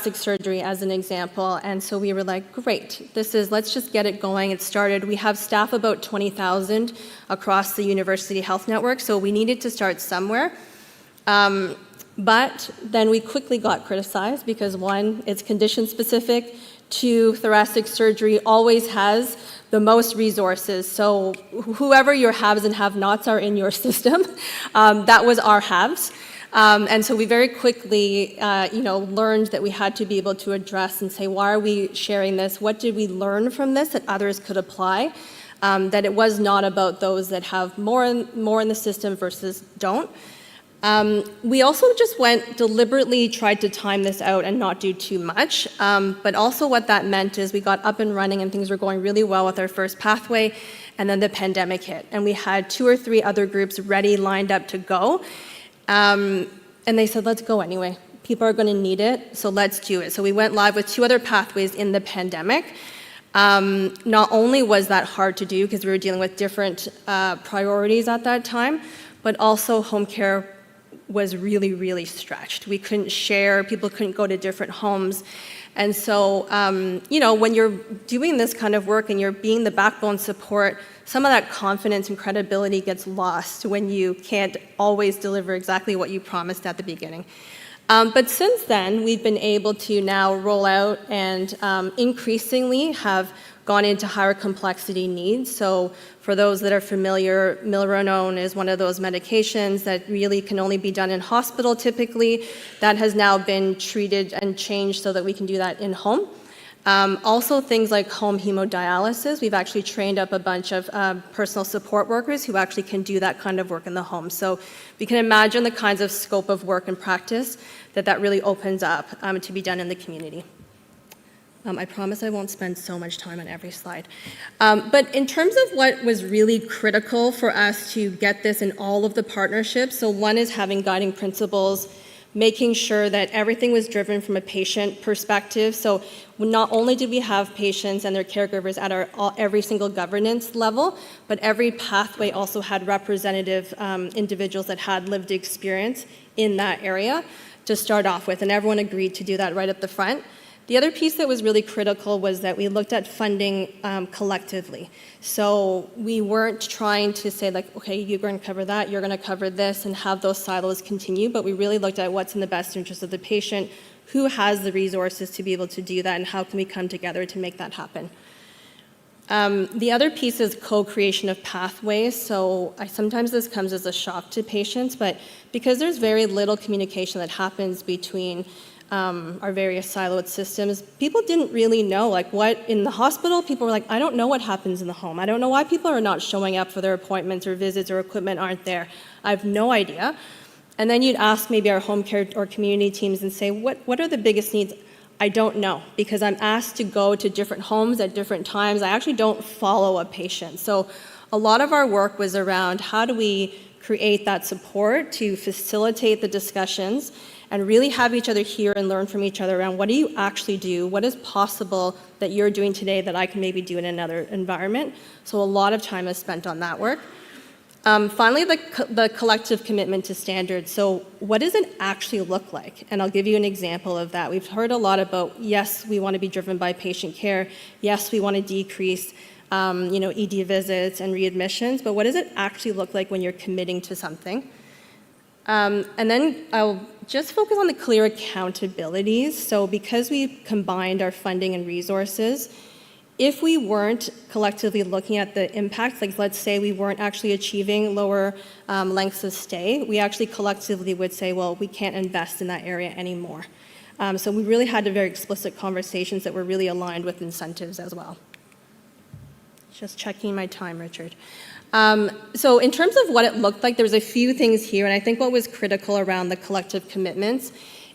thoracic surgery as an example. And so we were like, great, let's just get it going. It started. We have staff about 20,000 across the university health network, so we needed to start somewhere. But then we quickly got criticized because one, it's condition specific. Two, thoracic surgery always has the most resources. So whoever your haves and have-nots are in your system, that was our haves. And so we very quickly, learned that we had to be able to address and say, why are we sharing this? What did we learn from this that others could apply? That it was not about those that have more in the system versus don't. We also just deliberately tried to time this out and not do too much. But also what that meant is we got up and running and things were going really well with our first pathway, and then the pandemic hit. And we had 2 or 3 other groups ready, lined up to go. And they said, let's go anyway. People are going to need it, so let's do it. So we went live with 2 other pathways in the pandemic. Not only was that hard to do because we were dealing with different priorities at that time, but also home care was really, really stretched. We couldn't share, people couldn't go to different homes. And so, when you're doing this kind of work and you're being the backbone support, some of that confidence and credibility gets lost when you can't always deliver exactly what you promised at the beginning. But since then, we've been able to now roll out and increasingly have gone into higher complexity needs. So for those that are familiar, milrinone is one of those medications that really can only be done in hospital typically. That has now been treated and changed so that we can do that in home. Also things like home hemodialysis. We've actually trained up a bunch of personal support workers who actually can do that kind of work in the home. So we can imagine the kinds of scope of work and practice that really opens up to be done in the community. I promise I won't spend so much time on every slide. But in terms of what was really critical for us to get this in all of the partnerships, so one is having guiding principles, making sure that everything was driven from a patient perspective. So not only did we have patients and their caregivers at every single governance level, but every pathway also had representative individuals that had lived experience in that area to start off with, and everyone agreed to do that right at the front. The other piece that was really critical was that we looked at funding collectively. So we weren't trying to say like, okay, you're going to cover that, you're going to cover this, and have those silos continue, but we really looked at what's in the best interest of the patient, who has the resources to be able to do that, and how can we come together to make that happen. The other piece is co-creation of pathways. So sometimes this comes as a shock to patients, but because there's very little communication that happens between our various siloed systems, people didn't really know, like what in the hospital, people were like, I don't know what happens in the home. I don't know why people are not showing up for their appointments or visits or equipment aren't there. I have no idea. And then you'd ask maybe our home care or community teams and say, what are the biggest needs? I don't know, because I'm asked to go to different homes at different times. I actually don't follow a patient. So a lot of our work was around how do we create that support to facilitate the discussions and really have each other hear and learn from each other around what do you actually do, what is possible that you're doing today that I can maybe do in another environment. So a lot of time is spent on that work. Finally, the collective commitment to standards. So what does it actually look like? And I'll give you an example of that. We've heard a lot about, yes, we want to be driven by patient care. Yes, we want to decrease ED visits and readmissions, but what does it actually look like when you're committing to something? And then I'll just focus on the clear accountabilities. So because we combined our funding and resources, if we weren't collectively looking at the impact, like let's say we weren't actually achieving lower lengths of stay, we actually collectively would say, well, we can't invest in that area anymore. So we really had very explicit conversations that were really aligned with incentives as well. Just checking my time, Richard. So in terms of what it looked like, there was a few things here, and I think what was critical around the collective commitments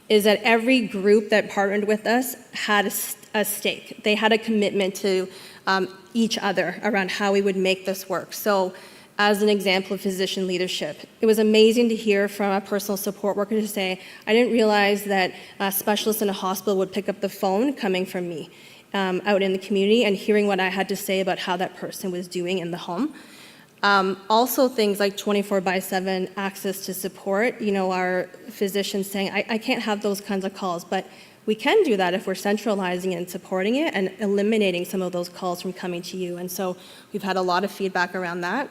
is that every group that partnered with us had a stake. They had a commitment to each other around how we would make this work. So as an example of physician leadership, it was amazing to hear from a personal support worker to say, I didn't realize that a specialist in a hospital would pick up the phone coming from me out in the community and hearing what I had to say about how that person was doing in the home. Also things like 24/7 access to support, our physicians saying, I can't have those kinds of calls, but we can do that if we're centralizing it and supporting it and eliminating some of those calls from coming to you. And so we've had a lot of feedback around that.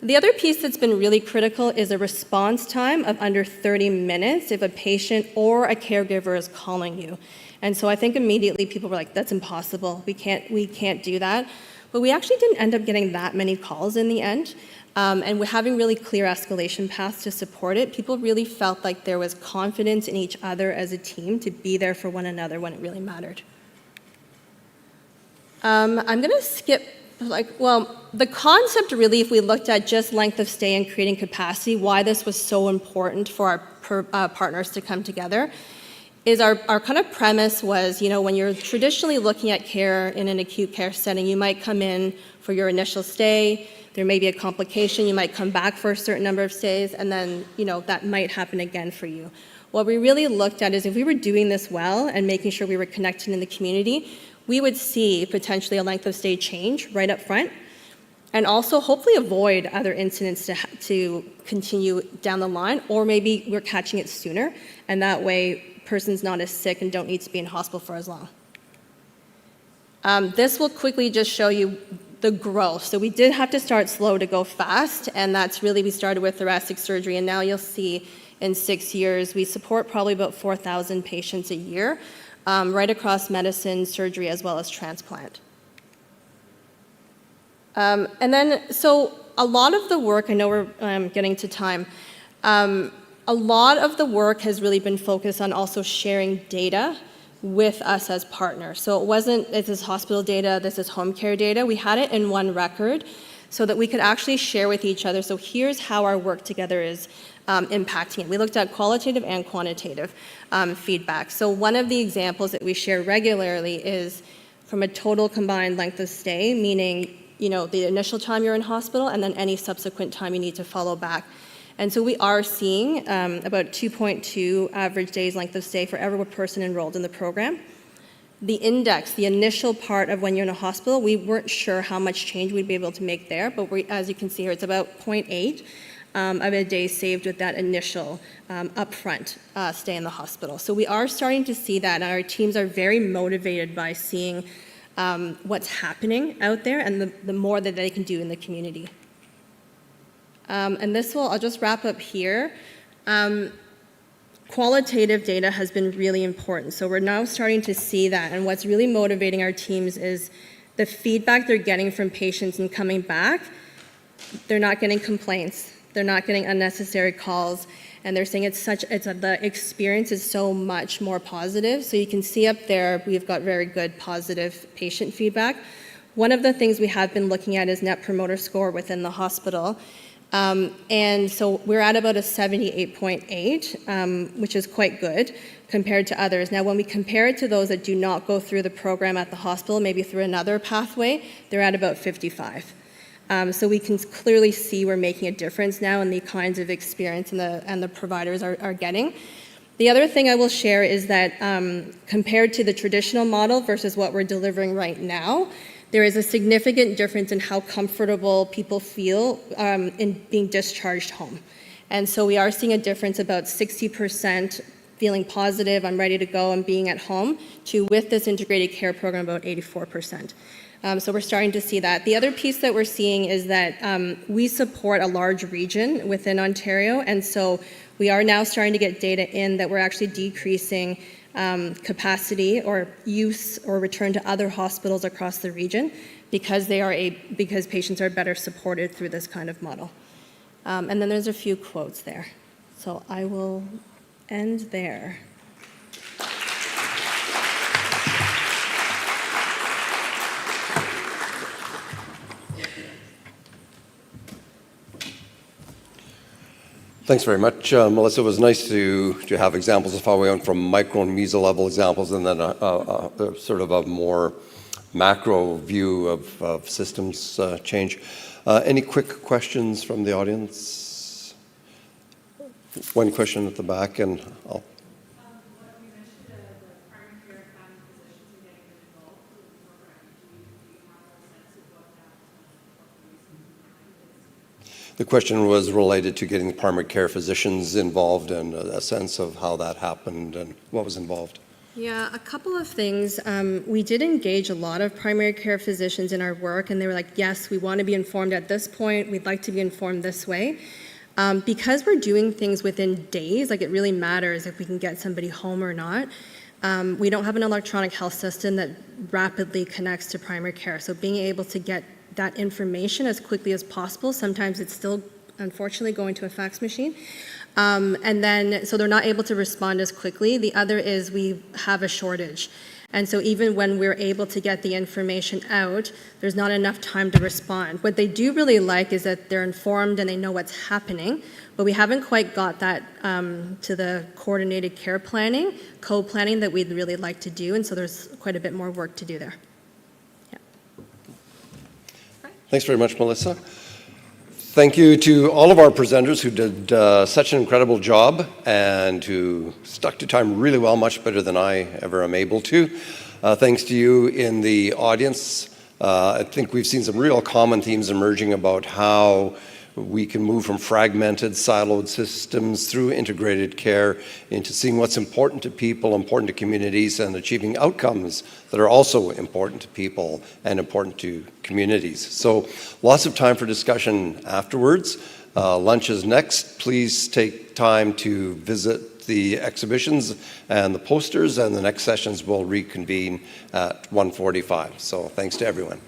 The other piece that's been really critical is a response time of under 30 minutes if a patient or a caregiver is calling you. And so I think immediately people were like, that's impossible. We can't do that. But we actually didn't end up getting that many calls in the end. And we're having really clear escalation paths to support it. People really felt like there was confidence in each other as a team to be there for one another when it really mattered. I'm going to skip, the concept really, if we looked at just length of stay and creating capacity, why this was so important for our partners to come together, is our kind of premise was, when you're traditionally looking at care in an acute care setting, you might come in for your initial stay, there may be a complication, you might come back for a certain number of stays, and then, that might happen again for you. What we really looked at is if we were doing this well and making sure we were connecting in the community, we would see potentially a length of stay change right up front, and also hopefully avoid other incidents to continue down the line, or maybe we're catching it sooner, and that way person's not as sick and don't need to be in hospital for as long. This will quickly just show you the growth. So we did have to start slow to go fast, and that's really, we started with thoracic surgery, and now you'll see in 6 years, we support probably about 4,000 patients a year, right across medicine, surgery, as well as transplant. And then, so a lot of the work, I know we're getting to time, a lot of the work has really been focused on also sharing data with us as partners. So it wasn't, this is hospital data, this is home care data. We had it in one record so that we could actually share with each other. So here's how our work together is impacting it. We looked at qualitative and quantitative feedback. So one of the examples that we share regularly is from a total combined length of stay, meaning the initial time you're in hospital and then any subsequent time you need to follow back. And so we are seeing about 2.2 average days length of stay for every person enrolled in the program. The index, the initial part of when you're in a hospital, we weren't sure how much change we'd be able to make there, but as you can see here, it's about 0.8 of a day saved with that initial upfront stay in the hospital. So we are starting to see that, and our teams are very motivated by seeing what's happening out there and the more that they can do in the community. And I'll just wrap up here. Qualitative data has been really important. So we're now starting to see that. And what's really motivating our teams is the feedback they're getting from patients and coming back. They're not getting complaints. They're not getting unnecessary calls. And they're saying the experience is so much more positive. So you can see up there, we've got very good positive patient feedback. One of the things we have been looking at is Net Promoter Score within the hospital. And so we're at about a 78.8, which is quite good compared to others. Now, when we compare it to those that do not go through the program at the hospital, maybe through another pathway, they're at about 55. So we can clearly see we're making a difference now in the kinds of experience and the providers are getting. The other thing I will share is that compared to the traditional model versus what we're delivering right now, there is a significant difference in how comfortable people feel in being discharged home. And so we are seeing a difference, about 60% feeling positive, I'm ready to go, I'm being at home, to with this integrated care program, about 84%. So we're starting to see that. The other piece that we're seeing is that we support a large region within Ontario, and so we are now starting to get data in that we're actually decreasing capacity or use or return to other hospitals across the region because patients are better supported through this kind of model. And then there's a few quotes there. So I will end there. Thanks very much, Melissa. It was nice to have examples of how we went from micro and meso level examples and then a sort of a more macro view of systems change. Any quick questions from the audience? One question at the back, and I'll... The question was related to getting the primary care physicians involved and a sense of how that happened and what was involved. Yeah, a couple of things. We did engage a lot of primary care physicians in our work, and they were like, yes, we want to be informed at this point. We'd like to be informed this way. Because we're doing things within days, like it really matters if we can get somebody home or not. We don't have an electronic health system that rapidly connects to primary care. So being able to get that information as quickly as possible, sometimes it's still, unfortunately, going to a fax machine. And then, so they're not able to respond as quickly. The other is we have a shortage. And so even when we're able to get the information out, there's not enough time to respond. What they do really like is that they're informed and they know what's happening, but we haven't quite got that to the coordinated care planning, co-planning that we'd really like to do, and so there's quite a bit more work to do there. Yeah. Thanks very much, Melissa. Thank you to all of our presenters who did such an incredible job and who stuck to time really well, much better than I ever am able to. Thanks to you in the audience. I think we've seen some real common themes emerging about how we can move from fragmented, siloed systems through integrated care into seeing what's important to people, important to communities, and achieving outcomes that are also important to people and important to communities. So lots of time for discussion afterwards. Lunch is next. Please take time to visit the exhibitions and the posters, and the next sessions will reconvene at 1:45. So thanks to everyone.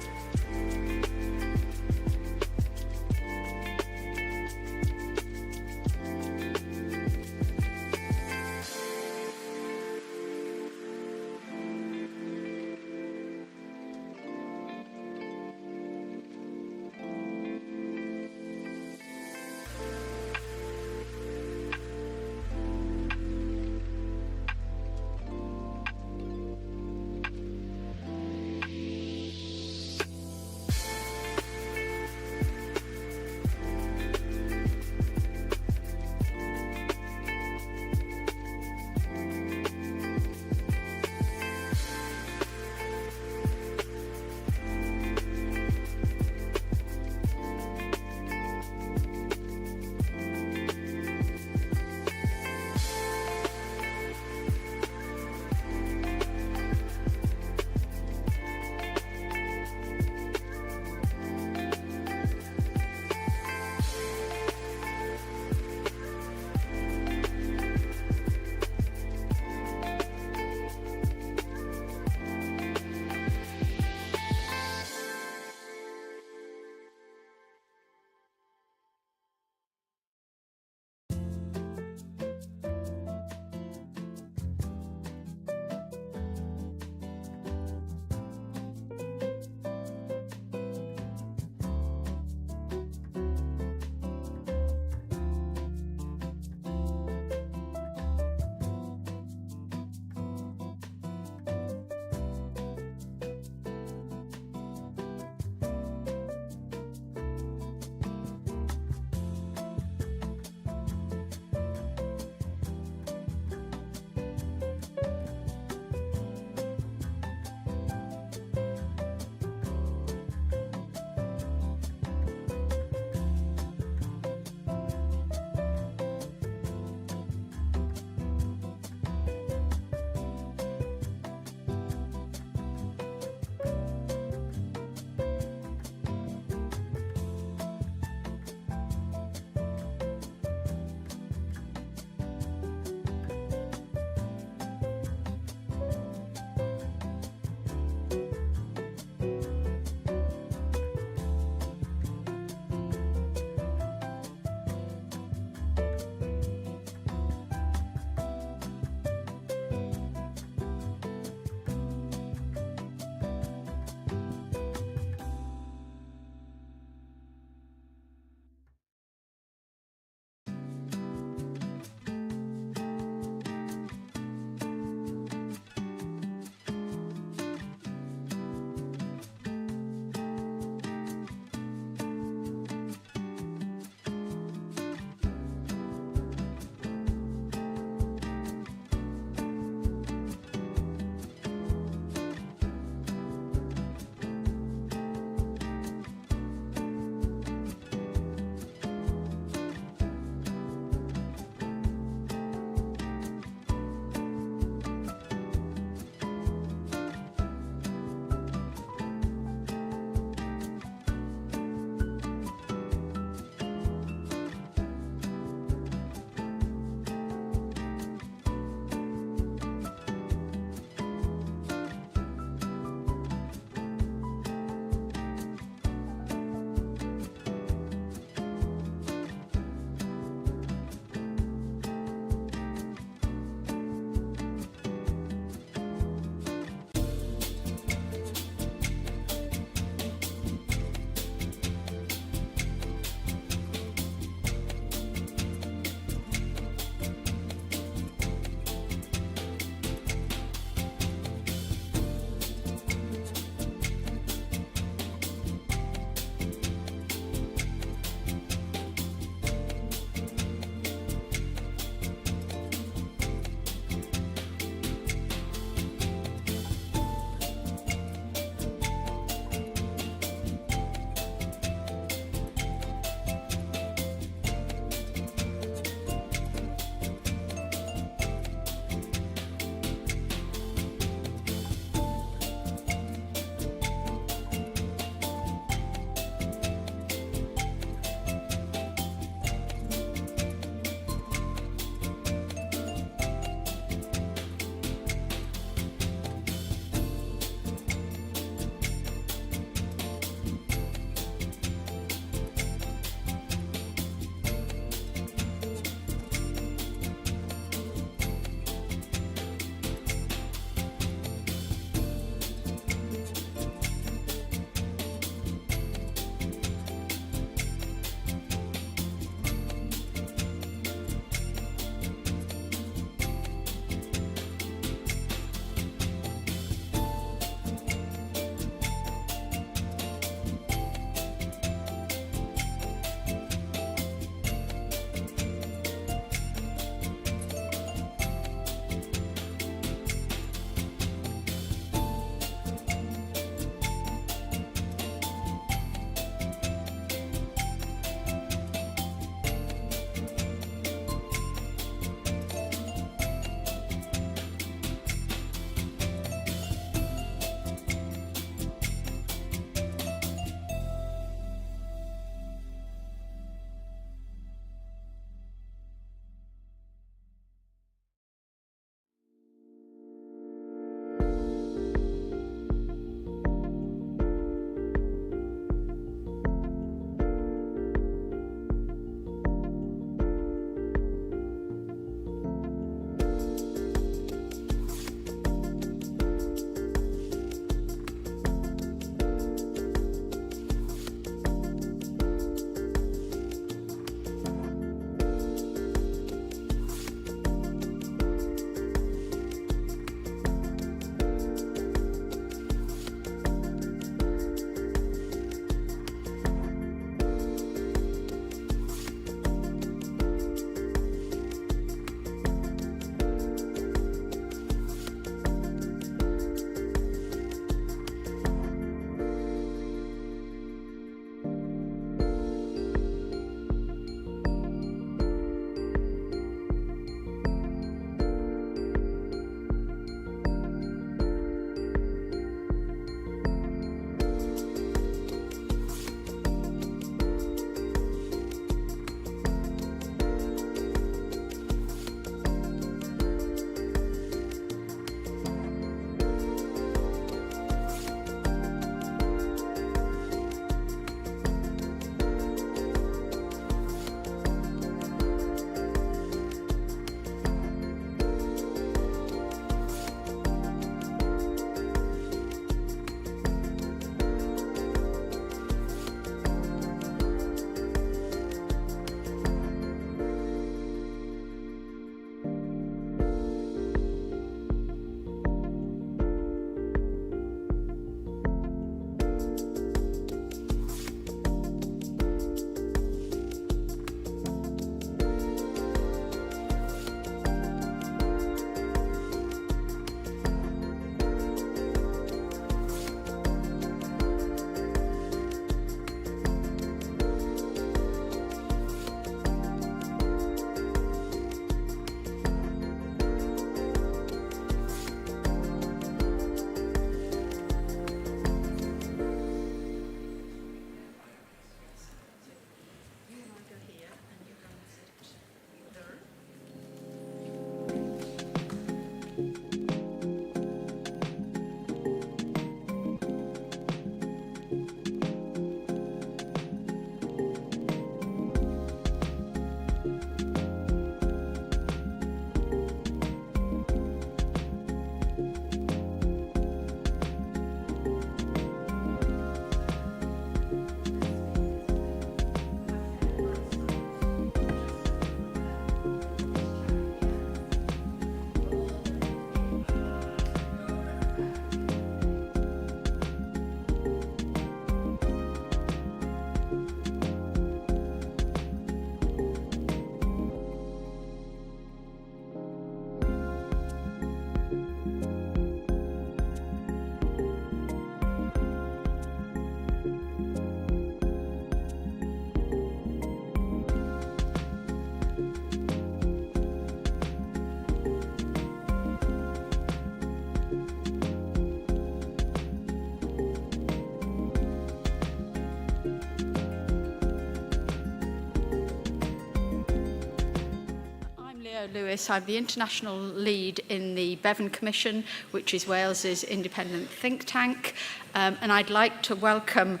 Joe Lewis. I'm the international lead in the Bevan Commission, which is Wales's independent think tank. And I'd like to welcome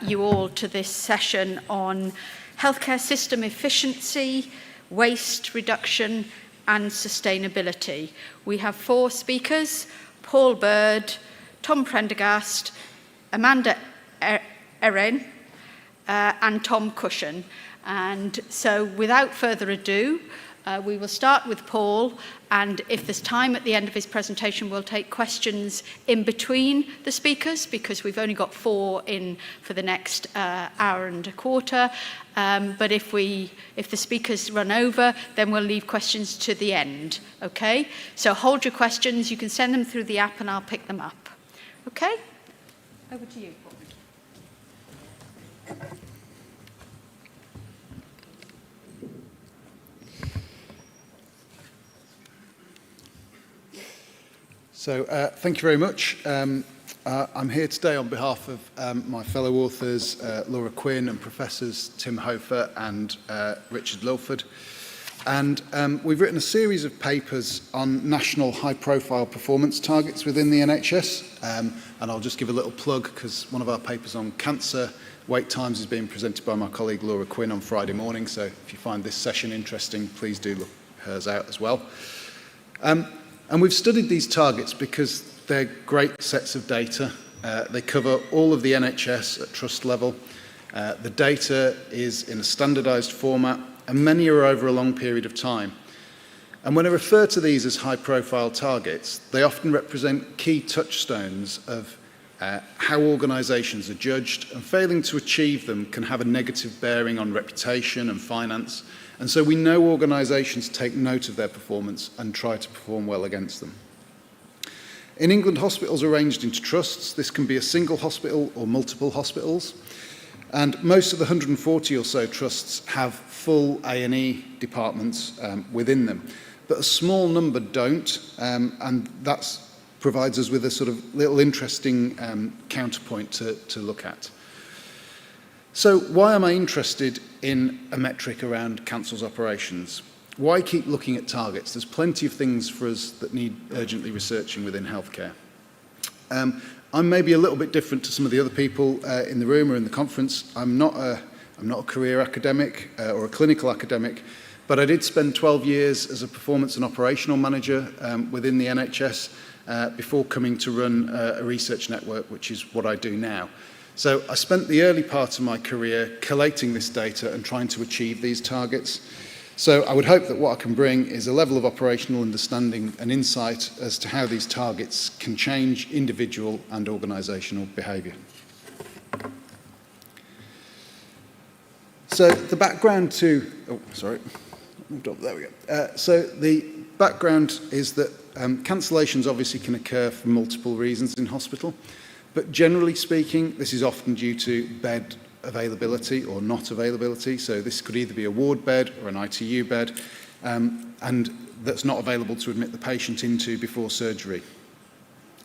you all to this session on healthcare system efficiency, waste reduction, and sustainability. We have 4 speakers: Paul Bird, Tom Prendergast, Amanda Erin, and Tom Cushion. And so without further ado, we will start with Paul, and if there's time at the end of his presentation, we'll take questions in between the speakers, because we've only got 4 in for the next hour and a quarter. But if the speakers run over, then we'll leave questions to the end, okay? So hold your questions, you can send them through the app and I'll pick them up. Okay? Over to you, Paul. So thank you very much. I'm here today on behalf of my fellow authors, Laura Quinn, and Professors Tim Hofer and Richard Lilford. And we've written a series of papers on national high-profile performance targets within the NHS. And I'll just give a little plug, because one of our papers on cancer wait times is being presented by my colleague Laura Quinn on Friday morning. So if you find this session interesting, please do look hers out as well. And we've studied these targets because they're great sets of data. They cover all of the NHS at trust level. The data is in a standardised format, and many are over a long period of time. And when I refer to these as high-profile targets, they often represent key touchstones of how organisations are judged, and failing to achieve them can have a negative bearing on reputation and finance. And so we know organisations take note of their performance and try to perform well against them. In England, hospitals are arranged into trusts. This can be a single hospital or multiple hospitals. And most of the 140 or so trusts have full A&E departments within them. But a small number don't, and that provides us with a sort of little interesting counterpoint to look at. So why am I interested in a metric around council's operations? Why keep looking at targets? There's plenty of things for us that need urgently researching within healthcare. I'm maybe a little bit different to some of the other people in the room or in the conference. I'm not a career academic or a clinical academic, but I did spend 12 years as a performance and operational manager within the NHS before coming to run a research network, which is what I do now. So I spent the early part of my career collating this data and trying to achieve these targets. So I would hope that what I can bring is a level of operational understanding and insight as to how these targets can change individual and organisational behaviour. So the background to, there we go. So the background is that cancellations obviously can occur for multiple reasons in hospital. But generally speaking, this is often due to bed availability or not availability. So this could either be a ward bed or an ITU bed, and that's not available to admit the patient into before surgery.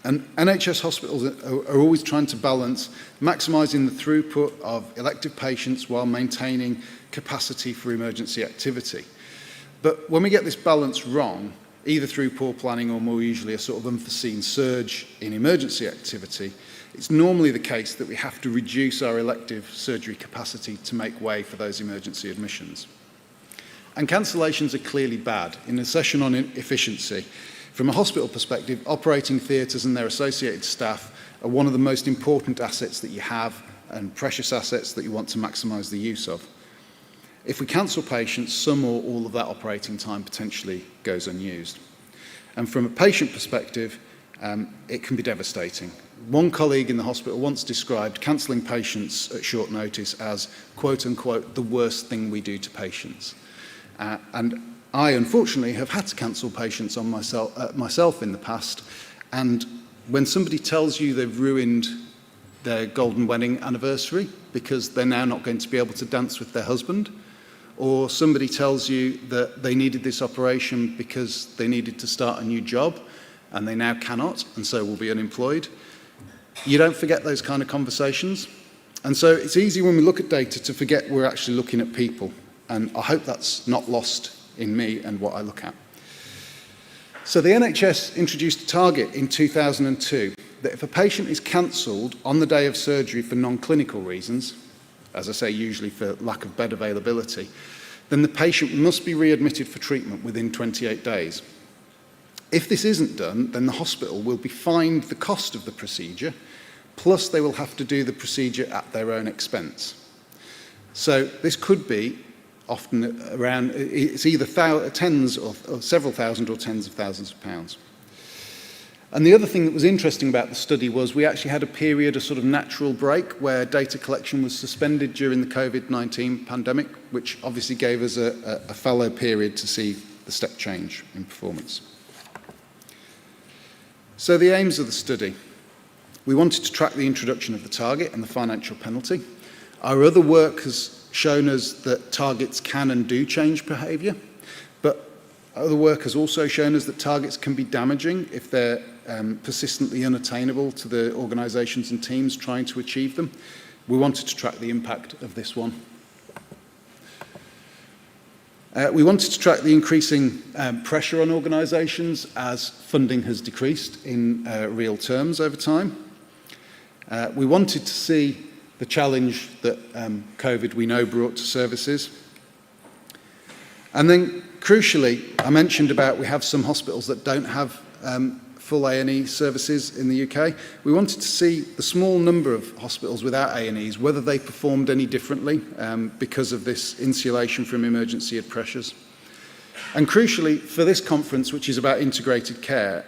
And NHS hospitals are always trying to balance maximising the throughput of elective patients while maintaining capacity for emergency activity. But when we get this balance wrong, either through poor planning or more usually a sort of unforeseen surge in emergency activity, it's normally the case that we have to reduce our elective surgery capacity to make way for those emergency admissions. And cancellations are clearly bad. In a session on efficiency, from a hospital perspective, operating theatres and their associated staff are one of the most important assets that you have and precious assets that you want to maximise the use of. If we cancel patients, some or all of that operating time potentially goes unused. And from a patient perspective, it can be devastating. One colleague in the hospital once described cancelling patients at short notice as, quote unquote, the worst thing we do to patients. And I, unfortunately, have had to cancel patients on myself in the past. And when somebody tells you they've ruined their golden wedding anniversary because they're now not going to be able to dance with their husband, or somebody tells you that they needed this operation because they needed to start a new job and they now cannot and so will be unemployed, you don't forget those kind of conversations. And so it's easy when we look at data to forget we're actually looking at people. And I hope that's not lost in me and what I look at. So the NHS introduced a target in 2002 that if a patient is cancelled on the day of surgery for non-clinical reasons, as I say, usually for lack of bed availability, then the patient must be readmitted for treatment within 28 days. If this isn't done, then the hospital will be fined the cost of the procedure, plus they will have to do the procedure at their own expense. So this could be often around, it's either tens or several thousand or tens of thousands of pounds. And the other thing that was interesting about the study was we actually had a period, a sort of natural break, where data collection was suspended during the COVID-19 pandemic, which obviously gave us a fallow period to see the step change in performance. So the aims of the study. We wanted to track the introduction of the target and the financial penalty. Our other work has shown us that targets can and do change behaviour, but other work has also shown us that targets can be damaging if they're persistently unattainable to the organisations and teams trying to achieve them. We wanted to track the impact of this one. We wanted to track the increasing pressure on organisations as funding has decreased in real terms over time. We wanted to see the challenge that COVID, we know, brought to services. And then, crucially, I mentioned about we have some hospitals that don't have full A&E services in the UK. We wanted to see the small number of hospitals without A&Es, whether they performed any differently because of this insulation from emergency pressures. And crucially, for this conference, which is about integrated care,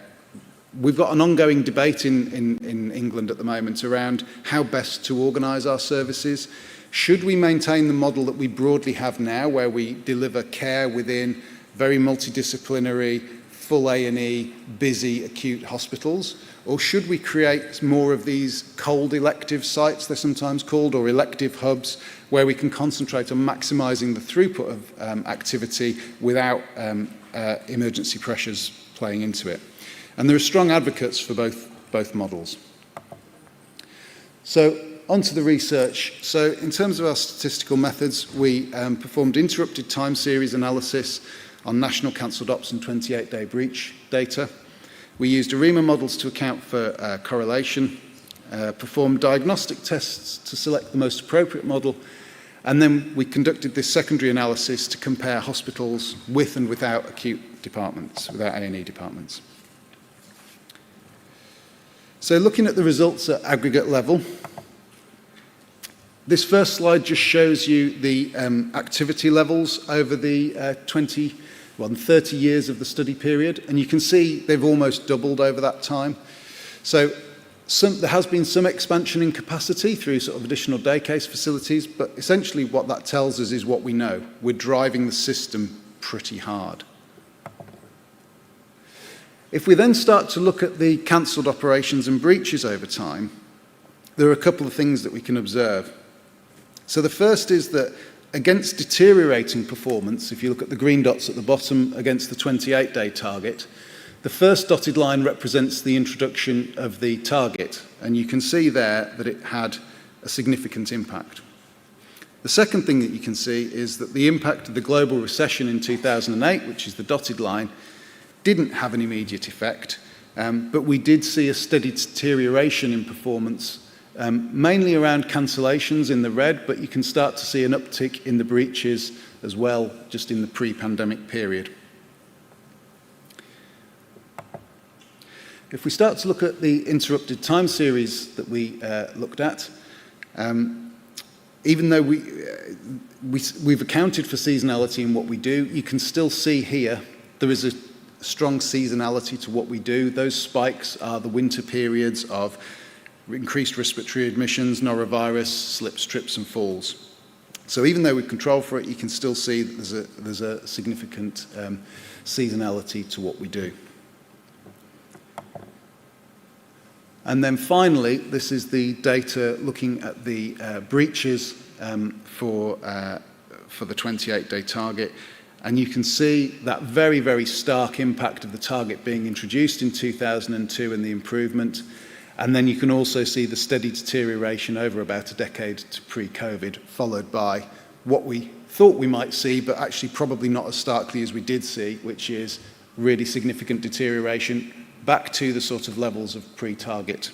we've got an ongoing debate in England at the moment around how best to organise our services. Should we maintain the model that we broadly have now, where we deliver care within very multidisciplinary, full A&E, busy acute hospitals? Or should we create more of these cold elective sites, they're sometimes called, or elective hubs, where we can concentrate on maximising the throughput of activity without emergency pressures playing into it? And there are strong advocates for both models. So onto the research. So in terms of our statistical methods, we performed interrupted time series analysis on national cancelled ops and 28-day breach data. We used ARIMA models to account for correlation, performed diagnostic tests to select the most appropriate model, and then we conducted this secondary analysis to compare hospitals with and without acute departments, without A&E departments. So looking at the results at aggregate level, this first slide just shows you the activity levels over the 30 years of the study period, and you can see they've almost doubled over that time. So there has been some expansion in capacity through sort of additional day case facilities, but essentially what that tells us is what we know. We're driving the system pretty hard. If we then start to look at the cancelled operations and breaches over time, there are a couple of things that we can observe. So the first is that against deteriorating performance, if you look at the green dots at the bottom against the 28-day target, the first dotted line represents the introduction of the target, and you can see there that it had a significant impact. The second thing that you can see is that the impact of the global recession in 2008, which is the dotted line, didn't have an immediate effect, but we did see a steady deterioration in performance, mainly around cancellations in the red, but you can start to see an uptick in the breaches as well, just in the pre-pandemic period. If we start to look at the interrupted time series that we looked at, even though we've accounted for seasonality in what we do, you can still see here there is a strong seasonality to what we do. Those spikes are the winter periods of increased respiratory admissions, norovirus, slips, trips and falls. So even though we control for it, you can still see that there's a significant seasonality to what we do. And then finally, this is the data looking at the breaches for the 28-day target. And you can see that very, very stark impact of the target being introduced in 2002 and the improvement. And then you can also see the steady deterioration over about a decade to pre-COVID, followed by what we thought we might see, but actually probably not as starkly as we did see, which is really significant deterioration back to the sort of levels of pre-target.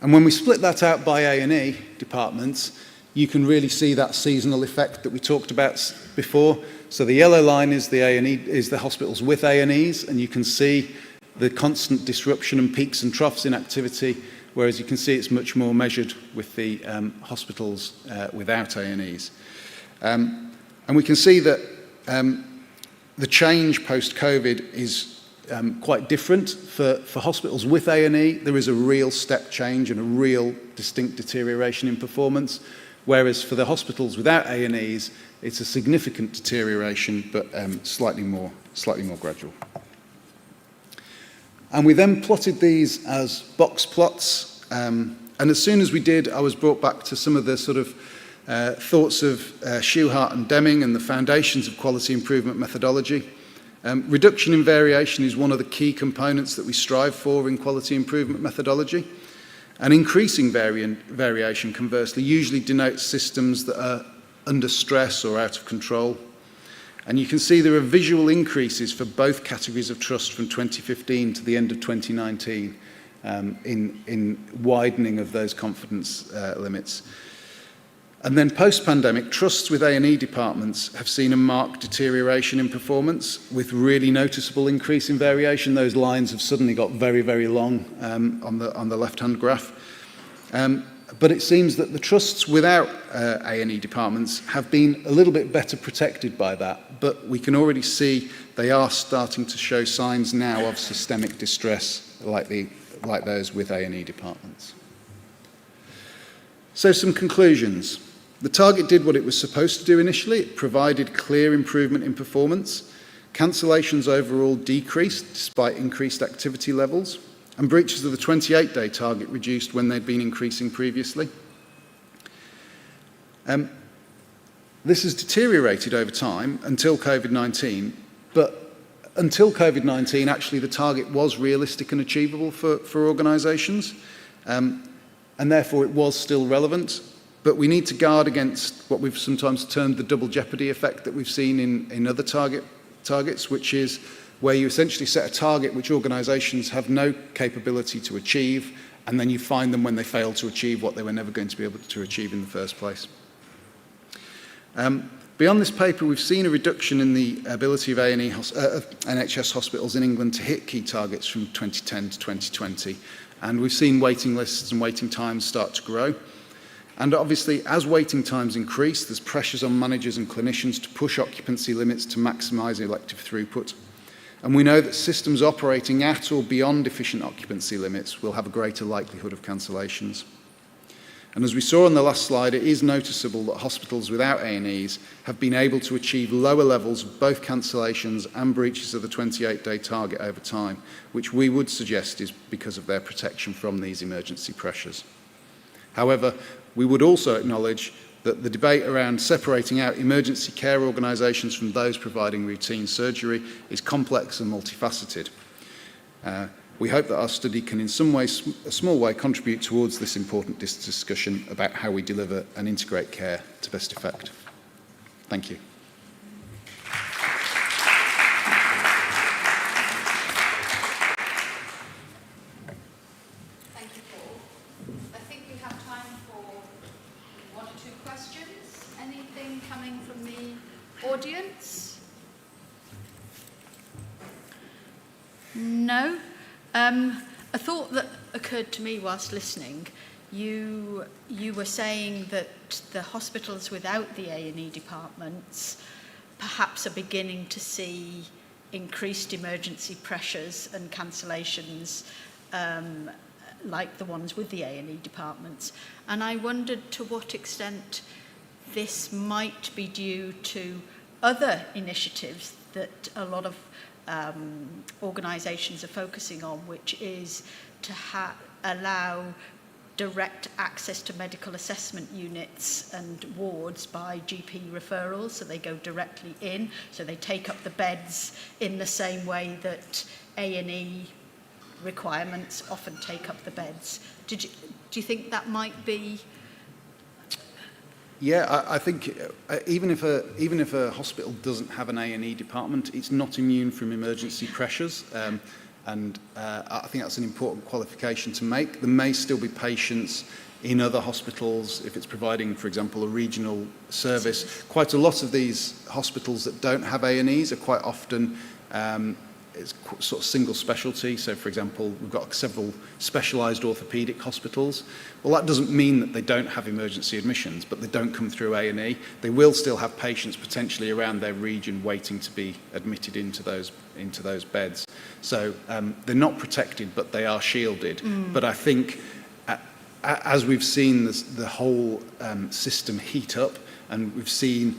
And when we split that out by A&E departments, you can really see that seasonal effect that we talked about before. So the yellow line is the A&E, is the hospitals with A&Es, and you can see the constant disruption and peaks and troughs in activity, whereas you can see it's much more measured with the hospitals without A&Es. And we can see that the change post-COVID is quite different. For hospitals with A&E, there is a real step change and a real distinct deterioration in performance, whereas for the hospitals without A&Es, it's a significant deterioration, but slightly more gradual. And we then plotted these as box plots, and as soon as we did, I was brought back to some of the sort of thoughts of Schuhart and Deming and the foundations of quality improvement methodology. Reduction in variation is one of the key components that we strive for in quality improvement methodology. And increasing variation, conversely, usually denotes systems that are under stress or out of control. And you can see there are visual increases for both categories of trust from 2015 to the end of 2019 in widening of those confidence limits. And then post-pandemic, trusts with A&E departments have seen a marked deterioration in performance with really noticeable increase in variation. Those lines have suddenly got very, very long on the left-hand graph. But it seems that the trusts without A&E departments have been a little bit better protected by that, but we can already see they are starting to show signs now of systemic distress like those with A&E departments. So some conclusions. The target did what it was supposed to do initially. It provided clear improvement in performance. Cancellations overall decreased despite increased activity levels, and breaches of the 28-day target reduced when they'd been increasing previously. This has deteriorated over time until COVID-19, but until COVID-19, actually the target was realistic and achievable for organisations, and therefore it was still relevant. But we need to guard against what we've sometimes termed the double jeopardy effect that we've seen in other targets, which is where you essentially set a target which organisations have no capability to achieve, and then you fine them when they fail to achieve what they were never going to be able to achieve in the first place. Beyond this paper, we've seen a reduction in the ability of NHS hospitals in England to hit key targets from 2010 to 2020, and we've seen waiting lists and waiting times start to grow. And obviously, as waiting times increase, there's pressures on managers and clinicians to push occupancy limits to maximise elective throughput. And we know that systems operating at or beyond efficient occupancy limits will have a greater likelihood of cancellations. And as we saw on the last slide, it is noticeable that hospitals without A&Es have been able to achieve lower levels of both cancellations and breaches of the 28-day target over time, which we would suggest is because of their protection from these emergency pressures. However, we would also acknowledge that the debate around separating out emergency care organisations from those providing routine surgery is complex and multifaceted. We hope that our study can in some way, a small way, contribute towards this important discussion about how we deliver and integrate care to best effect. Thank you. Thank you, Paul. I think we have time for one or two questions. Anything coming from the audience? No? A thought that occurred to me whilst listening, you were saying that the hospitals without the A&E departments perhaps are beginning to see increased emergency pressures and cancellations like the ones with the A&E departments. And I wondered to what extent this might be due to other initiatives that a lot of organisations are focusing on, which is to allow direct access to medical assessment units and wards by GP referrals, so they go directly in, so they take up the beds in the same way that A&E requirements often take up the beds. Do you think that might be Yeah, I think even if a hospital doesn't have an A&E department, it's not immune from emergency pressures, and I think that's an important qualification to make. There may still be patients in other hospitals if it's providing, for example, a regional service. Quite a lot of these hospitals that don't have A&Es are quite often it's sort of single specialty. So, for example, we've got several specialised orthopaedic hospitals. Well, that doesn't mean that they don't have emergency admissions, but they don't come through A&E. They will still have patients potentially around their region waiting to be admitted into those beds. So they're not protected, but they are shielded. But I think as we've seen the whole system heat up, and we've seen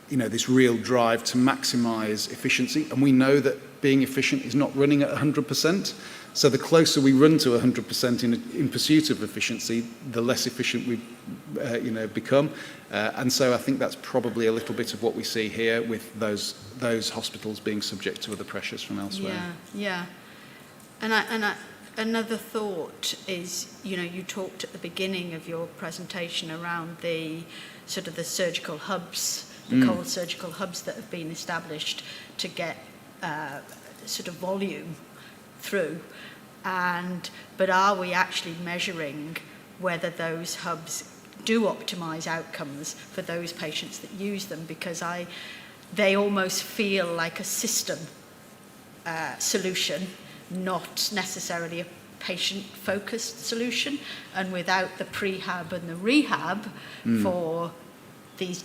this real drive to maximise efficiency, and we know that being efficient is not running at 100%. So the closer we run to 100% in pursuit of efficiency, the less efficient we become. And so I think that's probably a little bit of what we see here with those hospitals being subject to other pressures from elsewhere. Yeah. And another thought is, you talked at the beginning of your presentation around the sort of the surgical hubs, the cold surgical hubs that have been established to get sort of volume through. But are we actually measuring whether those hubs do optimise outcomes for those patients that use them? Because they almost feel like a system solution, not necessarily a patient-focused solution. And without the prehab and the rehab for these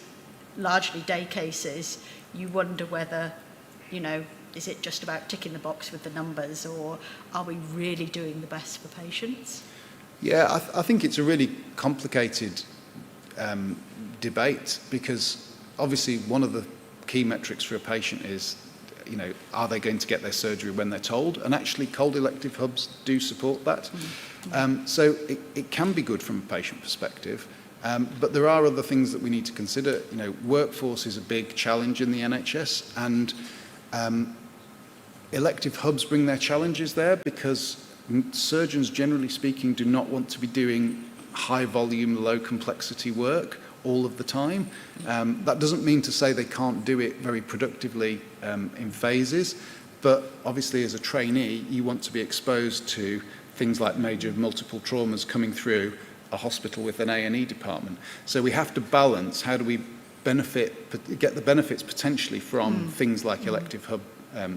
largely day cases, you wonder whether, is it just about ticking the box with the numbers, or are we really doing the best for patients? Yeah, I think it's a really complicated debate, because obviously one of the key metrics for a patient is, are they going to get their surgery when they're told? And actually cold elective hubs do support that. So it can be good from a patient perspective. But there are other things that we need to consider. Workforce is a big challenge in the NHS, and elective hubs bring their challenges there, because surgeons, generally speaking, do not want to be doing high volume, low complexity work all of the time. That doesn't mean to say they can't do it very productively in phases, but obviously as a trainee, you want to be exposed to things like major multiple traumas coming through a hospital with an A&E department. So we have to balance, how do we get the benefits potentially from things like elective hub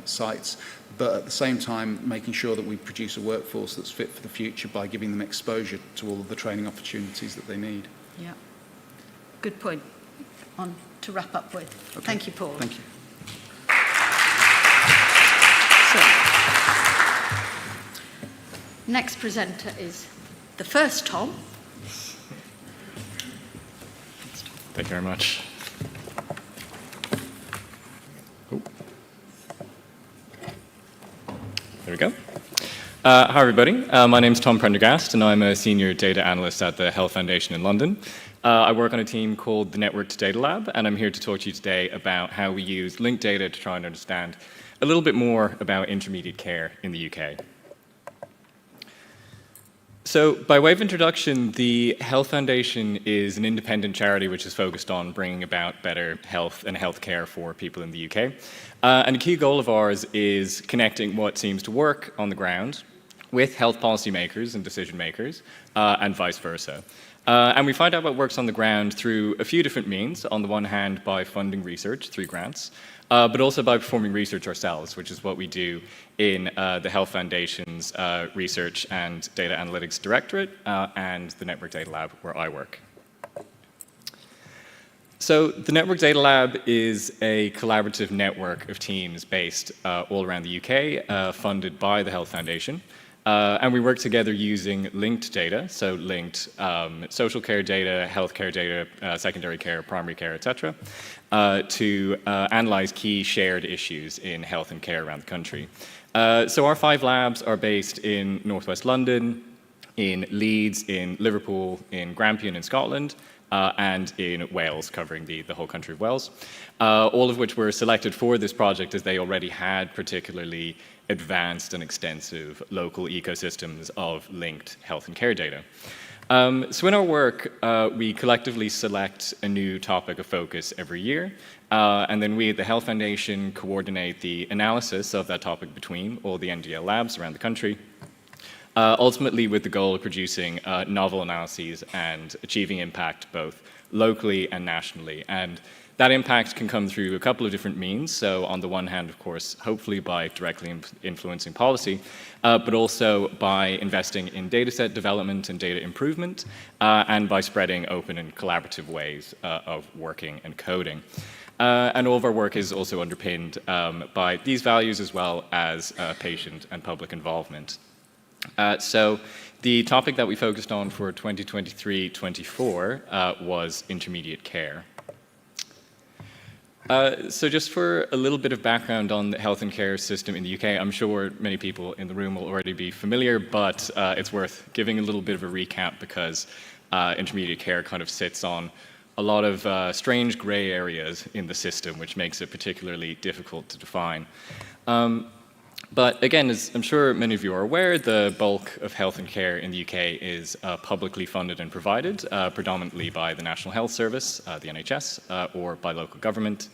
sites, but at the same time making sure that we produce a workforce that's fit for the future by giving them exposure to all of the training opportunities that they need. Yeah, good point to wrap up with. Okay. Thank you, Paul. Thank you. So, next presenter is the first Tom. Thank you very much. Oh. There we go. Hi, everybody. My name's Tom Prendergast, and I'm a senior data analyst at the Health Foundation in London. I work on a team called the Networked Data Lab, and I'm here to talk to you today about how we use linked data to try and understand a little bit more about intermediate care in the UK. So, by way of introduction, the Health Foundation is an independent charity which is focused on bringing about better health and healthcare for people in the UK. And a key goal of ours is connecting what seems to work on the ground with health policymakers and decision makers, and vice versa. And we find out what works on the ground through a few different means. On the one hand, by funding research through grants, but also by performing research ourselves, which is what we do in the Health Foundation's Research and Data Analytics Directorate and the Network Data Lab, where I work. So the Network Data Lab is a collaborative network of teams based all around the UK, funded by the Health Foundation. And we work together using linked data, so linked social care data, healthcare data, secondary care, primary care, etc., to analyze key shared issues in health and care around the country. So our 5 labs are based in Northwest London, in Leeds, in Liverpool, in Grampian in Scotland, and in Wales, covering the whole country of Wales, all of which were selected for this project as they already had particularly advanced and extensive local ecosystems of linked health and care data. So in our work, we collectively select a new topic of focus every year, and then we at the Health Foundation coordinate the analysis of that topic between all the NDL labs around the country, ultimately with the goal of producing novel analyses and achieving impact both locally and nationally. And that impact can come through a couple of different means. So on the one hand, of course, hopefully by directly influencing policy, but also by investing in dataset development and data improvement, and by spreading open and collaborative ways of working and coding. And all of our work is also underpinned by these values as well as patient and public involvement. So the topic that we focused on for 2023-24 was intermediate care. So just for a little bit of background on the health and care system in the UK, I'm sure many people in the room will already be familiar, but it's worth giving a little bit of a recap because intermediate care kind of sits on a lot of strange gray areas in the system, which makes it particularly difficult to define. But again, as I'm sure many of you are aware, the bulk of health and care in the UK is publicly funded and provided, predominantly by the National Health Service, the NHS, or by local government.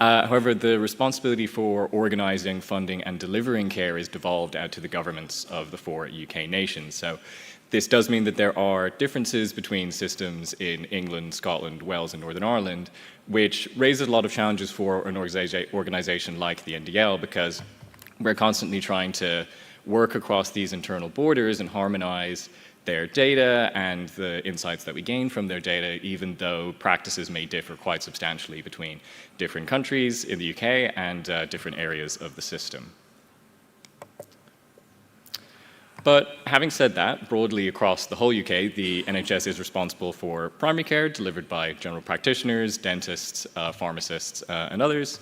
However, the responsibility for organising, funding and delivering care is devolved out to the governments of the 4 UK nations. So this does mean that there are differences between systems in England, Scotland, Wales and Northern Ireland, which raises a lot of challenges for an organisation like the NDL, because we're constantly trying to work across these internal borders and harmonize their data and the insights that we gain from their data, even though practices may differ quite substantially between different countries in the UK and different areas of the system. But having said that, broadly across the whole UK, the NHS is responsible for primary care delivered by general practitioners, dentists, pharmacists, and others.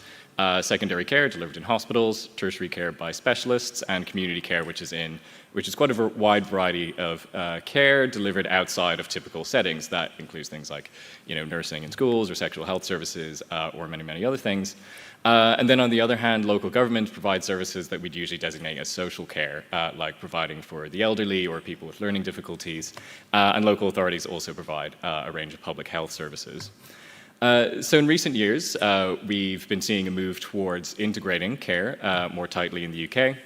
Secondary care delivered in hospitals, tertiary care by specialists, and community care, which is quite a wide variety of care delivered outside of typical settings. That includes things like, nursing in schools or sexual health services, or many, many other things. And then on the other hand, local governments provide services that we'd usually designate as social care, like providing for the elderly or people with learning difficulties. And local authorities also provide a range of public health services. So in recent years, we've been seeing a move towards integrating care more tightly in the UK.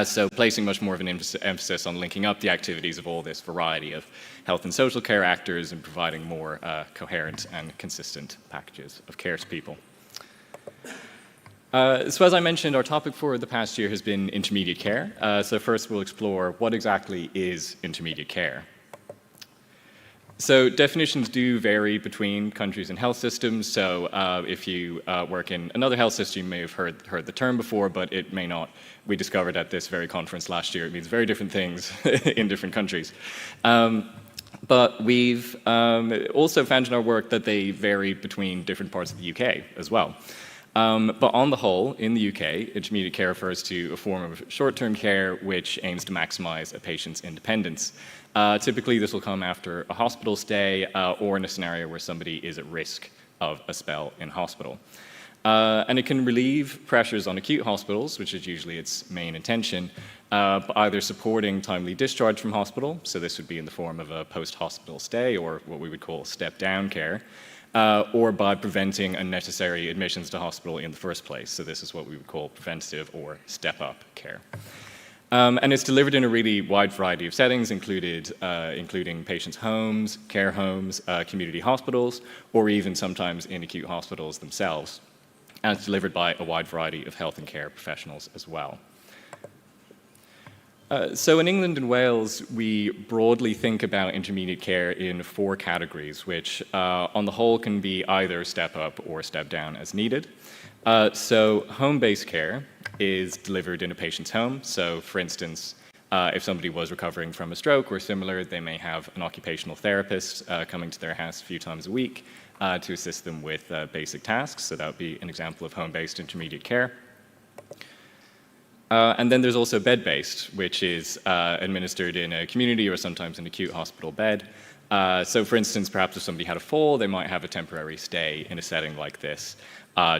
So placing much more of an emphasis on linking up the activities of all this variety of health and social care actors and providing more coherent and consistent packages of care to people. So as I mentioned, our topic for the past year has been intermediate care. So first we'll explore what exactly is intermediate care. So definitions do vary between countries and health systems. So if you work in another health system, you may have heard the term before, but it may not. We discovered at this very conference last year, it means very different things in different countries. But we've also found in our work that they vary between different parts of the UK as well. But on the whole, in the UK, intermediate care refers to a form of short-term care which aims to maximize a patient's independence. Typically, this will come after a hospital stay or in a scenario where somebody is at risk of a spell in hospital. And it can relieve pressures on acute hospitals, which is usually its main intention, by either supporting timely discharge from hospital, so this would be in the form of a post-hospital stay or what we would call step-down care, or by preventing unnecessary admissions to hospital in the first place. So this is what we would call preventative or step-up care. And it's delivered in a really wide variety of settings, including patients' homes, care homes, community hospitals, or even sometimes in acute hospitals themselves. And it's delivered by a wide variety of health and care professionals as well. So in England and Wales, we broadly think about intermediate care in 4 categories, which on the whole can be either step up or step down as needed. So home-based care is delivered in a patient's home. So for instance, if somebody was recovering from a stroke or similar, they may have an occupational therapist coming to their house a few times a week to assist them with basic tasks. So that would be an example of home-based intermediate care. And then there's also bed-based, which is administered in a community or sometimes an acute hospital bed. So for instance, perhaps if somebody had a fall, they might have a temporary stay in a setting like this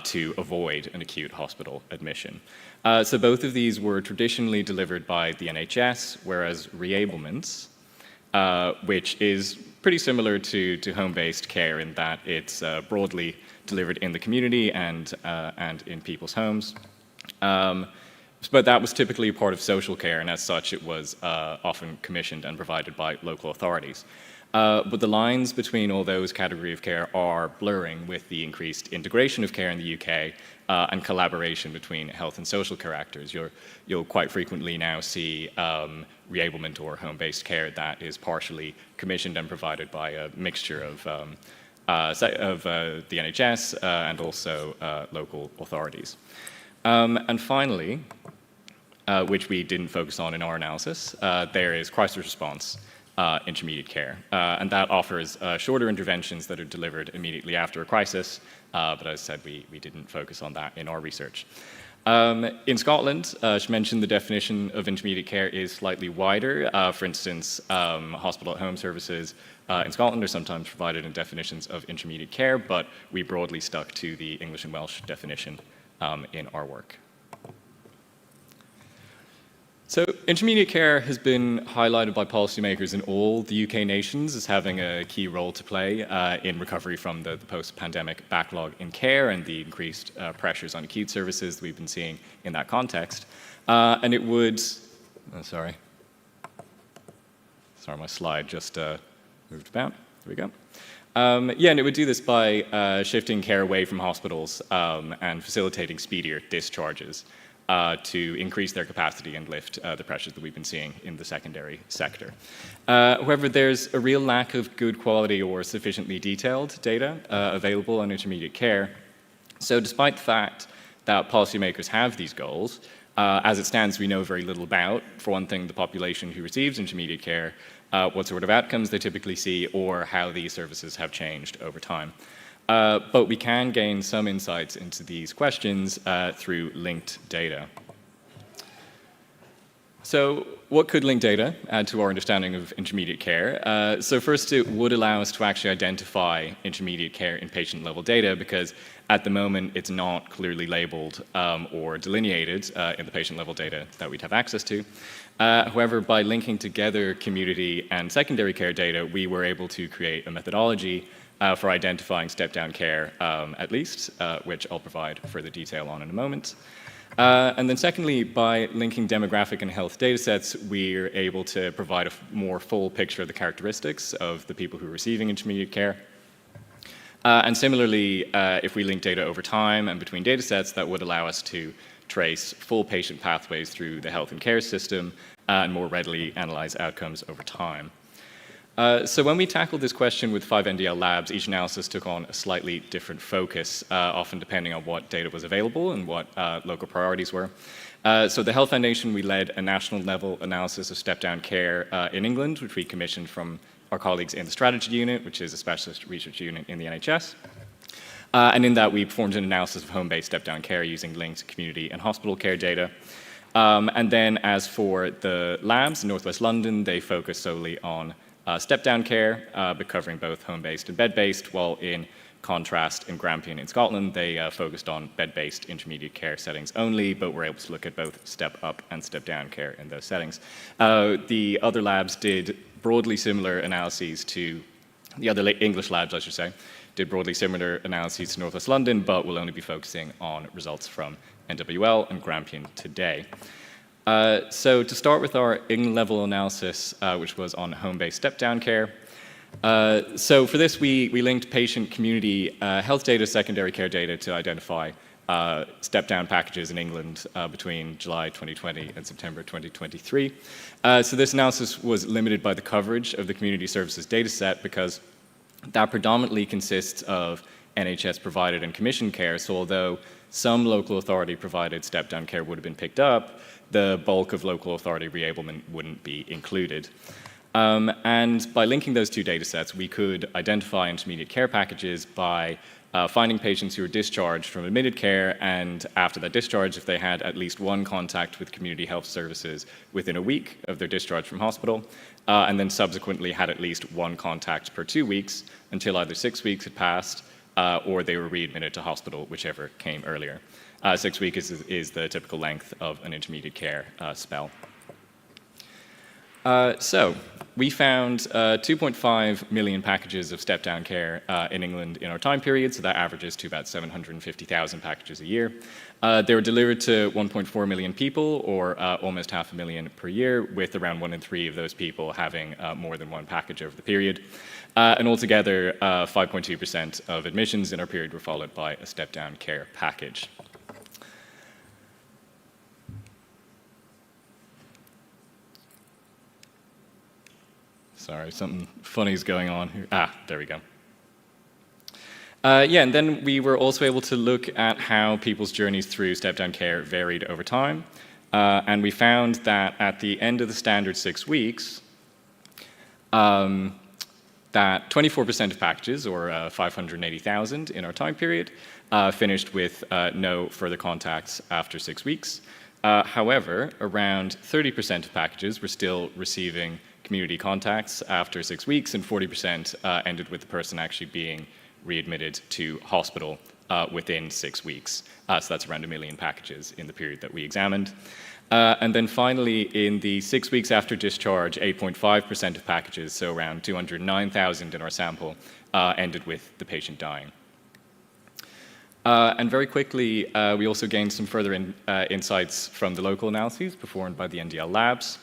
to avoid an acute hospital admission. So both of these were traditionally delivered by the NHS, whereas reablements, which is pretty similar to home-based care in that it's broadly delivered in the community and in people's homes. But that was typically part of social care, and as such, it was often commissioned and provided by local authorities. But the lines between all those categories of care are blurring with the increased integration of care in the UK and collaboration between health and social care actors. You'll quite frequently now see reablement or home-based care that is partially commissioned and provided by a mixture of the NHS and also local authorities. And finally, which we didn't focus on in our analysis, there is crisis response intermediate care. And that offers shorter interventions that are delivered immediately after a crisis, but as I said, we didn't focus on that in our research. In Scotland, she mentioned the definition of intermediate care is slightly wider. For instance, hospital at home services in Scotland are sometimes provided in definitions of intermediate care, but we broadly stuck to the English and Welsh definition in our work. So intermediate care has been highlighted by policymakers in all the UK nations as having a key role to play in recovery from the post-pandemic backlog in care and the increased pressures on acute services that we've been seeing in that context. And it would, sorry, my slide just moved about. There we go. Yeah, and it would do this by shifting care away from hospitals and facilitating speedier discharges to increase their capacity and lift the pressures that we've been seeing in the secondary sector. However, there's a real lack of good quality or sufficiently detailed data available on intermediate care. So despite the fact that policymakers have these goals, as it stands, we know very little about, for one thing, the population who receives intermediate care, what sort of outcomes they typically see, or how these services have changed over time. But we can gain some insights into these questions through linked data. So what could linked data add to our understanding of intermediate care? So first, it would allow us to actually identify intermediate care in patient-level data, because at the moment it's not clearly labeled or delineated in the patient-level data that we'd have access to. However, by linking together community and secondary care data, we were able to create a methodology for identifying step-down care, at least, which I'll provide further detail on in a moment. And then secondly, by linking demographic and health data sets, we're able to provide a more full picture of the characteristics of the people who are receiving intermediate care. And similarly, if we link data over time and between data sets, that would allow us to trace full patient pathways through the health and care system and more readily analyze outcomes over time. So when we tackled this question with 5 NDL labs, each analysis took on a slightly different focus, often depending on what data was available and what local priorities were. So the Health Foundation, we led a national level analysis of step-down care in England, which we commissioned from our colleagues in the Strategy Unit, which is a specialist research unit in the NHS. And in that, we performed an analysis of home-based step-down care using linked community and hospital care data. And then as for the labs in Northwest London, they focused solely on step-down care, but covering both home-based and bed-based, while in contrast, in Grampian in Scotland, they focused on bed-based intermediate care settings only, but were able to look at both step-up and step-down care in those settings. The other labs did broadly similar analyses to, the other English labs, I should say, did broadly similar analyses to Northwest London, but will only be focusing on results from NWL and Grampian today. So to start with our England-level analysis, which was on home-based step-down care. So for this, we linked patient community health data, secondary care data to identify step-down packages in England between July 2020 and September 2023. So this analysis was limited by the coverage of the community services data set because that predominantly consists of NHS-provided and commissioned care. So although some local authority-provided step-down care would have been picked up, the bulk of local authority reablement wouldn't be included. And by linking those two data sets, we could identify intermediate care packages by finding patients who were discharged from admitted care, and after that discharge, if they had at least one contact with community health services within a week of their discharge from hospital, and then subsequently had at least one contact per 2 weeks until either 6 weeks had passed or they were readmitted to hospital, whichever came earlier. 6 weeks is the typical length of an intermediate care spell. So we found 2.5 million packages of step-down care in England in our time period, so that averages to about 750,000 packages a year. They were delivered to 1.4 million people, or almost 500,000 per year, with around 1 in 3 of those people having more than one package over the period. And altogether, 5.2% of admissions in our period were followed by a step-down care package. Sorry, something funny is going on here. There we go. Yeah, and then we were also able to look at how people's journeys through step-down care varied over time. And we found that at the end of the standard 6 weeks, that 24% of packages, or 580,000 in our time period, finished with no further contacts after 6 weeks. However, around 30% of packages were still receiving community contacts after 6 weeks, and 40% ended with the person actually being readmitted to hospital within 6 weeks. So that's around 1 million packages in the period that we examined. And then finally, in the 6 weeks after discharge, 8.5% of packages, so around 209,000 in our sample, ended with the patient dying. And very quickly, we also gained some further insights from the local analyses performed by the NDL labs.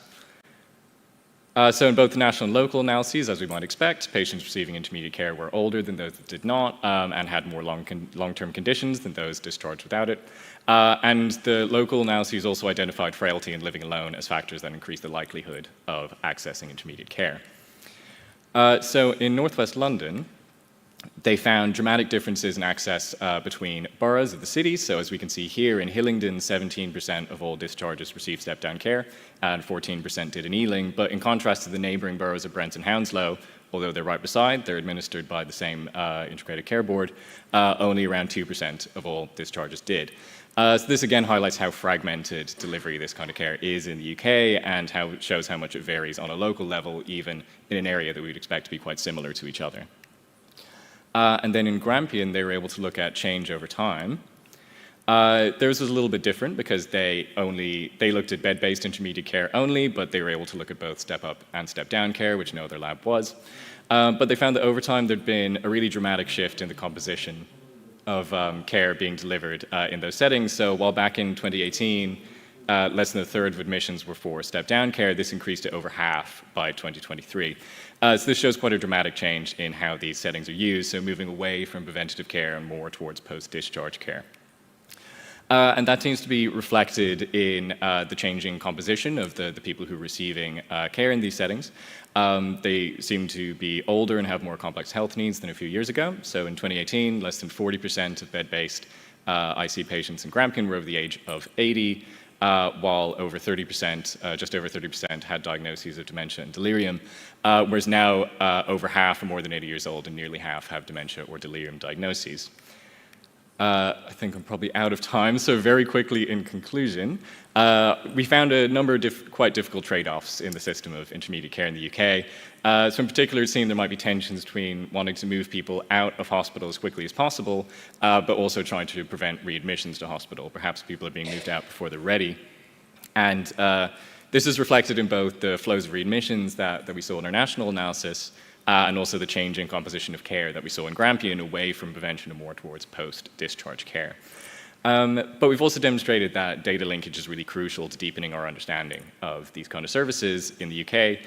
So in both the national and local analyses, as we might expect, patients receiving intermediate care were older than those that did not, and had more long-term conditions than those discharged without it. And the local analyses also identified frailty and living alone as factors that increase the likelihood of accessing intermediate care. So in northwest London, they found dramatic differences in access between boroughs of the city. So as we can see here, in Hillingdon, 17% of all discharges received step-down care, and 14% did in Ealing. But in contrast to the neighbouring boroughs of Brent and Hounslow, although they're right beside, they're administered by the same integrated care board, only around 2% of all discharges did. So this again highlights how fragmented delivery of this kind of care is in the UK, and how it shows how much it varies on a local level, even in an area that we'd expect to be quite similar to each other. And then in Grampian, they were able to look at change over time. Theirs was a little bit different because they looked at bed-based intermediate care only, but they were able to look at both step-up and step-down care, which no other lab was. But they found that over time there'd been a really dramatic shift in the composition of care being delivered in those settings. So while back in 2018, less than a third of admissions were for step-down care, this increased to over half by 2023. So this shows quite a dramatic change in how these settings are used, so moving away from preventative care and more towards post-discharge care. And that seems to be reflected in the changing composition of the people who are receiving care in these settings. They seem to be older and have more complex health needs than a few years ago. So in 2018, less than 40% of bed-based IC patients in Grampian were over the age of 80, while over 30%, just over 30%, had diagnoses of dementia and delirium, whereas now over half are more than 80 years old and nearly half have dementia or delirium diagnoses. I think I'm probably out of time, so very quickly in conclusion, we found a number of quite difficult trade-offs in the system of intermediate care in the UK. So in particular, it seemed there might be tensions between wanting to move people out of hospital as quickly as possible, but also trying to prevent readmissions to hospital. Perhaps people are being moved out before they're ready. And this is reflected in both the flows of readmissions that we saw in our national analysis, and also the change in composition of care that we saw in Grampian, away from prevention and more towards post-discharge care. But we've also demonstrated that data linkage is really crucial to deepening our understanding of these kind of services in the UK.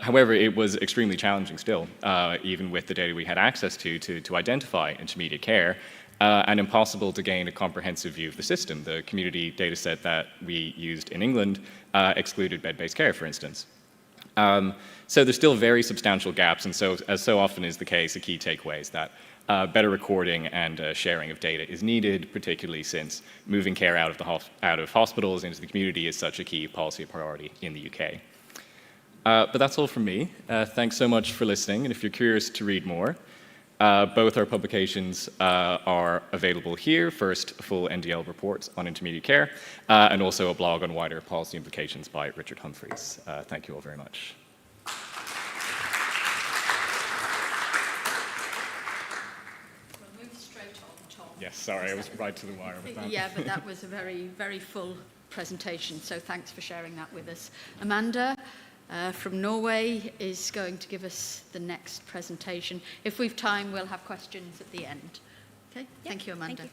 However, it was extremely challenging still, even with the data we had access to identify intermediate care, and impossible to gain a comprehensive view of the system. The community data set that we used in England excluded bed-based care, for instance. So there's still very substantial gaps, and so, as so often is the case, a key takeaway is that better recording and sharing of data is needed, particularly since moving care out of hospitals into the community is such a key policy priority in the UK. But that's all from me. Thanks so much for listening, and if you're curious to read more, both our publications are available here. First, a full NDL report on intermediate care, and also a blog on wider policy implications by Richard Humphreys. Thank you all very much. Yes. Sorry, I was right to the wire with that. Yeah, but that was a very, very full presentation, so thanks for sharing that with us. Amanda from Norway is going to give us the next presentation. If we've time, we'll have questions at the end. Okay, Yeah, thank you, Amanda. thank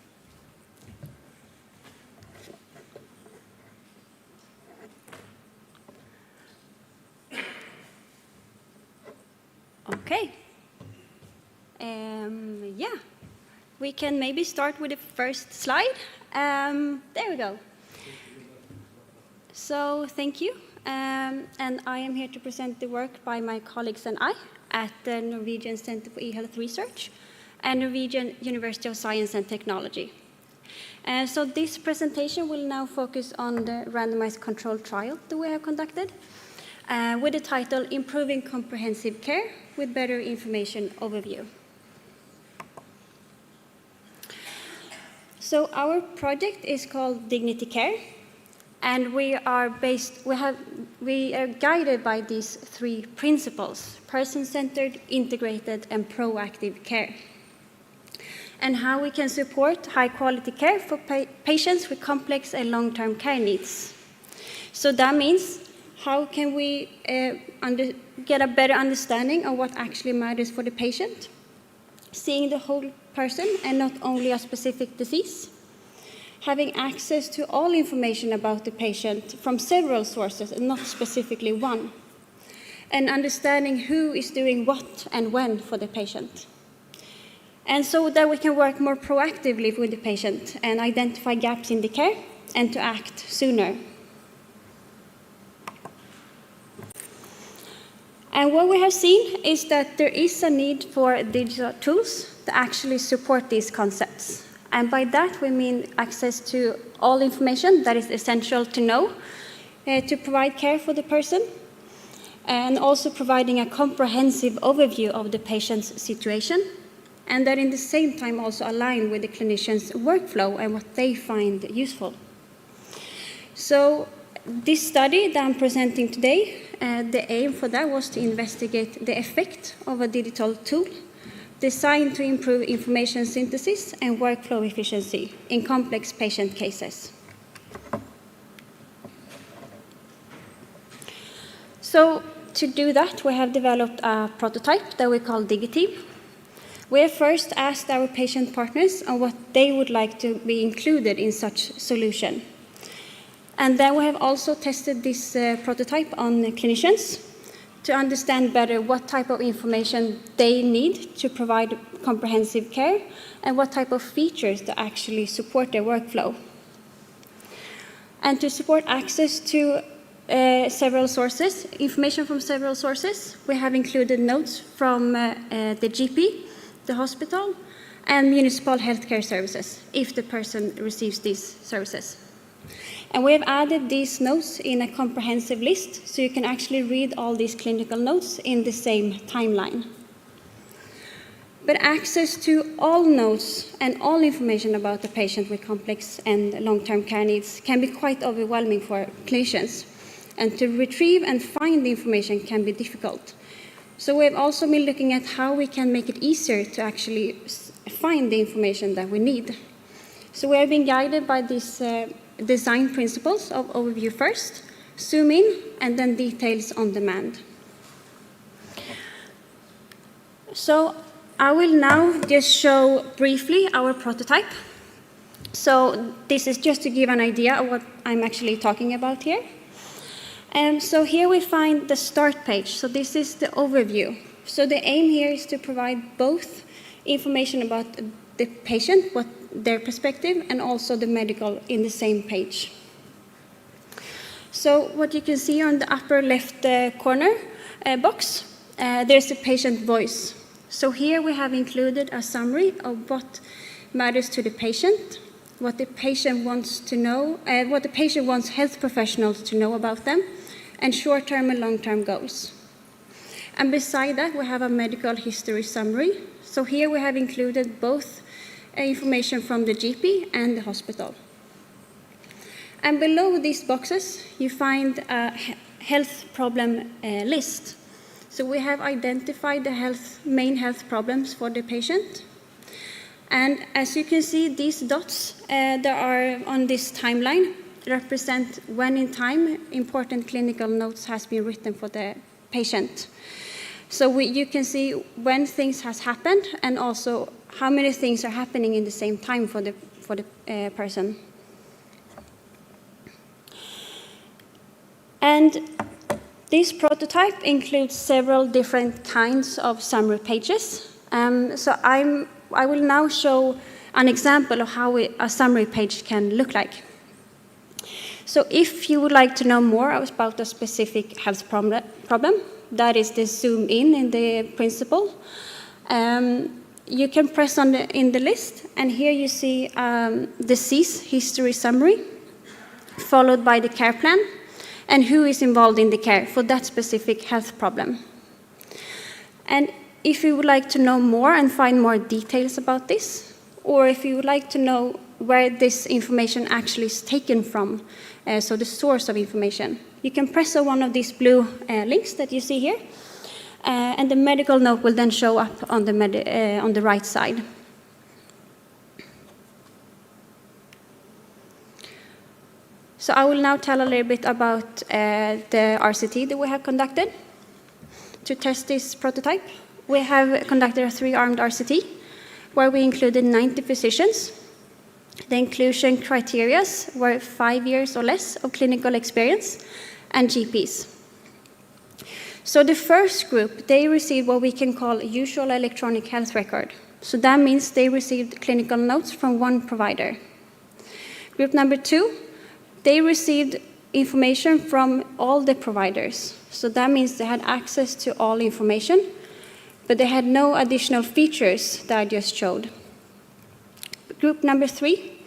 you. Okay. Yeah, we can maybe start with the first slide. There we go. So thank you. And I am here to present the work by my colleagues and I at the Norwegian Center for eHealth Research and Norwegian University of Science and Technology. So this presentation will now focus on the randomized controlled trial that we have conducted with the title Improving Comprehensive Care with Better Information Overview. So our project is called Dignity Care, and we are guided by these three principles: person-centered, integrated, and proactive care, and how we can support high-quality care for patients with complex and long-term care needs. So that means, how can we get a better understanding of what actually matters for the patient, seeing the whole person and not only a specific disease, having access to all information about the patient from several sources and not specifically one, and understanding who is doing what and when for the patient. And so that we can work more proactively with the patient and identify gaps in the care and to act sooner. And what we have seen is that there is a need for digital tools to actually support these concepts. And by that, we mean access to all information that is essential to know to provide care for the person, and also providing a comprehensive overview of the patient's situation, and that in the same time also align with the clinician's workflow and what they find useful. So this study that I'm presenting today, the aim for that was to investigate the effect of a digital tool designed to improve information synthesis and workflow efficiency in complex patient cases. So to do that, we have developed a prototype that we call Digiteam. We have first asked our patient partners on what they would like to be included in such solution. And then we have also tested this prototype on clinicians to understand better what type of information they need to provide comprehensive care and what type of features to actually support their workflow. And to support access to several sources, information from several sources, we have included notes from the GP, the hospital, and municipal healthcare services, if the person receives these services. And we have added these notes in a comprehensive list, so you can actually read all these clinical notes in the same timeline. But access to all notes and all information about the patient with complex and long-term care needs can be quite overwhelming for clinicians. And to retrieve and find the information can be difficult. So we have also been looking at how we can make it easier to actually find the information that we need. So we have been guided by these design principles of overview first, zoom in, and then details on demand. So I will now just show briefly our prototype. So this is just to give an idea of what I'm actually talking about here. So here we find the start page. So this is the overview. So the aim here is to provide both information about the patient, what their perspective, and also the medical in the same page. So what you can see on the upper left corner box, there's the patient voice. So here we have included a summary of what matters to the patient, what the patient wants to know, what the patient wants health professionals to know about them, and short-term and long-term goals. And beside that, we have a medical history summary. So here we have included both information from the GP and the hospital. And below these boxes, you find a health problem list. So we have identified the main health problems for the patient. And as you can see, these dots that are on this timeline represent when in time important clinical notes has been written for the patient. So you can see when things has happened and also how many things are happening in the same time for the person. And this prototype includes several different kinds of summary pages. So I will now show an example of how a summary page can look like. So if you would like to know more about a specific health problem, that is the zoom in the principle, you can press in the list, and here you see disease history summary, followed by the care plan, and who is involved in the care for that specific health problem. And if you would like to know more and find more details about this, or if you would like to know where this information actually is taken from, so the source of information, you can press on one of these blue links that you see here, and the medical note will then show up on the right side. So I will now tell a little bit about the RCT that we have conducted to test this prototype. We have conducted a 3-armed RCT where we included 90 physicians. The inclusion criteria were 5 years or less of clinical experience and GPs. So the first group, they received what we can call usual electronic health record. So that means they received clinical notes from one provider. Group number 2, they received information from all the providers. So that means they had access to all information, but they had no additional features that I just showed. Group number 3,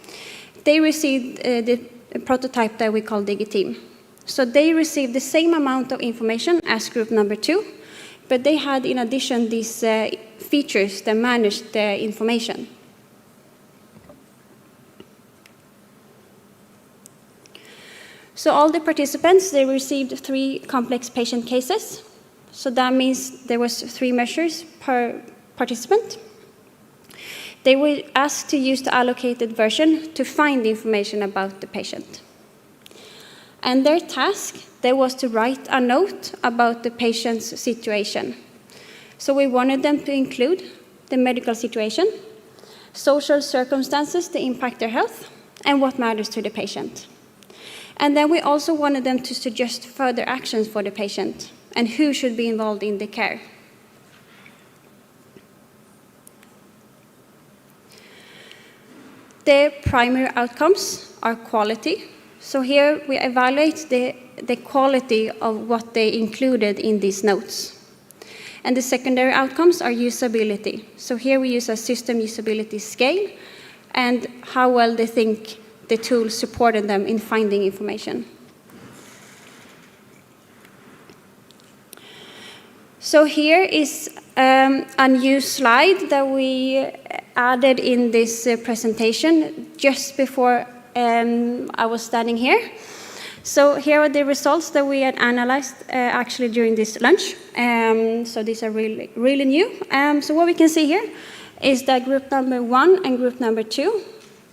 they received the prototype that we call DigiTeam. So they received the same amount of information as group number 2, but they had in addition these features that managed the information. So all the participants, they received 3 complex patient cases. So that means there was 3 measures per participant. They were asked to use the allocated version to find information about the patient. And their task, there was to write a note about the patient's situation. So we wanted them to include the medical situation, social circumstances that impact their health, and what matters to the patient. And then we also wanted them to suggest further actions for the patient and who should be involved in the care. The primary outcomes are quality. So here we evaluate the quality of what they included in these notes. And the secondary outcomes are usability. So here we use a system usability scale and how well they think the tool supported them in finding information. So here is a new slide that we added in this presentation just before I was standing here. So here are the results that we had analyzed actually during this lunch. So these are really new. So what we can see here is that group number 1 and group number 2,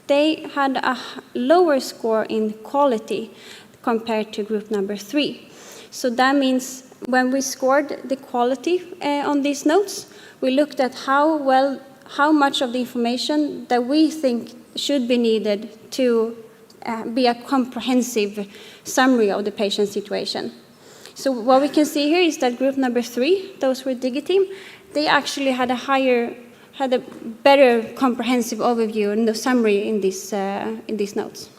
they had a lower score in quality compared to group number 3. So that means when we scored the quality on these notes, we looked at how much of the information that we think should be needed to be a comprehensive summary of the patient's situation. So what we can see here is that group number 3, those were DigiTeam, they actually had a better comprehensive overview and the summary in these notes.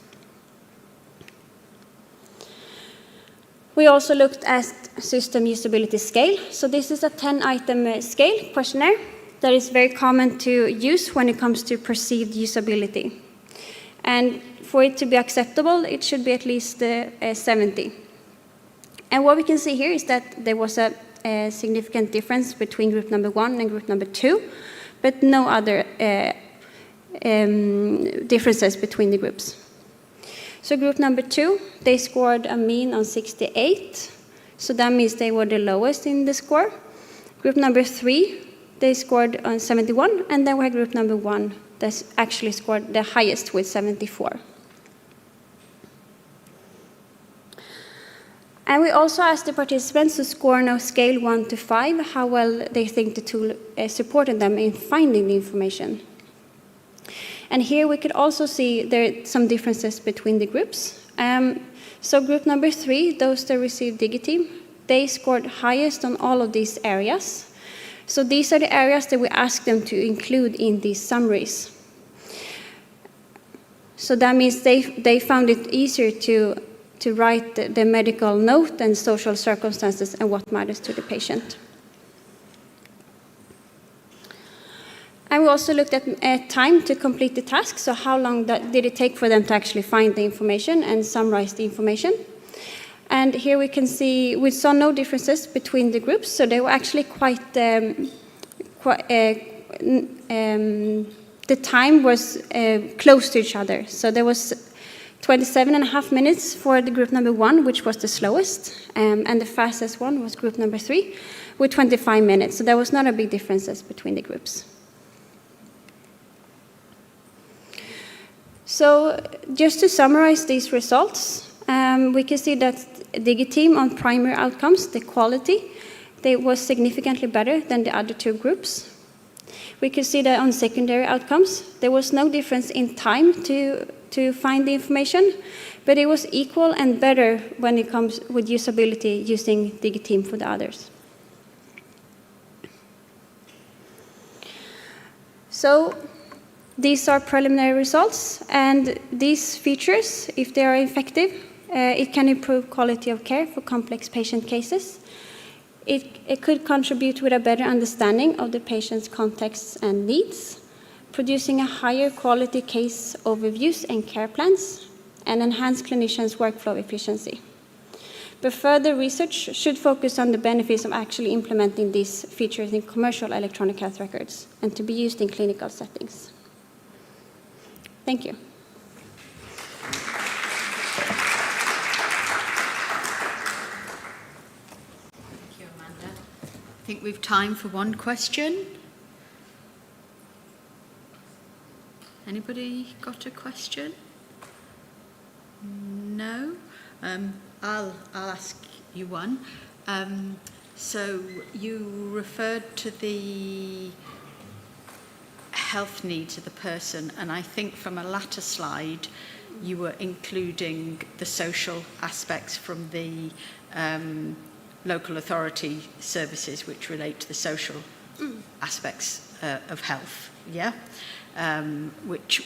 We also looked at system usability scale. So this is a 10-item scale questionnaire that is very common to use when it comes to perceived usability. And for it to be acceptable, it should be at least 70. And what we can see here is that there was a significant difference between group number 1 and group number 2, but no other differences between the groups. So group number 2, they scored a mean on 68, so that means they were the lowest in the score. Group number 3, they scored on 71, and then we had group number 1 that actually scored the highest with 74. And we also asked the participants to score on a scale 1 to 5 how well they think the tool supported them in finding the information. And here we could also see there are some differences between the groups. So group number 3, those that received DigiTeam, they scored highest on all of these areas. So these are the areas that we asked them to include in these summaries. So that means they found it easier to write the medical note and social circumstances and what matters to the patient. And we also looked at time to complete the task, so how long did it take for them to actually find the information and summarize the information. And here we can see we saw no differences between the groups, so they were actually the time was close to each other. So there was 27.5 minutes for the group number 1, which was the slowest, and the fastest one was group number 3, with 25 minutes. So there was not a big differences between the groups. So just to summarize these results, we can see that DigiTeam on primary outcomes, the quality, they was significantly better than the other 2 groups. We can see that on secondary outcomes, there was no difference in time to find the information, but it was equal and better when it comes with usability using DigiTeam for the others. So these are preliminary results, and these features, if they are effective, it can improve quality of care for complex patient cases. It could contribute with a better understanding of the patient's contexts and needs, producing a higher quality case overviews and care plans, and enhance clinicians' workflow efficiency. But further research should focus on the benefits of actually implementing these features in commercial electronic health records and to be used in clinical settings. Thank you. Thank you, Amanda. I think we've time for one question. Anybody got a question? No? I'll ask you one. So you referred to the health needs of the person, and I think from a latter slide you were including the social aspects from the local authority services which relate to the social aspects of health, yeah? Which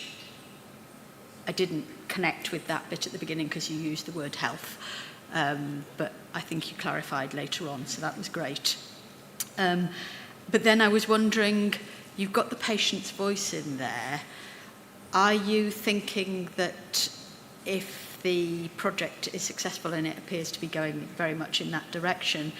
I didn't connect with that bit at the beginning because you used the word health, but I think you clarified later on, so that was great. But then I was wondering, you've got the patient's voice in there. Are you thinking that if the project is successful, and it appears to be going very much in that direction,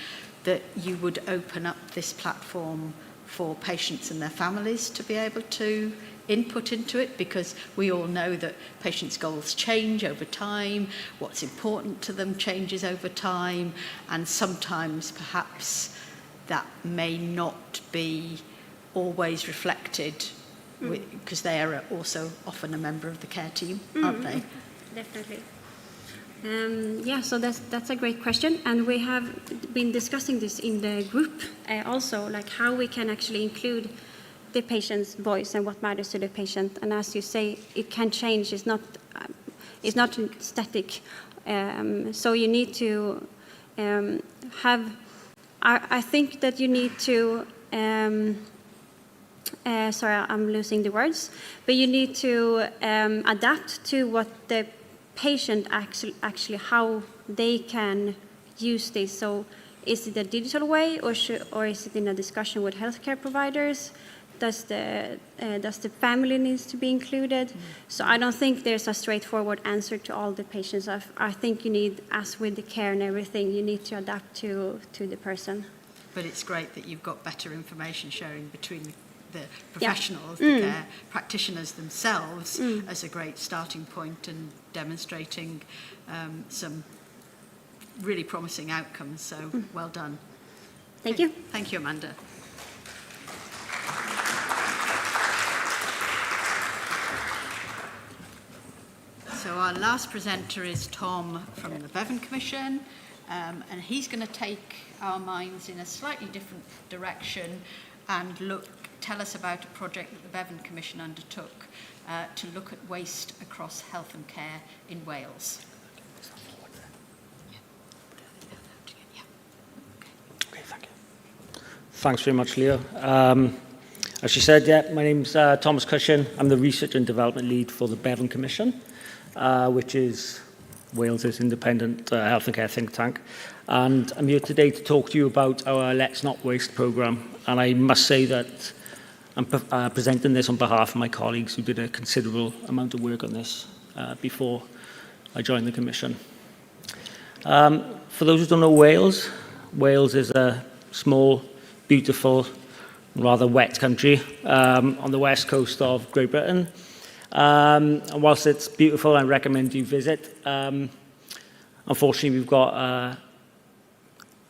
that you would open up this platform for patients and their families to be able to input into it? Because we all know that patients' goals change over time, what's important to them changes over time, and sometimes perhaps that may not be always reflected because they are also often a member of the care team, aren't they? Definitely. Yeah, so that's a great question, and we have been discussing this in the group also, like how we can actually include the patient's voice and what matters to the patient. And as you say, it can change. It's not static. So you need to have. I think that you need to. Sorry, I'm losing the words. But you need to adapt to what the patient actually how they can use this. So, is it a digital way, or is it in a discussion with healthcare providers? Does the family needs to be included? So I don't think there's a straightforward answer to all the patients. I think you need, as with the care and everything, you need to adapt to the person. But it's great that you've got better information sharing between the professionals, the care practitioners themselves, as a great starting point, and demonstrating some really promising outcomes. So well done. Thank you. Thank you, Amanda. So our last presenter is Tom from the Bevan Commission, and he's going to take our minds in a slightly different direction and tell us about a project that the Bevan Commission undertook to look at waste across health and care in Wales. Thanks very much, Leo. As she said, my name's Thomas Cushion. I'm the Research and Development Lead for the Bevan Commission, which is Wales's independent health and care think tank. And I'm here today to talk to you about our Let's Not Waste programme. And I must say that I'm presenting this on behalf of my colleagues who did a considerable amount of work on this before I joined the Commission. For those who don't know Wales, Wales is a small, beautiful, rather wet country on the west coast of Great Britain. And whilst it's beautiful, I recommend you visit. Unfortunately, we've got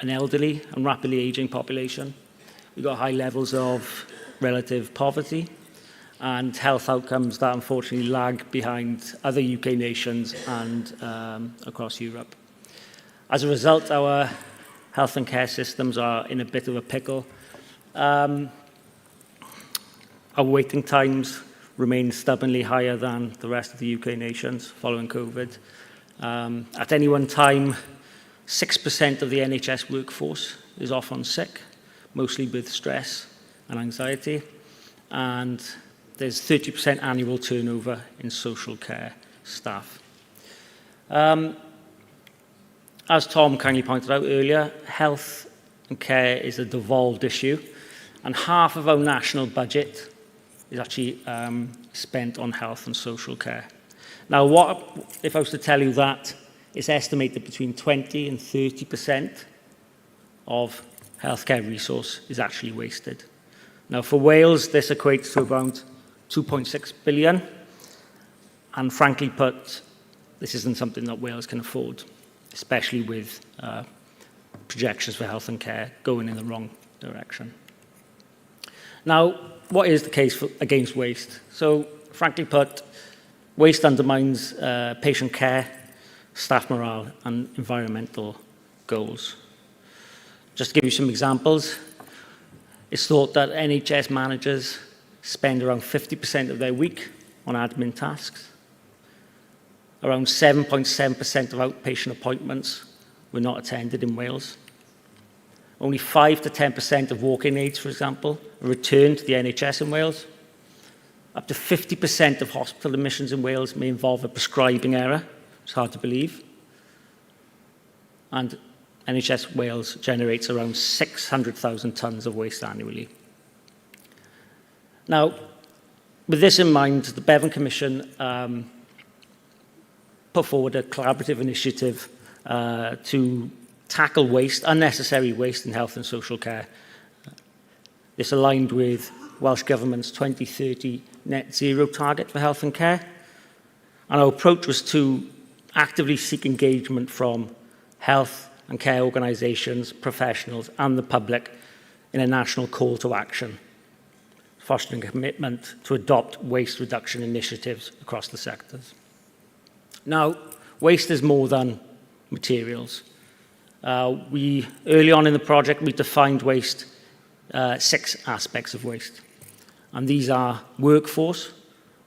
an elderly and rapidly aging population. We've got high levels of relative poverty and health outcomes that unfortunately lag behind other UK nations and across Europe. As a result, our health and care systems are in a bit of a pickle. Our waiting times remain stubbornly higher than the rest of the UK nations following COVID. At any one time, 6% of the NHS workforce is off on sick, mostly with stress and anxiety. And there's 30% annual turnover in social care staff. As Tom kindly pointed out earlier, health and care is a devolved issue, and half of our national budget is actually spent on health and social care. Now, if I was to tell you that it's estimated between 20 and 30% of healthcare resource is actually wasted. Now, for Wales, this equates to around 2.6 billion, and frankly put, this isn't something that Wales can afford, especially with projections for health and care going in the wrong direction. Now, what is the case against waste? So, frankly put, waste undermines patient care, staff morale, and environmental goals. Just to give you some examples, it's thought that NHS managers spend around 50% of their week on admin tasks. Around 7.7% of outpatient appointments were not attended in Wales. Only 5 to 10% of walk-in aids, for example, are returned to the NHS in Wales. Up to 50% of hospital admissions in Wales may involve a prescribing error. It's hard to believe. And NHS Wales generates around 600,000 tonnes of waste annually. Now, with this in mind, the Bevan Commission put forward a collaborative initiative to tackle waste, unnecessary waste in health and social care. This aligned with Welsh Government's 2030 net zero target for health and care. And our approach was to actively seek engagement from health and care organisations, professionals and the public in a national call to action, fostering a commitment to adopt waste reduction initiatives across the sectors. Now, waste is more than materials. Early on in the project, we defined waste, 6 aspects of waste. And these are workforce,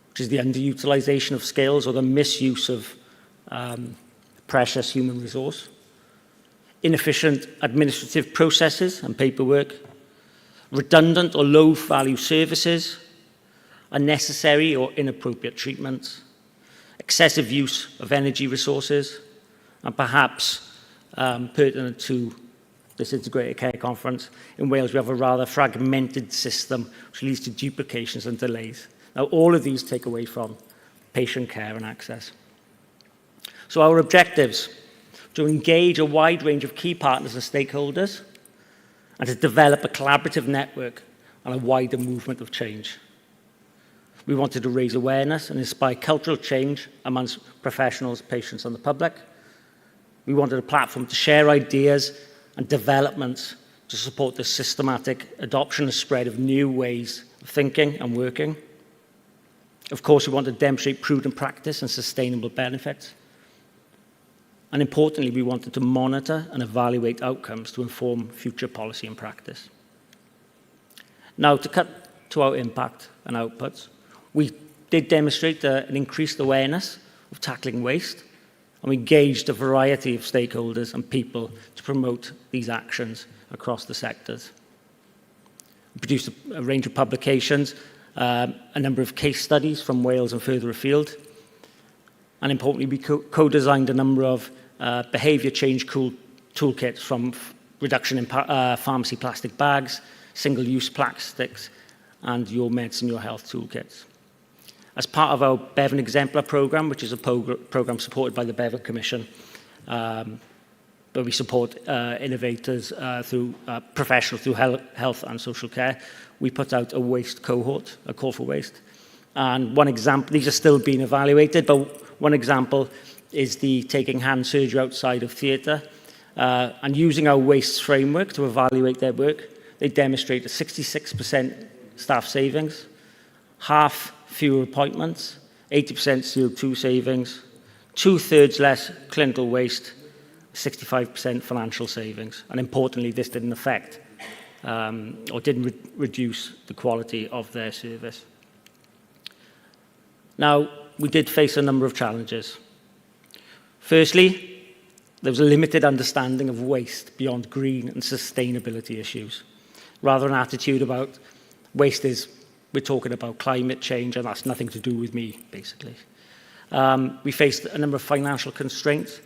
which is the underutilisation of skills or the misuse of precious human resource. Inefficient administrative processes and paperwork. Redundant or low-value services. Unnecessary or inappropriate treatments. Excessive use of energy resources. And perhaps pertinent to this integrated care conference, in Wales we have a rather fragmented system which leads to duplications and delays. Now, all of these take away from patient care and access. So our objectives: to engage a wide range of key partners and stakeholders, and to develop a collaborative network and a wider movement of change. We wanted to raise awareness and inspire cultural change amongst professionals, patients and the public. We wanted a platform to share ideas and developments to support the systematic adoption and spread of new ways of thinking and working. Of course, we want to demonstrate prudent practice and sustainable benefits. And importantly, we wanted to monitor and evaluate outcomes to inform future policy and practice. Now, to cut to our impact and outputs, we did demonstrate an increased awareness of tackling waste, and we engaged a variety of stakeholders and people to promote these actions across the sectors. We produced a range of publications, a number of case studies from Wales and further afield, and importantly, we co-designed a number of behaviour change toolkits from reduction in pharmacy plastic bags, single-use plastics, and Your Medicine, Your Health toolkits. As part of our Bevan Exemplar programme, which is a programme supported by the Bevan Commission, where we support innovators through professionals through health and social care, we put out a waste cohort, a call for waste. And one example, these are still being evaluated, but one example is the taking hand surgery outside of theatre. And using our waste framework to evaluate their work, they demonstrate a 66% staff savings, half fewer appointments, 80% CO2 savings, 2/3 less clinical waste, 65% financial savings. And importantly, this didn't affect or didn't reduce the quality of their service. Now, we did face a number of challenges. Firstly, there was a limited understanding of waste beyond green and sustainability issues. Rather an attitude about waste is, we're talking about climate change and that's nothing to do with me, basically. We faced a number of financial constraints.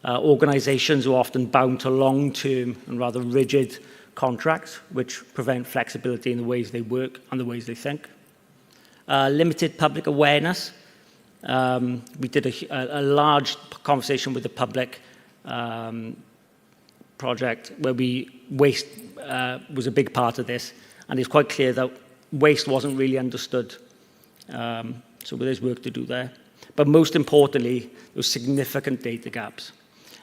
Organisations were often bound to long-term and rather rigid contracts, which prevent flexibility in the ways they work and the ways they think. Limited public awareness. We did a large conversation with the public project where waste was a big part of this, and it's quite clear that waste wasn't really understood. So there's work to do there. But most importantly, there were significant data gaps.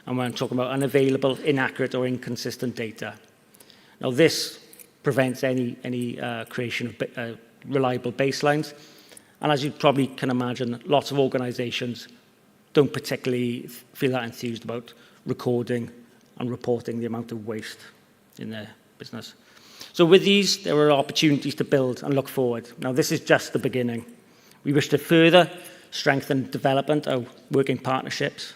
And when I'm talking about unavailable, inaccurate, or inconsistent data. Now, this prevents any creation of reliable baselines. And as you probably can imagine, lots of organisations don't particularly feel that enthused about recording and reporting the amount of waste in their business. So with these, there are opportunities to build and look forward. Now, this is just the beginning. We wish to further strengthen and develop our working partnerships.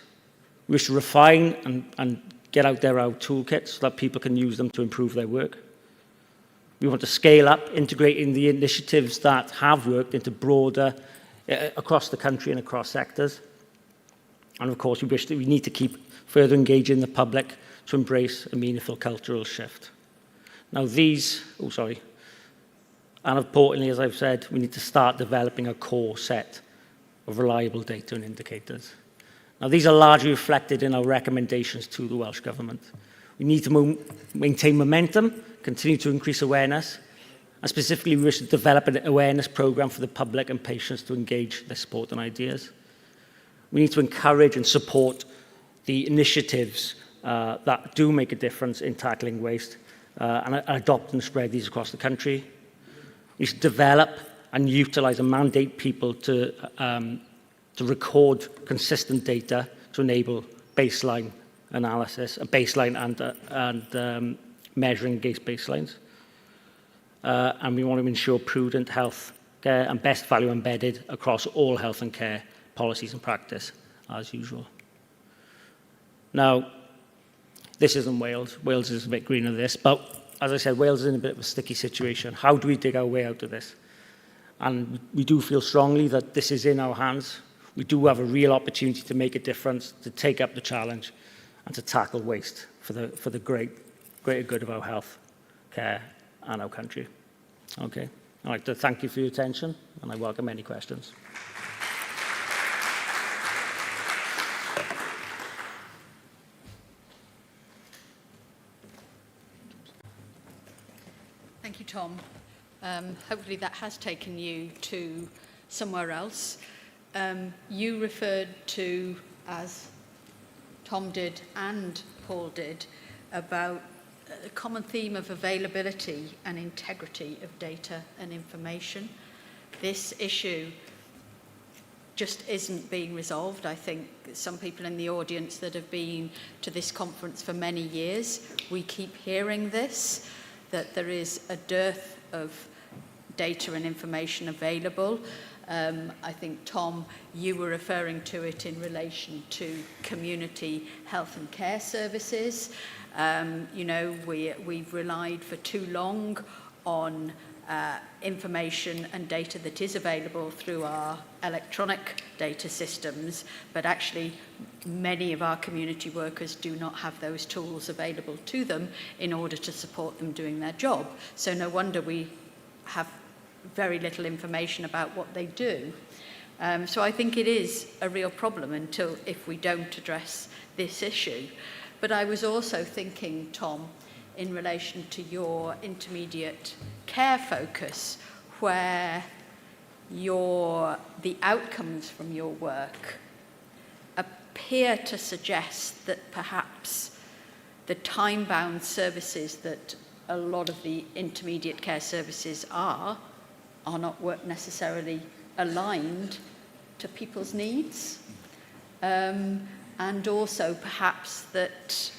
We wish to refine and get out there our toolkits so that people can use them to improve their work. We want to scale up, integrating the initiatives that have worked into broader, across the country and across sectors. And of course, we need to keep further engaging the public to embrace a meaningful cultural shift. Now and importantly, as I've said, we need to start developing a core set of reliable data and indicators. Now, these are largely reflected in our recommendations to the Welsh Government. We need to maintain momentum, continue to increase awareness, and specifically we wish to develop an awareness programme for the public and patients to engage their support and ideas. We need to encourage and support the initiatives that do make a difference in tackling waste and adopt and spread these across the country. We should develop and utilise and mandate people to record consistent data to enable baseline analysis, baseline and measuring against baselines. And we want to ensure prudent health care and best value embedded across all health and care policies and practice, as usual. Now, this isn't Wales. Wales is a bit greener than this, but as I said, Wales is in a bit of a sticky situation. How do we dig our way out of this? And we do feel strongly that this is in our hands. We do have a real opportunity to make a difference, to take up the challenge, and to tackle waste for the greater good of our health care and our country. Okay. I'd like to thank you for your attention, and I welcome any questions. Thank you, Tom. Hopefully that has taken you to somewhere else. You referred to, as Tom did and Paul did, about a common theme of availability and integrity of data and information. This issue just isn't being resolved. I think some people in the audience that have been to this conference for many years, we keep hearing this, that there is a dearth of data and information available. I think, Tom, you were referring to it in relation to community health and care services. You know, we've relied for too long on information and data that is available through our electronic data systems, but actually many of our community workers do not have those tools available to them in order to support them doing their job. So no wonder we have very little information about what they do. So I think it is a real problem if we don't address this issue. But I was also thinking, Tom, in relation to your intermediate care focus, where the outcomes from your work appear to suggest that perhaps the time-bound services that a lot of the intermediate care services are not necessarily aligned to people's needs. And also perhaps that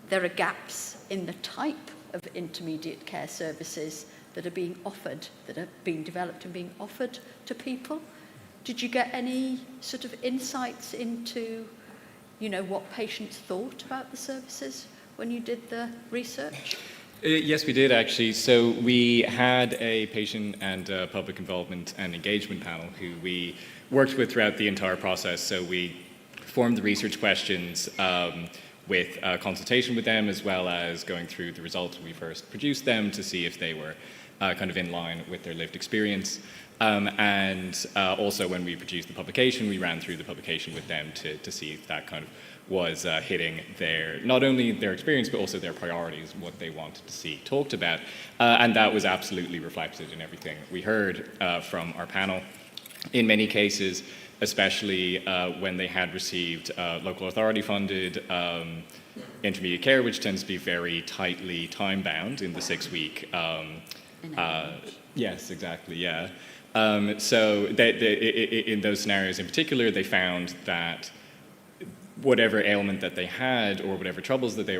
there are gaps in the type of intermediate care services that are being offered, that are being developed and being offered to people. Did you get any sort of insights into, you know, what patients thought about the services when you did the research? Yes, we did actually. So we had a patient and public involvement and engagement panel who we worked with throughout the entire process. So we formed the research questions with consultation with them, as well as going through the results when we first produced them to see if they were kind of in line with their lived experience. And also when we produced the publication, we ran through the publication with them to see if that kind of was hitting not only their experience, but also their priorities, what they wanted to see talked about. And that was absolutely reflected in everything we heard from our panel. In many cases, especially when they had received local authority funded intermediate care, which tends to be very tightly time-bound in the 6-week. Yes, exactly, yeah. So in those scenarios in particular, they found that whatever ailment that they had or whatever troubles that they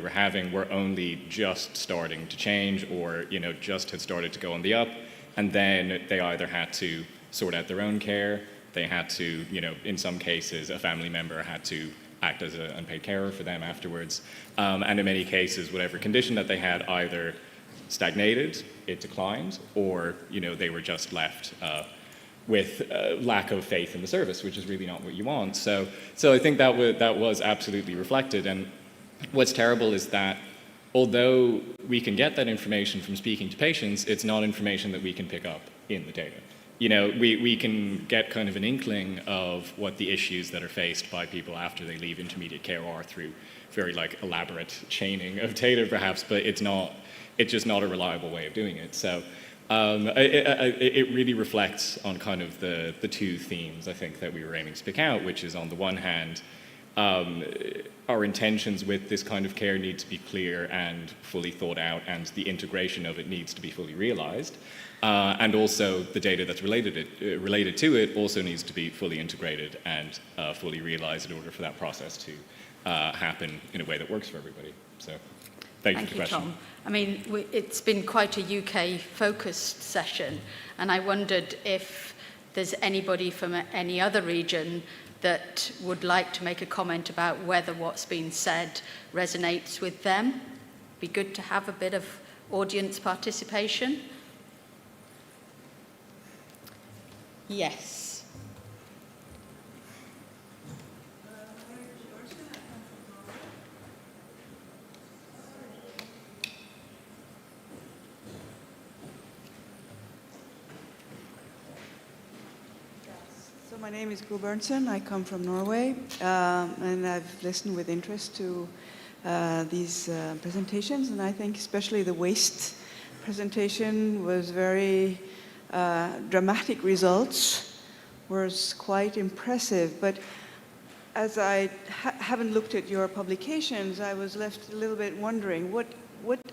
were having were only just starting to change, or just had started to go on the up, and then they either had to sort out their own care, they had to, in some cases, a family member had to act as an unpaid carer for them afterwards, and in many cases, whatever condition that they had either stagnated, it declined, or they were just left with lack of faith in the service, which is really not what you want. So I think that was absolutely reflected. And what's terrible is that although we can get that information from speaking to patients, it's not information that we can pick up in the data. We can get kind of an inkling of what the issues that are faced by people after they leave intermediate care are through very elaborate chaining of data perhaps, but it's just not a reliable way of doing it. So it really reflects on kind of the two themes I think that we were aiming to pick out, which is on the one hand, our intentions with this kind of care need to be clear and fully thought out, and the integration of it needs to be fully realized. And also the data that's related to it also needs to be fully integrated and fully realized in order for that process to happen in a way that works for everybody. So thank you for the question. Tom. I mean, it's been quite a UK-focused session, and I wondered if there's anybody from any other region that would like to make a comment about whether what's been said resonates with them. Be good to have a bit of audience participation. Yes. So my name is Gul Bernsen. I come from Norway, and I've listened with interest to these presentations, and I think especially the waste presentation was very dramatic results, was quite impressive. But as I haven't looked at your publications, I was left a little bit wondering, what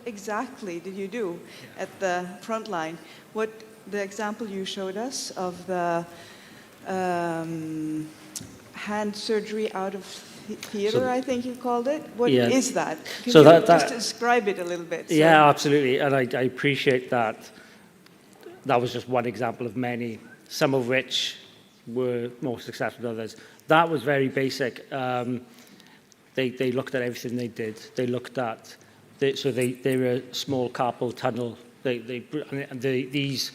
exactly did you do at the front line? The example you showed us of the hand surgery out of theater, I think you called it. What is that? Can So you that just describe it a little bit? Yeah, absolutely. And I appreciate that. That was just one example of many, some of which were more successful than others. That was very basic. They looked at everything they did. They looked at, they were a small carpal tunnel. These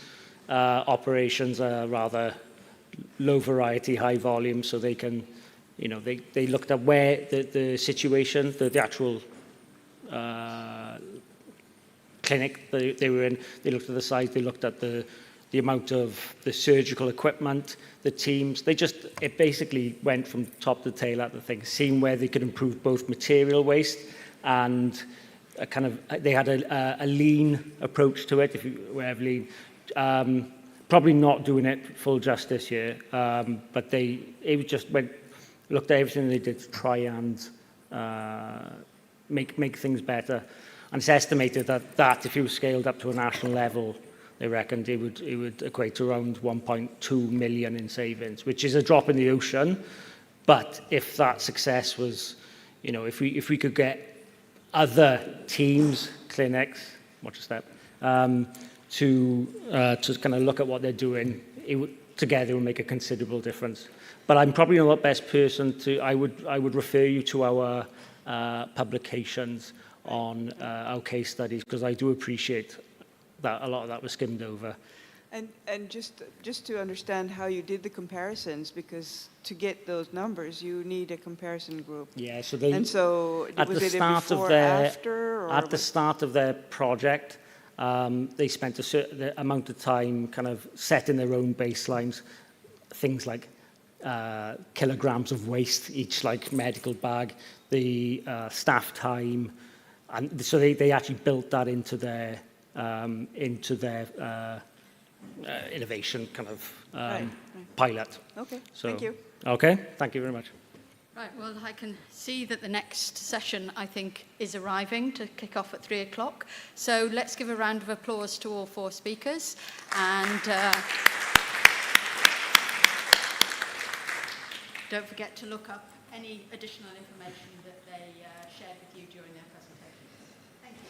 operations are rather low variety, high volume, so they can, they looked at where the situation, the actual clinic they were in. They looked at the size, they looked at the amount of the surgical equipment, the teams. It basically went from top to tail at the thing, seeing where they could improve both material waste and they had a lean approach to it, if you were lean. Probably not doing it full justice here, but looked at everything they did to try and make things better. And it's estimated that if it was scaled up to a national level, they reckoned it would equate to around 1.2 million in savings, which is a drop in the ocean. But if that success was, if we could get other teams, clinics, watch a step, to kind of look at what they're doing, together would make a considerable difference. But I'm probably not the best person to. I would refer you to our publications on our case studies, because I do appreciate that a lot of that was skimmed over. And just to understand how you did the comparisons, because to get those numbers, you need a comparison group. Yeah, so at the start of their project, they spent a certain amount of time kind of setting their own baselines, things like kilograms of waste each, like medical bag, the staff time, and so they actually built that into their innovation kind of pilot. Okay, So, thank you. Okay, thank you very much. Right, well, I can see that the next session, I think, is arriving to kick off at 3 o'clock. So let's give a round of applause to all four speakers. And don't forget to look up any additional information that they shared with you during their presentation. Thank you.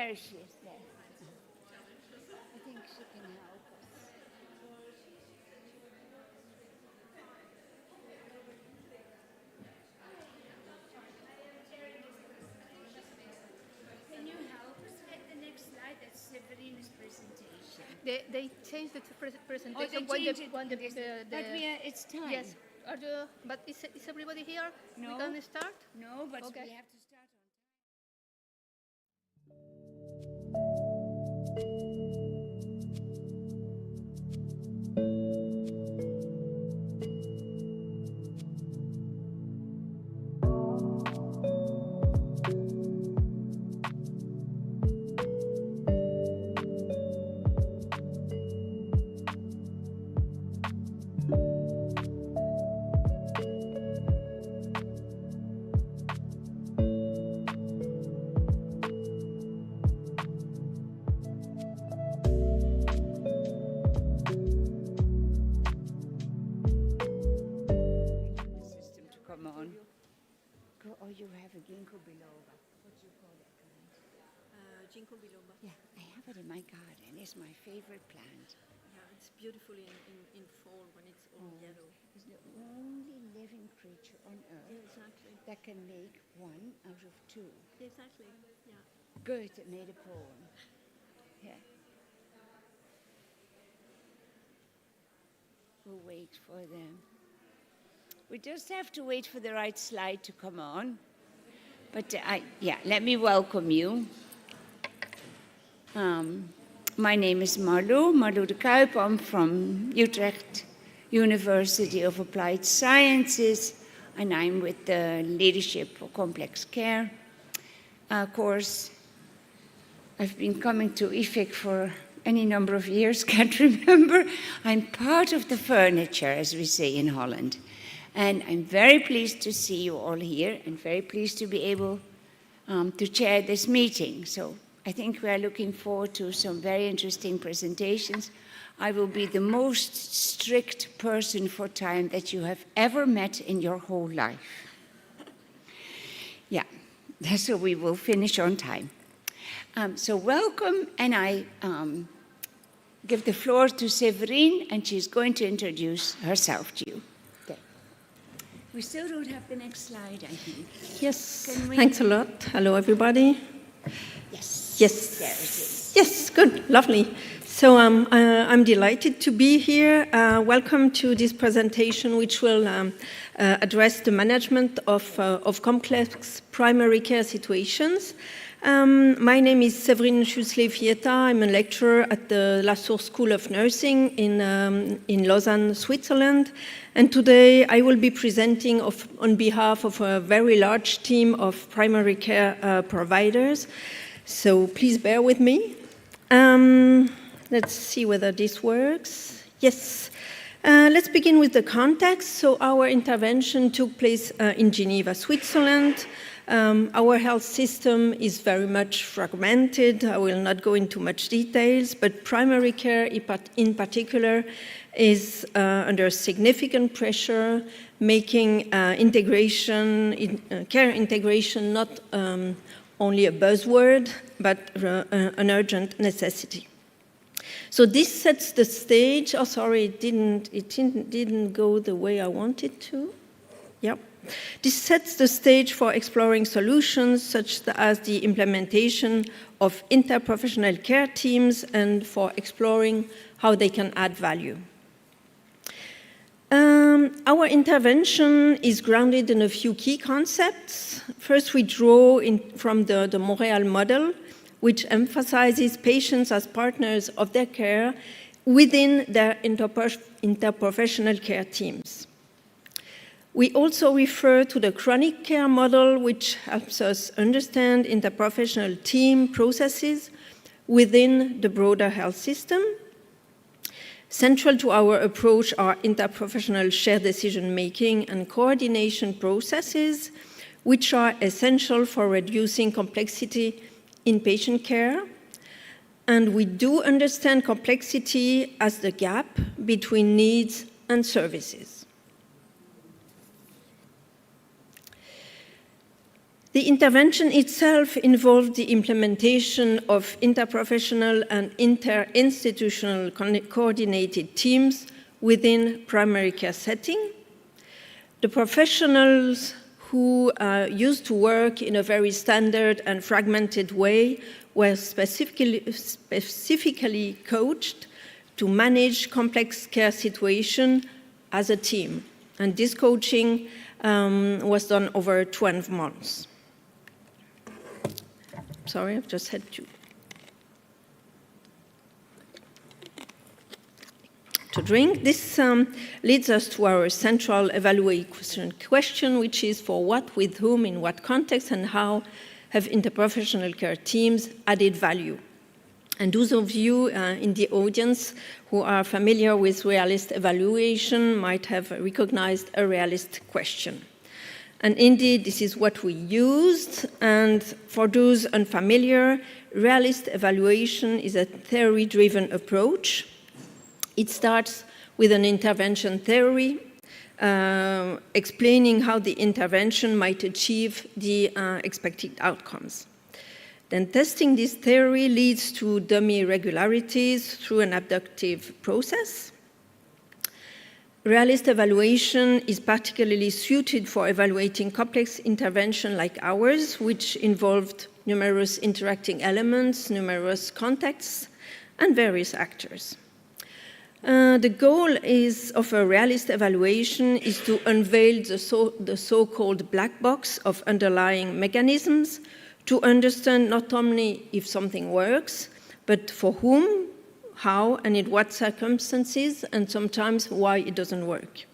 There she is, there. I think she can help us. Can you help us get the next slide? That's Severina's presentation. They changed the presentation Oh, they when changed it. when But it's time. yes. But is everybody here? No. We can start? No, but Okay. we have to start on time. System to come on. Oh, you have a ginkgo biloba. What do you call that plant? Ginkgo biloba. Yeah, I have it in my garden. It's my favorite plant. Yeah, it's beautiful in fall when it's all yellow. It's the only living creature on earth Exactly. that can make one out of two. Exactly. Yeah. Goethe made a poem. Yeah. We'll wait for them. We just have to wait for the right slide to come on. But let me welcome you. My name is Marlou de Kuip. I'm from Utrecht University of Applied Sciences, and I'm with the Leadership for Complex Care course. I've been coming to ICIC for any number of years, can't remember. I'm part of the furniture, as we say in Holland. And I'm very pleased to see you all here and very pleased to be able to chair this meeting. So I think we are looking forward to some very interesting presentations. I will be the most strict person for time that you have ever met in your whole life. Yeah, so we will finish on time. So welcome, and I give the floor to Séverine, and she's going to introduce herself to you. Okay. We still don't have the next slide, I think. Yes. Can we- Thanks a lot. Hello, everybody. Yes. Yes. There it is. Yes, good, lovely. So I'm delighted to be here. Welcome to this presentation, which will address the management of complex primary care situations. My name is Séverine Schüssler-Fieta. I'm a lecturer at the La Source School of Nursing in Lausanne, Switzerland. And today I will be presenting on behalf of a very large team of primary care providers. So please bear with me. Let's see whether this works. Yes. Let's begin with the context. So our intervention took place in Geneva, Switzerland. Our health system is very much fragmented. I will not go into much details, but primary care in particular is under significant pressure, making care integration not only a buzzword, but an urgent necessity. So this sets the stage. Oh, sorry, it didn't go the way I wanted to. Yep. This sets the stage for exploring solutions such as the implementation of interprofessional care teams and for exploring how they can add value. Our intervention is grounded in a few key concepts. First, we draw from the Montreal model, which emphasizes patients as partners of their care within their interprofessional care teams. We also refer to the chronic care model, which helps us understand interprofessional team processes within the broader health system. Central to our approach are interprofessional shared decision-making and coordination processes, which are essential for reducing complexity in patient care. And we do understand complexity as the gap between needs and services. The intervention itself involved the implementation of interprofessional and interinstitutional coordinated teams within primary care setting. The professionals who used to work in a very standard and fragmented way were specifically coached to manage complex care situations as a team. And this coaching was done over 12 months. Sorry, I've just had to drink. This leads us to our central evaluation question, which is for what, with whom, in what context, and how have interprofessional care teams added value? And those of you in the audience who are familiar with realist evaluation might have recognized a realist question. And indeed, this is what we used. And for those unfamiliar, realist evaluation is a theory-driven approach. It starts with an intervention theory, explaining how the intervention might achieve the expected outcomes. Then testing this theory leads to dummy regularities through an abductive process. Realist evaluation is particularly suited for evaluating complex intervention like ours, which involved numerous interacting elements, numerous contexts, and various actors. The goal of a realist evaluation is to unveil the so-called black box of underlying mechanisms to understand not only if something works, but for whom, how, and in what circumstances, and sometimes why it doesn't work.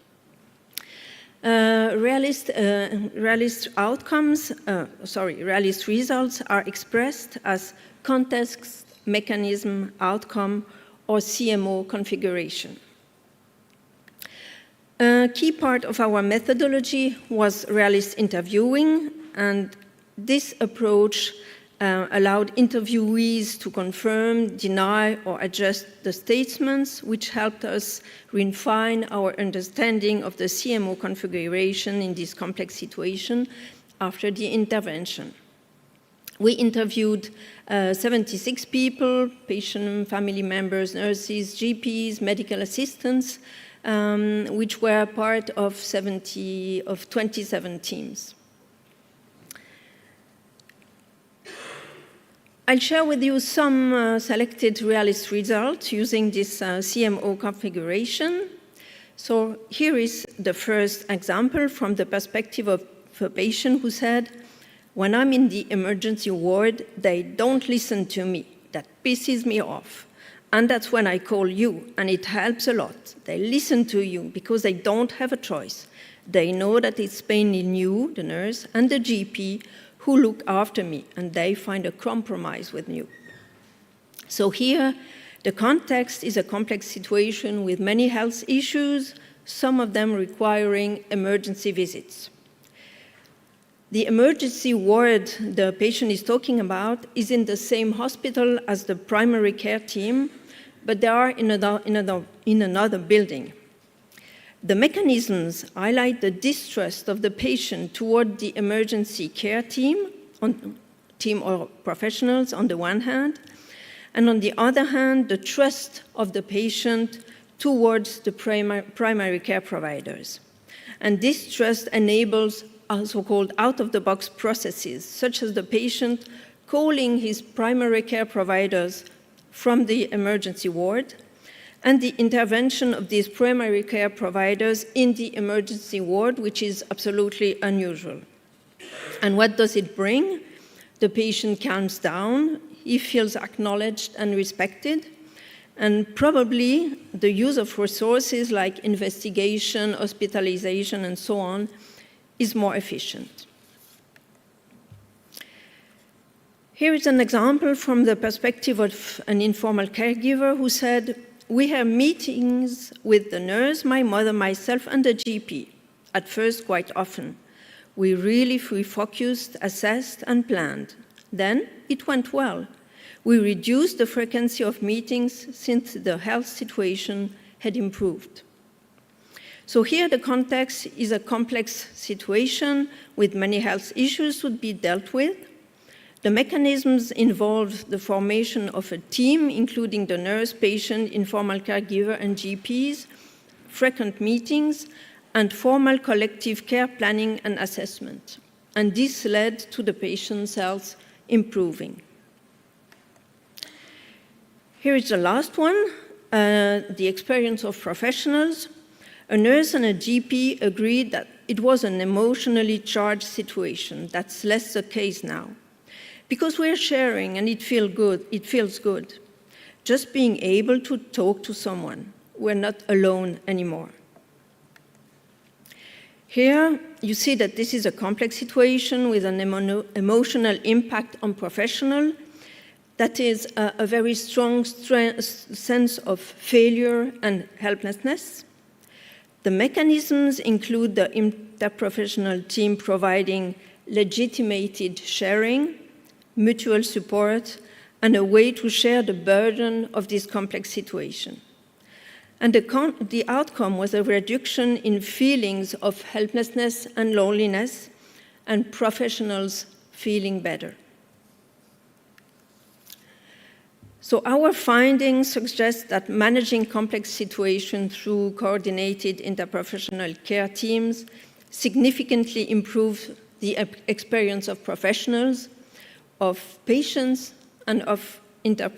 Realist results are expressed as context, mechanism, outcome, or CMO configuration. A key part of our methodology was realist interviewing, and this approach allowed interviewees to confirm, deny, or adjust the statements, which helped us refine our understanding of the CMO configuration in this complex situation after the intervention. We interviewed 76 people, patient, family members, nurses, GPs, medical assistants, which were part of 27 teams. I'll share with you some selected realist results using this CMO configuration. So here is the first example from the perspective of a patient who said, "When I'm in the emergency ward, they don't listen to me. That pisses me off. And that's when I call you, and it helps a lot. They listen to you because they don't have a choice. They know that it's paining you, the nurse, and the GP, who look after me, and they find a compromise with you." So here, the context is a complex situation with many health issues, some of them requiring emergency visits. The emergency ward the patient is talking about is in the same hospital as the primary care team, but they are in another building. The mechanisms highlight the distrust of the patient toward the emergency care team or professionals on the one hand, and on the other hand, the trust of the patient towards the primary care providers. And this trust enables so-called out-of-the-box processes, such as the patient calling his primary care providers from the emergency ward, and the intervention of these primary care providers in the emergency ward, which is absolutely unusual. And what does it bring? The patient calms down, he feels acknowledged and respected, and probably the use of resources like investigation, hospitalization, and so on is more efficient. Here is an example from the perspective of an informal caregiver who said, "We have meetings with the nurse, my mother, myself, and the GP, at first quite often. We really refocused, assessed, and planned. Then it went well. We reduced the frequency of meetings since the health situation had improved." So here the context is a complex situation with many health issues to be dealt with. The mechanisms involve the formation of a team, including the nurse, patient, informal caregiver, and GPs, frequent meetings, and formal collective care planning and assessment. And this led to the patient's health improving. Here is the last one, the experience of professionals. A nurse and a GP agreed that it was an emotionally charged situation. That's less the case now. Because we're sharing and it feels good. Just being able to talk to someone. We're not alone anymore. Here, you see that this is a complex situation with an emotional impact on professional. That is a very strong sense of failure and helplessness. The mechanisms include the interprofessional team providing legitimated sharing, mutual support, and a way to share the burden of this complex situation. And the outcome was a reduction in feelings of helplessness and loneliness, and professionals feeling better. So our findings suggest that managing complex situations through coordinated interprofessional care teams significantly improves the experience of professionals, of patients, and of informal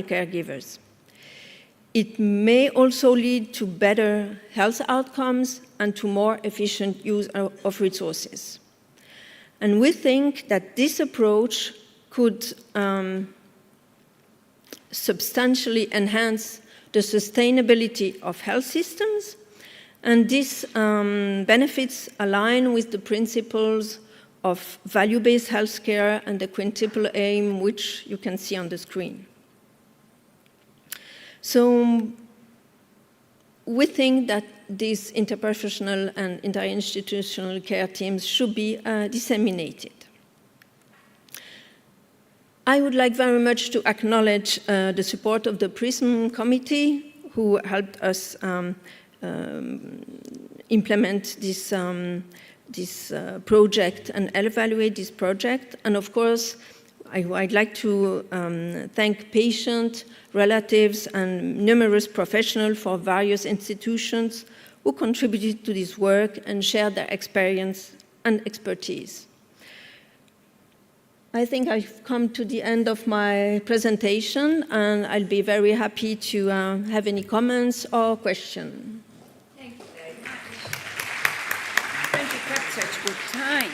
caregivers. It may also lead to better health outcomes and to more efficient use of resources. And we think that this approach could substantially enhance the sustainability of health systems, and these benefits align with the principles of value-based healthcare and the quintuple aim, which you can see on the screen. So we think that these interprofessional and interinstitutional care teams should be disseminated. I would like very much to acknowledge the support of the PRISM committee, who helped us implement this project and evaluate this project. And of course, I'd like to thank patients, relatives, and numerous professionals for various institutions who contributed to this work and shared their experience and expertise. I think I've come to the end of my presentation, and I'll be very happy to have any comments or questions. Thank you very much. And you kept such good time.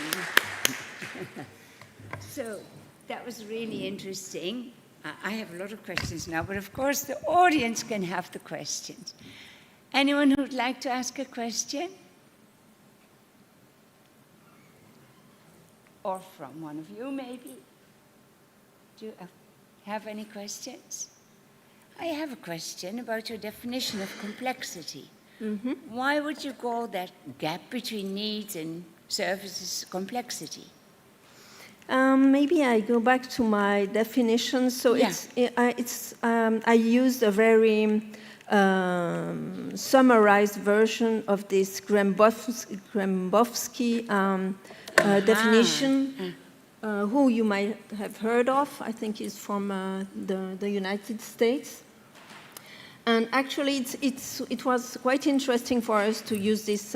So that was really interesting. I have a lot of questions now, but of course the audience can have the questions. Anyone who'd like to ask a question? Or from one of you, maybe? Do you have any questions? I have a question about your definition of complexity. Mm-hmm. Why would you call that gap between needs and services complexity? Maybe I go back to my definition. So yeah. I used a very summarized version of this Grambowski definition, who you might have heard of. I think is from the United States. And actually, it was quite interesting for us to use this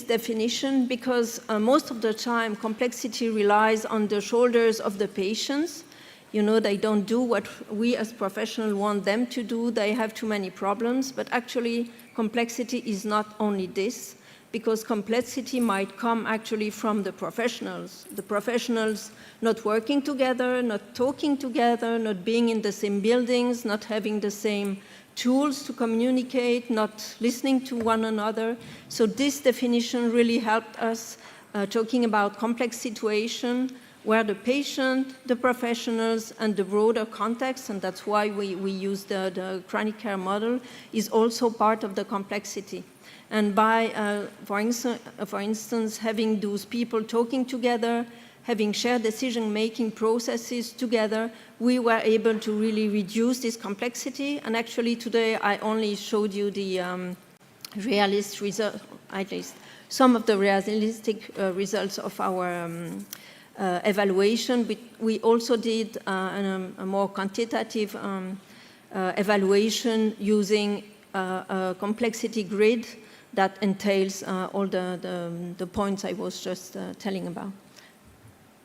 definition because most of the time, complexity relies on the shoulders of the patients. You know, they don't do what we as professionals want them to do. They have too many problems. But actually, complexity is not only this, because complexity might come actually from the professionals not working together, not talking together, not being in the same buildings, not having the same tools to communicate, not listening to one another. So this definition really helped us talking about complex situation where the patient, the professionals, and the broader context, and that's why we use the chronic care model, is also part of the complexity. And by, for instance, having those people talking together, having shared decision-making processes together, we were able to really reduce this complexity. And actually today I only showed you the realist result, at least some of the realistic results of our evaluation. We also did a more quantitative evaluation using a complexity grid that entails all the points I was just telling about.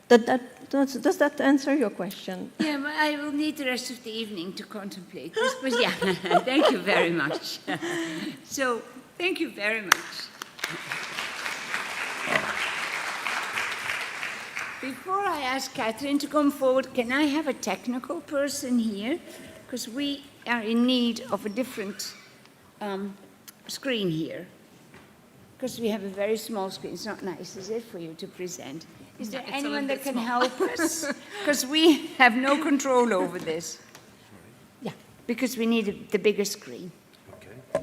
Does that answer your question? Yeah, but I will need the rest of the evening to contemplate this. But yeah, thank you very much. So, thank you very much. Before I ask Catherine to come forward, can I have a technical person here? Because we are in need of a different screen here. Because we have a very small screen. It's not nice, is it, for you to present? Is there anyone that can help us? Because we have no control over this. Yeah, because we need the bigger screen. Okay.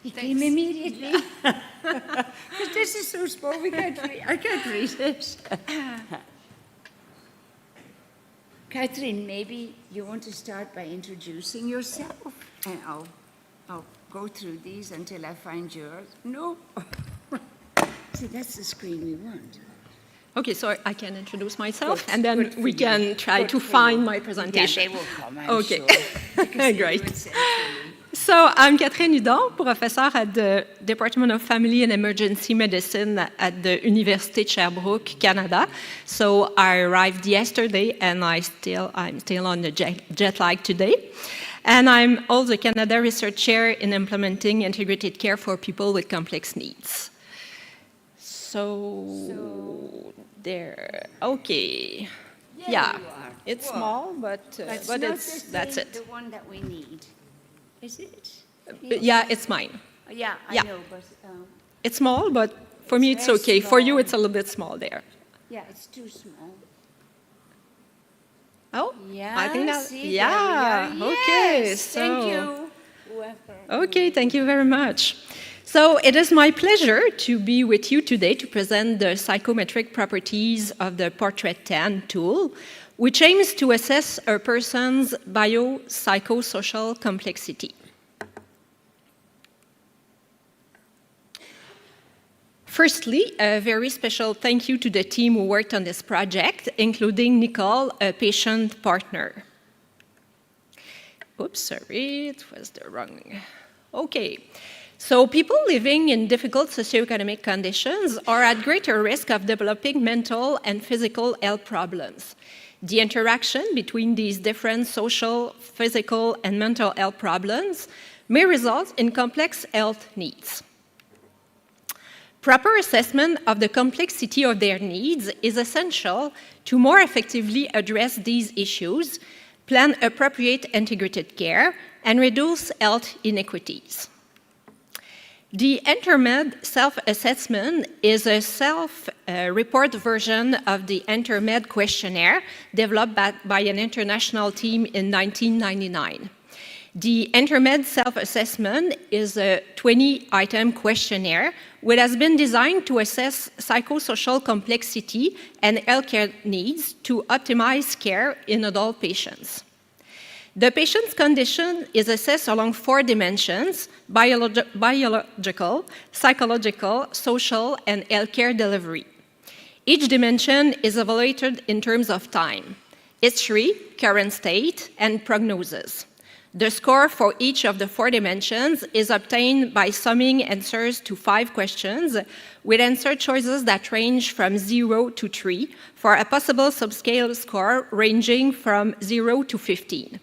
He came immediately. Because this is so small, I can't read it. Catherine, maybe you want to start by introducing yourself, and I'll go through these until I find yours. No. See, that's the screen we want. Okay, so I can introduce myself, Good, and then we can try to find my presentation. Yeah, they will come, I'm Okay. sure. Great. So I'm Catherine Hudon, professor at the Department of Family and Emergency Medicine at the Université de Sherbrooke, Canada. So I arrived yesterday, and I'm still on the jet lag today. And I'm also Canada Research Chair in implementing integrated care for people with complex needs. So there, okay. Yeah, it's small, but that's it. The one that we need. Is it? Yeah, it's mine. Yeah, Yeah. I know, but It's small, but for me it's very okay. For you, small. it's a little bit small there. yeah, it's too small. Oh, Yeah, I think that, see, yeah, there we are. okay. Yes, So, thank you. Whoever. okay, thank you very much. So it is my pleasure to be with you today to present the psychometric properties of the Portrait 10 tool, which aims to assess a person's biopsychosocial complexity. Firstly, a very special thank you to the team who worked on this project, including Nicole, a patient partner. Oops, sorry, it was the wrong. Okay. So people living in difficult socioeconomic conditions are at greater risk of developing mental and physical health problems. The interaction between these different social, physical, and mental health problems may result in complex health needs. Proper assessment of the complexity of their needs is essential to more effectively address these issues, plan appropriate integrated care, and reduce health inequities. The Intermed self-assessment is a self-report version of the Intermed questionnaire developed by an international team in 1999. The Intermed self-assessment is a 20-item questionnaire which has been designed to assess psychosocial complexity and healthcare needs to optimize care in adult patients. The patient's condition is assessed along 4 dimensions: biological, psychological, social, and healthcare delivery. Each dimension is evaluated in terms of time: history, current state, and prognosis. The score for each of the 4 dimensions is obtained by summing answers to 5 questions with answer choices that range from 0 to 3 for a possible subscale score ranging from 0 to 15.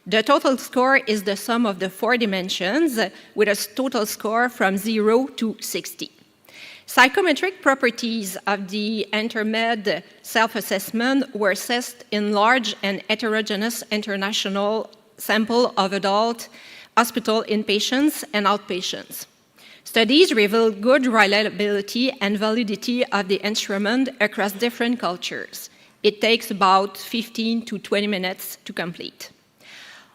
The total score is the sum of the 4 dimensions with a total score from 0 to 60. Psychometric properties of the Intermed self-assessment were assessed in large and heterogeneous international sample of adult hospital inpatients and outpatients. Studies reveal good reliability and validity of the instrument across different cultures. It takes about 15 to 20 minutes to complete.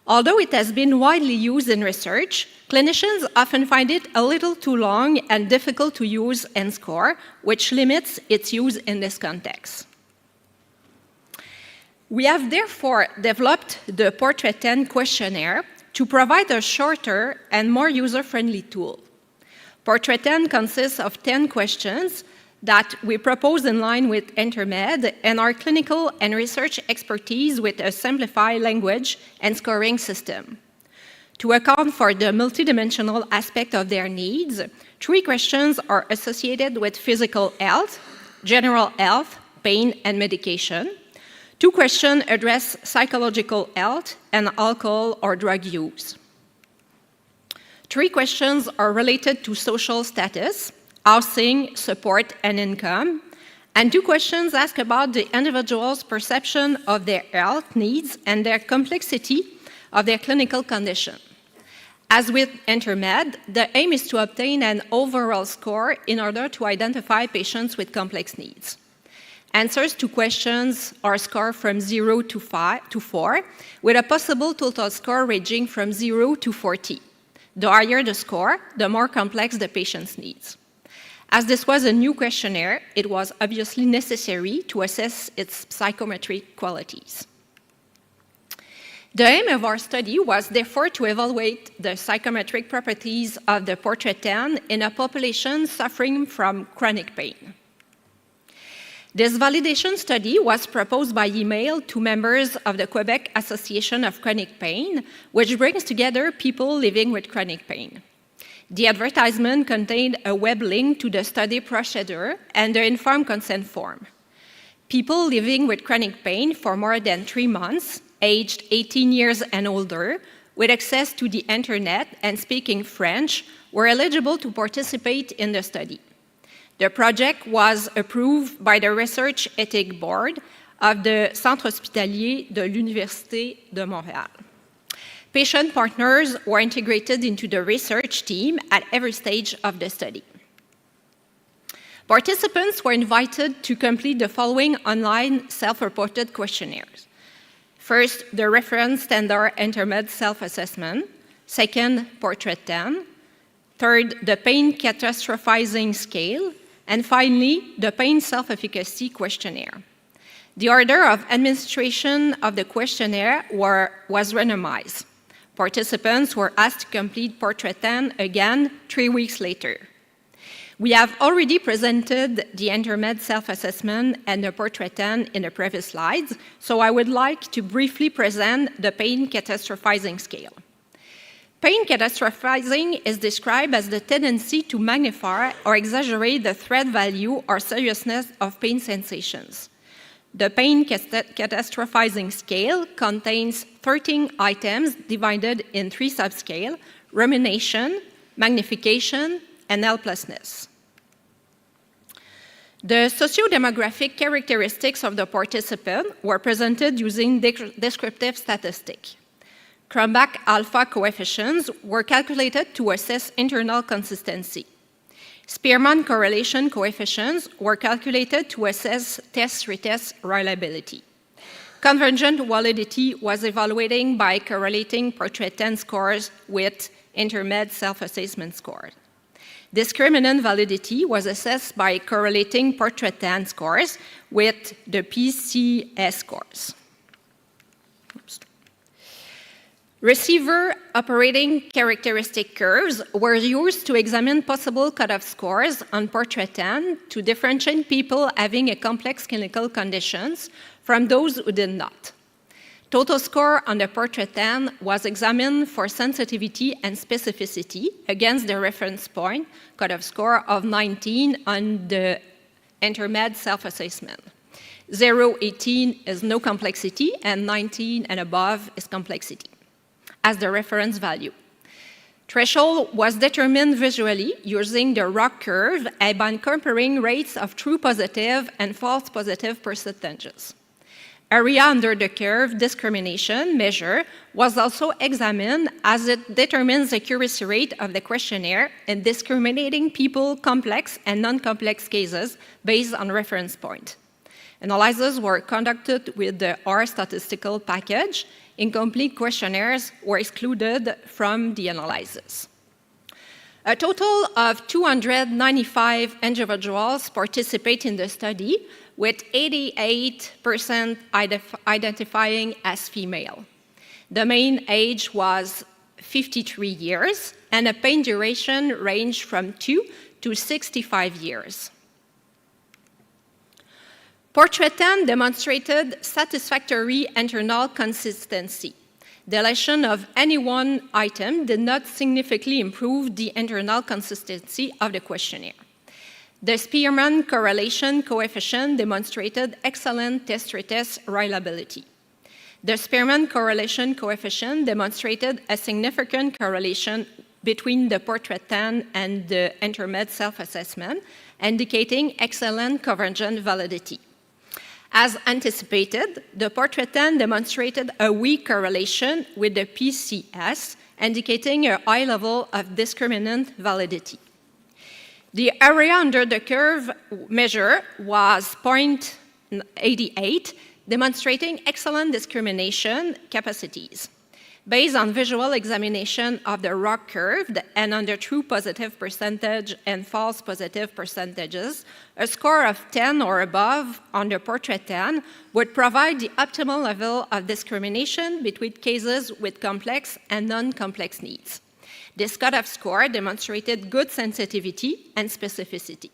Although it has been widely used in research, clinicians often find it a little too long and difficult to use and score, which limits its use in this context. We have therefore developed the Portrait 10 questionnaire, to provide a shorter and more user-friendly tool. Portrait 10 consists of 10 questions that we propose in line with Intermed and our clinical and research expertise with a simplified language and scoring system. To account for the multidimensional aspect of their needs, 3 questions are associated with physical health, general health, pain, and medication. 2 questions address psychological health and alcohol or drug use. 3 questions are related to social status, housing, support, and income. And 2 questions ask about the individual's perception of their health needs and their complexity of their clinical condition. As with Intermed, the aim is to obtain an overall score in order to identify patients with complex needs. Answers to questions are scored from 0 to 4, with a possible total score ranging from 0 to 40. The higher the score, the more complex the patient's needs. As this was a new questionnaire, it was obviously necessary to assess its psychometric qualities. The aim of our study was therefore to evaluate the psychometric properties of the Portrait 10 in a population suffering from chronic pain. This validation study was proposed by email to members of the Quebec Association of Chronic Pain, which brings together people living with chronic pain. The advertisement contained a web link to the study procedure and the informed consent form. People living with chronic pain for more than 3 months, aged 18 years and older, with access to the internet and speaking French, were eligible to participate in the study. The project was approved by the Research Ethics Board of the Centre Hospitalier de l'Université de Montréal. Patient partners were integrated into the research team at every stage of the study. Participants were invited to complete the following online self-reported questionnaires. First, the reference standard Intermed self-assessment. Second, Portrait 10. Third, the pain catastrophizing scale. And finally, the pain self-efficacy questionnaire. The order of administration of the questionnaire was randomized. Participants were asked to complete Portrait 10 again 3 weeks later. We have already presented the Intermed self-assessment and the Portrait 10 in the previous slides, so I would like to briefly present the pain catastrophizing scale. Pain catastrophizing is described as the tendency to magnify or exaggerate the threat value or seriousness of pain sensations. The pain catastrophizing scale contains 13 items divided in 3 subscales: rumination, magnification, and helplessness. The socio-demographic characteristics of the participant were presented using descriptive statistics. Cronbach alpha coefficients were calculated to assess internal consistency. Spearman correlation coefficients were calculated to assess test-retest reliability. Convergent validity was evaluated by correlating Portrait 10 scores with Intermed self-assessment scores. Discriminant validity was assessed by correlating Portrait 10 scores with the PCS scores. Receiver operating characteristic curves were used to examine possible cutoff scores on Portrait 10 to differentiate people having a complex clinical conditions from those who did not. Total score on the Portrait 10 was examined for sensitivity and specificity against the reference point cutoff score of 19 on the Intermed self-assessment. 0-18 is no complexity, and 19 and above is complexity as the reference value. Threshold was determined visually using the ROC curve and by comparing rates of true positive and false positive percentages. Area under the curve discrimination measure was also examined as it determines the accuracy rate of the questionnaire in discriminating people complex and non-complex cases based on reference point. Analyses were conducted with the R statistical package. Incomplete questionnaires were excluded from the analysis. A total of 295 individuals participate in the study, with 88% identifying as female. The mean age was 53 years, and a pain duration ranged from 2 to 65 years. Portrait 10 demonstrated satisfactory internal consistency. Deletion of any one item did not significantly improve the internal consistency of the questionnaire. The Spearman correlation coefficient demonstrated excellent test-retest reliability. The Spearman correlation coefficient demonstrated a significant correlation between the Portrait 10 and the intermed self-assessment, indicating excellent convergent validity. As anticipated, the Portrait 10 demonstrated a weak correlation with the PCS, indicating a high level of discriminant validity. The area under the curve measure was 0.88, demonstrating excellent discrimination capacities. Based on visual examination of the ROC curve and under true positive percentage and false positive percentages, a score of 10 or above on the Portrait 10 would provide the optimal level of discrimination between cases with complex and non-complex needs. This cutoff score demonstrated good sensitivity and specificity.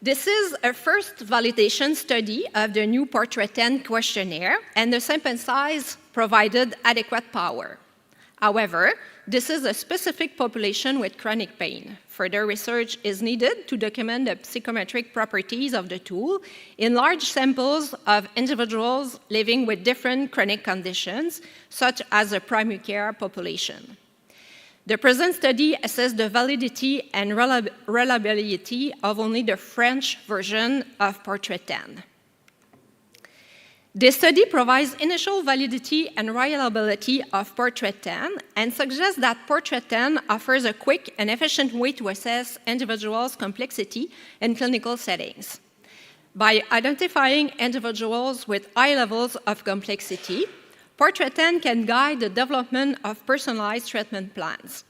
This is a first validation study of the new Portrait 10 questionnaire, and the sample size provided adequate power. However, this is a specific population with chronic pain. Further research is needed to document the psychometric properties of the tool in large samples of individuals living with different chronic conditions, such as a primary care population. The present study assessed the validity and reliability of only the French version of Portrait 10. This study provides initial validity and reliability of Portrait 10 and suggests that Portrait 10 offers a quick and efficient way to assess individuals' complexity in clinical settings. By identifying individuals with high levels of complexity, Portrait 10 can guide the development of personalized treatment plans.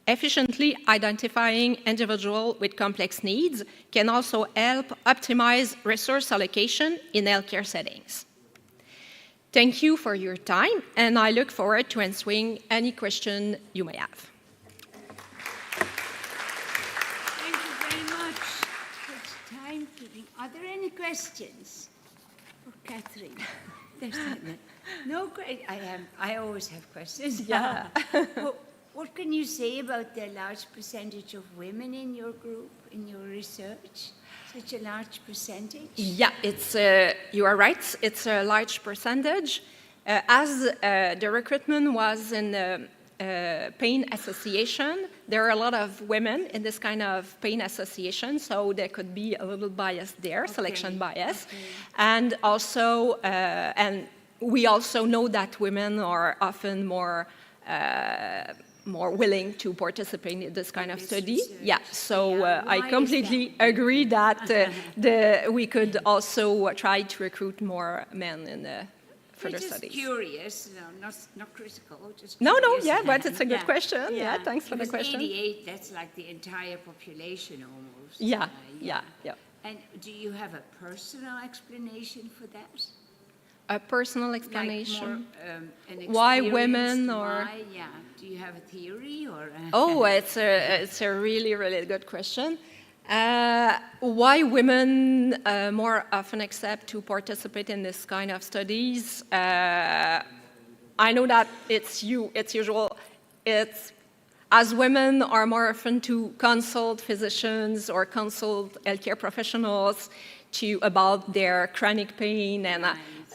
Efficiently identifying individuals with complex needs can also help optimize resource allocation in healthcare settings. Thank you for your time, and I look forward to answering any question you may have. Thank you very much. Good timekeeping. Are there any questions for Catherine? There's no question. I always have questions. Yeah. What can you say about the large percentage of women in your group, in your research? Such a large percentage? Yeah, you are right. It's a large percentage. As the recruitment was in the pain association, there are a lot of women in this kind of pain association, so there could be a little bias there, okay. Selection bias. Okay. And also, and we also know that women are often more willing to participate in this kind of study. Yeah, so I completely agree that we could also try to recruit more men in the further studies. Just curious, not critical, just curious. No, yeah, but it's a good question. Yeah, thanks for the question. 88, that's like the entire population almost. Yeah. And do you have a personal explanation for that? A personal explanation? Like more, why women or? Why, yeah. Do you have a theory or? Oh, it's a really, really good question. Why women more often accept to participate in this kind of studies? I know that it's usual. It's as women are more often to consult physicians or consult healthcare professionals about their chronic pain and.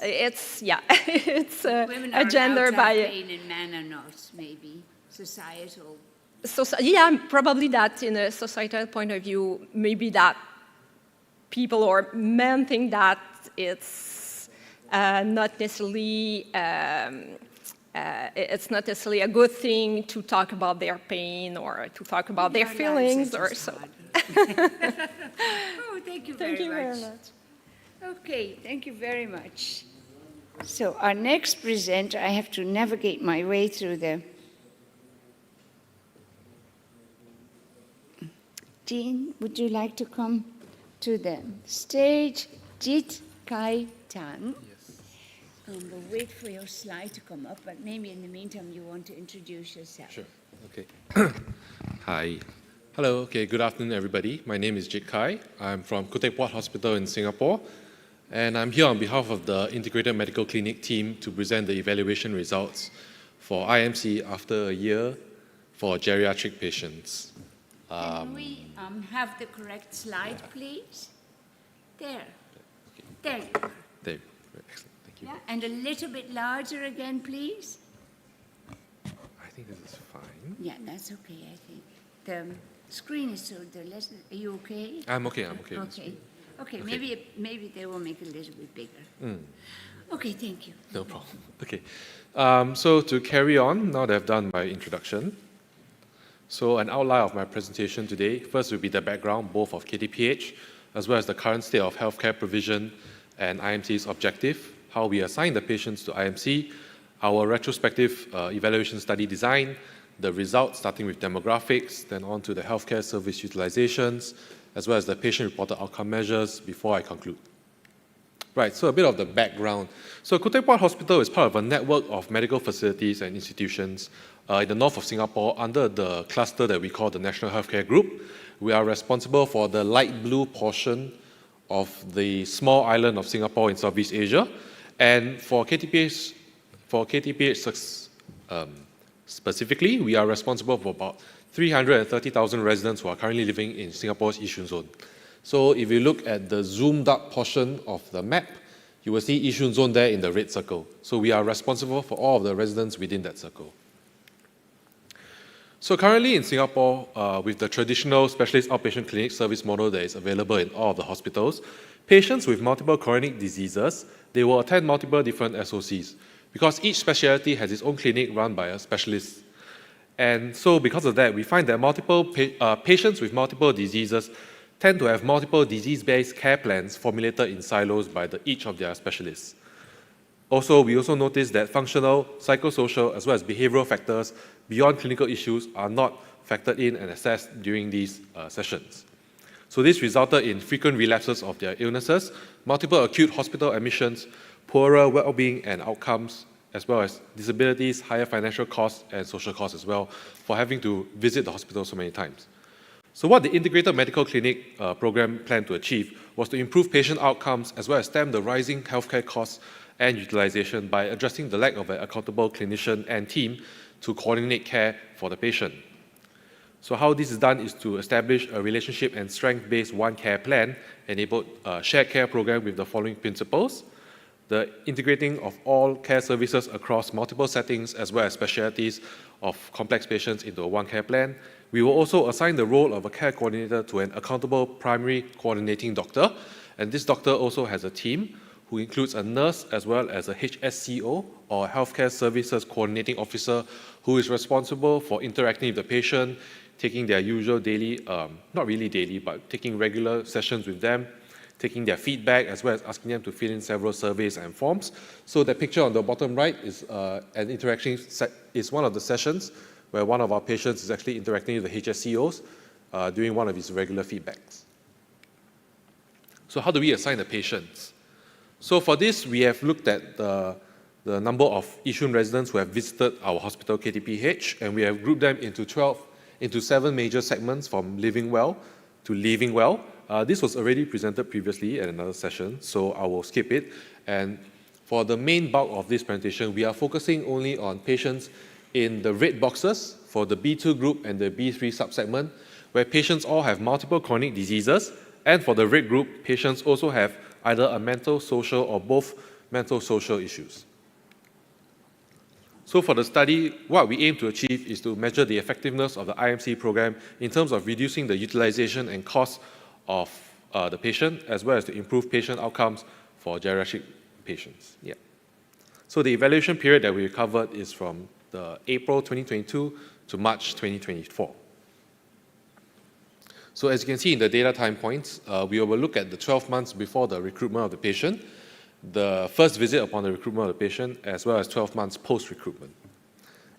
It's a gender bias. Pain and men are not, maybe societal. Yeah, probably that in a societal point of view, maybe that people or men think that it's not necessarily a good thing to talk about their pain or to talk about their feelings or so. Oh, thank you very much. Okay, thank you very much. So our next presenter, I have to navigate my way through the... Jean, would you like to come to the stage? Jit Kai Tan. Yes. We'll wait for your slide to come up, but maybe in the meantime you want to introduce yourself. Sure. Okay. Hi. Hello. Okay. Good afternoon, everybody. My name is Jit Kai. I'm from Khoo Teck Puat Hospital in Singapore, and I'm here on behalf of the Integrated Medical Clinic team to present the evaluation results for IMC after a year for geriatric patients. Can we have the correct slide, please? There. Okay. There you are. There. Excellent. Thank you. Yeah, and a little bit larger again, please. I think this is fine. Yeah, that's okay, I think. The screen is so the less. Are you okay? I'm okay. I'm okay. Okay. Okay. Okay. Maybe they will make it a little bit bigger. Okay. Thank you. No problem. Okay. So to carry on, now that I've done my introduction, so an outline of my presentation today, first will be the background, both of KTPH, as well as the current state of healthcare provision and IMC's objective, how we assign the patients to IMC, our retrospective evaluation study design, the results starting with demographics, then on to the healthcare service utilizations, as well as the patient-reported outcome measures before I conclude. Right, so a bit of the background. So Khoo Teck Puat Hospital is part of a network of medical facilities and institutions in the north of Singapore under the cluster that we call the National Healthcare Group. We are responsible for the light blue portion of the small island of Singapore in Southeast Asia. And for KTPH specifically, we are responsible for about 330,000 residents who are currently living in Singapore's Yishun zone. So if you look at the zoomed up portion of the map, you will see Yishun zone there in the red circle. So we are responsible for all of the residents within that circle. So currently in Singapore, with the traditional specialist outpatient clinic service model that is available in all of the hospitals, patients with multiple chronic diseases, they will attend multiple different SOCs because each specialty has its own clinic run by a specialist. And so because of that, we find that patients with multiple diseases tend to have multiple disease-based care plans formulated in silos by each of their specialists. Also, we also notice that functional, psychosocial, as well as behavioral factors beyond clinical issues are not factored in and assessed during these sessions. So this resulted in frequent relapses of their illnesses, multiple acute hospital admissions, poorer well-being and outcomes, as well as disabilities, higher financial costs, and social costs as well for having to visit the hospital so many times. So what the Integrated Medical Clinic program planned to achieve was to improve patient outcomes as well as stem the rising healthcare costs and utilization by addressing the lack of an accountable clinician and team to coordinate care for the patient. So how this is done is to establish a relationship and strength-based one care plan, enabled shared care program with the following principles: the integrating of all care services across multiple settings as well as specialties of complex patients into a one care plan. We will also assign the role of a care coordinator to an accountable primary coordinating doctor, and this doctor also has a team who includes a nurse as well as a HSCO, or Healthcare Services Coordinating Officer, who is responsible for interacting with the patient, taking their usual daily, not really daily, but taking regular sessions with them, taking their feedback, as well as asking them to fill in several surveys and forms. So the picture on the bottom right is an interaction is one of the sessions where one of our patients is actually interacting with the HSCOs during one of his regular feedbacks. So how do we assign the patients? So for this, we have looked at the number of Yishun residents who have visited our hospital, KTPH, and we have grouped them into 7 major segments, from living well to leaving well. This was already presented previously at another session, so I will skip it. And for the main bulk of this presentation, we are focusing only on patients in the red boxes for the B2 group and the B3 subsegment, where patients all have multiple chronic diseases, and for the red group, patients also have either a mental, social, or both mental, social issues. So for the study, what we aim to achieve is to measure the effectiveness of the IMC program in terms of reducing the utilization and cost of the patient, as well as to improve patient outcomes for geriatric patients. Yeah. So the evaluation period that we covered is from the April 2022 to March 2024. So as you can see in the data time points, we will look at the 12 months before the recruitment of the patient, the first visit upon the recruitment of the patient, as well as 12 months post-recruitment.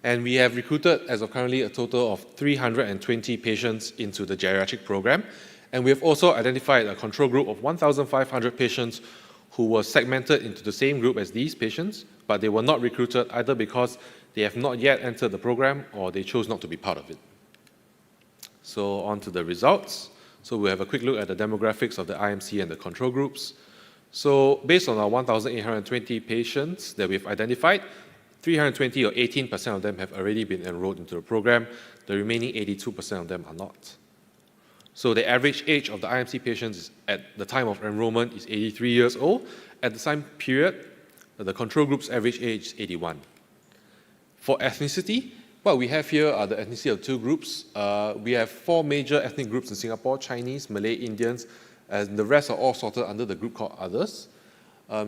And we have recruited, as of currently, a total of 320 patients into the geriatric program. And we have also identified a control group of 1,500 patients who were segmented into the same group as these patients, but they were not recruited either because they have not yet entered the program or they chose not to be part of it. So on to the results. So we'll have a quick look at the demographics of the IMC and the control groups. So based on our 1,820 patients that we've identified, 320 or 18% of them have already been enrolled into the program. The remaining 82% of them are not. So the average age of the IMC patients at the time of enrollment is 83 years old. At the same period, the control group's average age is 81. For ethnicity, what we have here are the ethnicity of two groups. We have 4 major ethnic groups in Singapore: Chinese, Malay, Indians, and the rest are all sorted under the group called Others.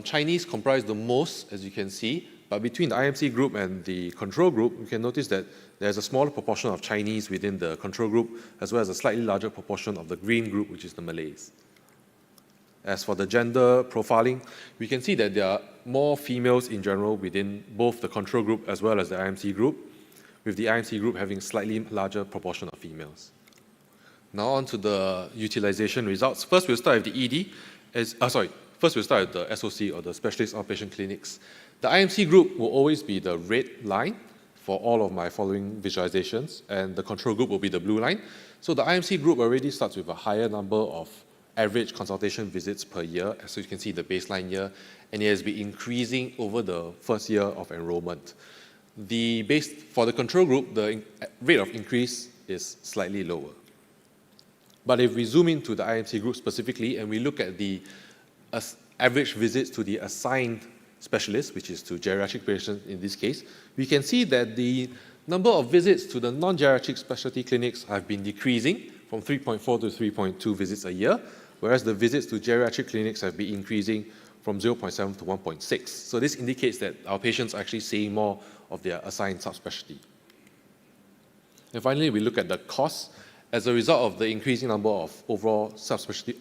Chinese comprise the most, as you can see, but between the IMC group and the control group, you can notice that there's a smaller proportion of Chinese within the control group, as well as a slightly larger proportion of the green group, which is the Malays. As for the gender profiling, we can see that there are more females in general within both the control group as well as the IMC group, with the IMC group having a slightly larger proportion of females. Now on to the utilization results. First, we'll start with the ED. First, we'll start with the SOC, or the Specialist Outpatient Clinics. The IMC group will always be the red line for all of my following visualizations, and the control group will be the blue line. So the IMC group already starts with a higher number of average consultation visits per year, as you can see the baseline year, and it has been increasing over the first year of enrollment. For the control group, the rate of increase is slightly lower. But if we zoom into the IMC group specifically and we look at the average visits to the assigned specialist, which is to geriatric patients in this case, we can see that the number of visits to the non-geriatric specialty clinics have been decreasing from 3.4 to 3.2 visits a year, whereas the visits to geriatric clinics have been increasing from 0.7 to 1.6. So this indicates that our patients are actually seeing more of their assigned subspecialty. And finally, we look at the costs. As a result of the increasing number of overall subspecialty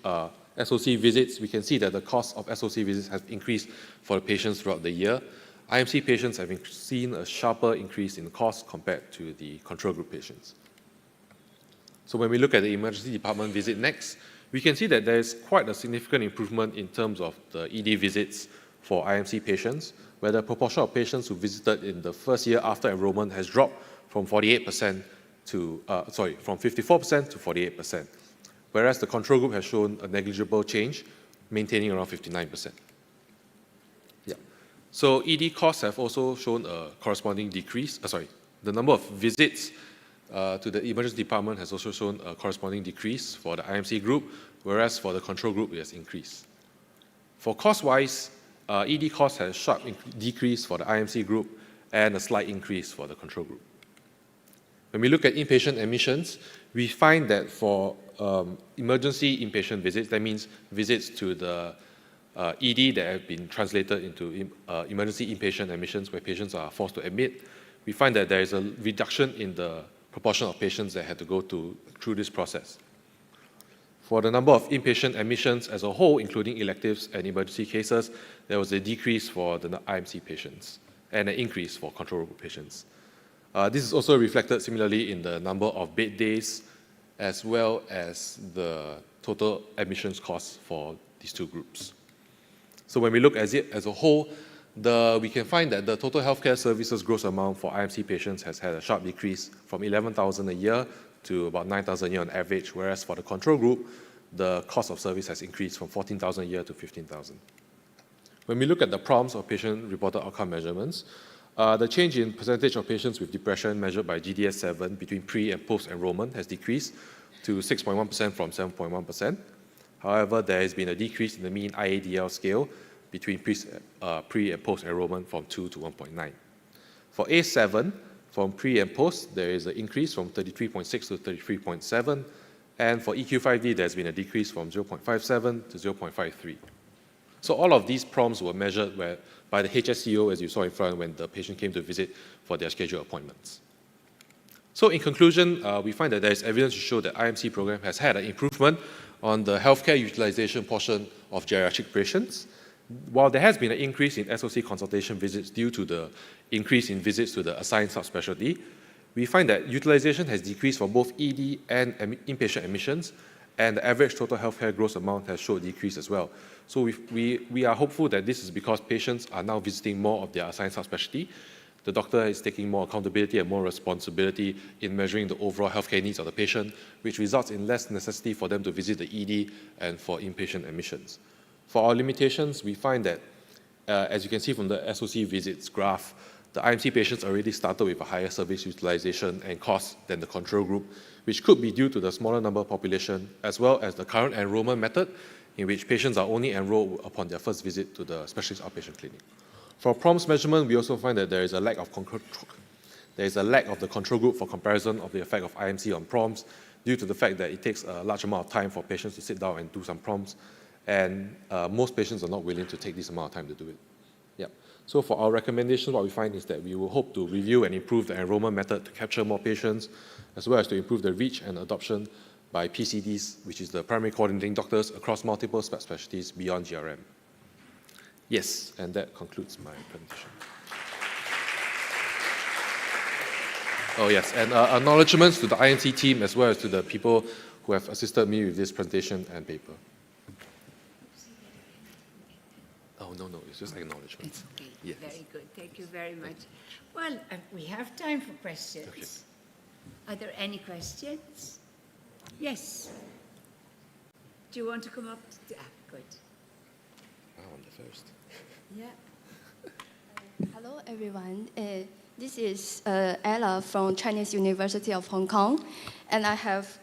SOC visits, we can see that the cost of SOC visits has increased for the patients throughout the year. IMC patients have seen a sharper increase in cost compared to the control group patients. So when we look at the emergency department visit next, we can see that there is quite a significant improvement in terms of the ED visits for IMC patients, where the proportion of patients who visited in the first year after enrollment has dropped from 54% to 48%, whereas the control group has shown a negligible change, maintaining around 59%. Yeah. So ED costs have also shown a corresponding decrease. The number of visits to the emergency department has also shown a corresponding decrease for the IMC group, whereas for the control group it has increased. For cost-wise, ED costs has a sharp decrease for the IMC group and a slight increase for the control group. When we look at inpatient admissions, we find that for emergency inpatient visits, that means visits to the ED that have been translated into emergency inpatient admissions where patients are forced to admit, we find that there is a reduction in the proportion of patients that had to go through this process. For the number of inpatient admissions as a whole, including electives and emergency cases, there was a decrease for the IMC patients and an increase for control group patients. This is also reflected similarly in the number of bed days as well as the total admissions costs for these two groups. So when we look at it as a whole, we can find that the total healthcare services gross amount for IMC patients has had a sharp decrease from 11,000 a year to about 9,000 a year on average, whereas for the control group, the cost of service has increased from 14,000 a year to 15,000. When we look at the PROMs or patient-reported outcome measurements, the change in percentage of patients with depression measured by GDS-7 between pre- and post-enrollment has decreased to 6.1% from 7.1%. However, there has been a decrease in the mean IADL scale between pre- and post-enrollment from 2 to 1.9. For A7, from pre and post, there is an increase from 33.6 to 33.7. And for EQ5D, there's been a decrease from 0.57 to 0.53. So all of these PROMs were measured by the HSCO, as you saw in front, when the patient came to visit for their scheduled appointments. So in conclusion, we find that there is evidence to show that IMC program has had an improvement on the healthcare utilization portion of geriatric patients. While there has been an increase in SOC consultation visits due to the increase in visits to the assigned subspecialty, we find that utilization has decreased for both ED and inpatient admissions, and the average total healthcare gross amount has showed decrease as well. So we are hopeful that this is because patients are now visiting more of their assigned subspecialty. The doctor is taking more accountability and more responsibility in measuring the overall healthcare needs of the patient, which results in less necessity for them to visit the ED and for inpatient admissions. For our limitations, we find that, as you can see from the SOC visits graph, the IMC patients already started with a higher service utilization and cost than the control group, which could be due to the smaller number of population, as well as the current enrollment method, in which patients are only enrolled upon their first visit to the specialist outpatient clinic. For PROMS measurement, we also find that there is a lack of the control group for comparison of the effect of IMC on PROMS, due to the fact that it takes a large amount of time for patients to sit down and do some PROMS, and most patients are not willing to take this amount of time to do it. Yeah. So for our recommendations, what we find is that we will hope to review and improve the enrollment method to capture more patients, as well as to improve the reach and adoption by PCDs, which is the primary coordinating doctors, across multiple specialties beyond GRM. Yes, and that concludes my presentation. Oh yes, and acknowledgements to the IMC team as well as to the people who have assisted me with this presentation and paper. Oh, no, it's just acknowledgements. Okay, yes. Very good. Thank you very much. Well, we have time for questions. Okay. Are there any questions? Yes. Do you want to come up? Good. I'm the first. Yeah. Hello, everyone. This is Ella from Chinese University of Hong Kong, and I have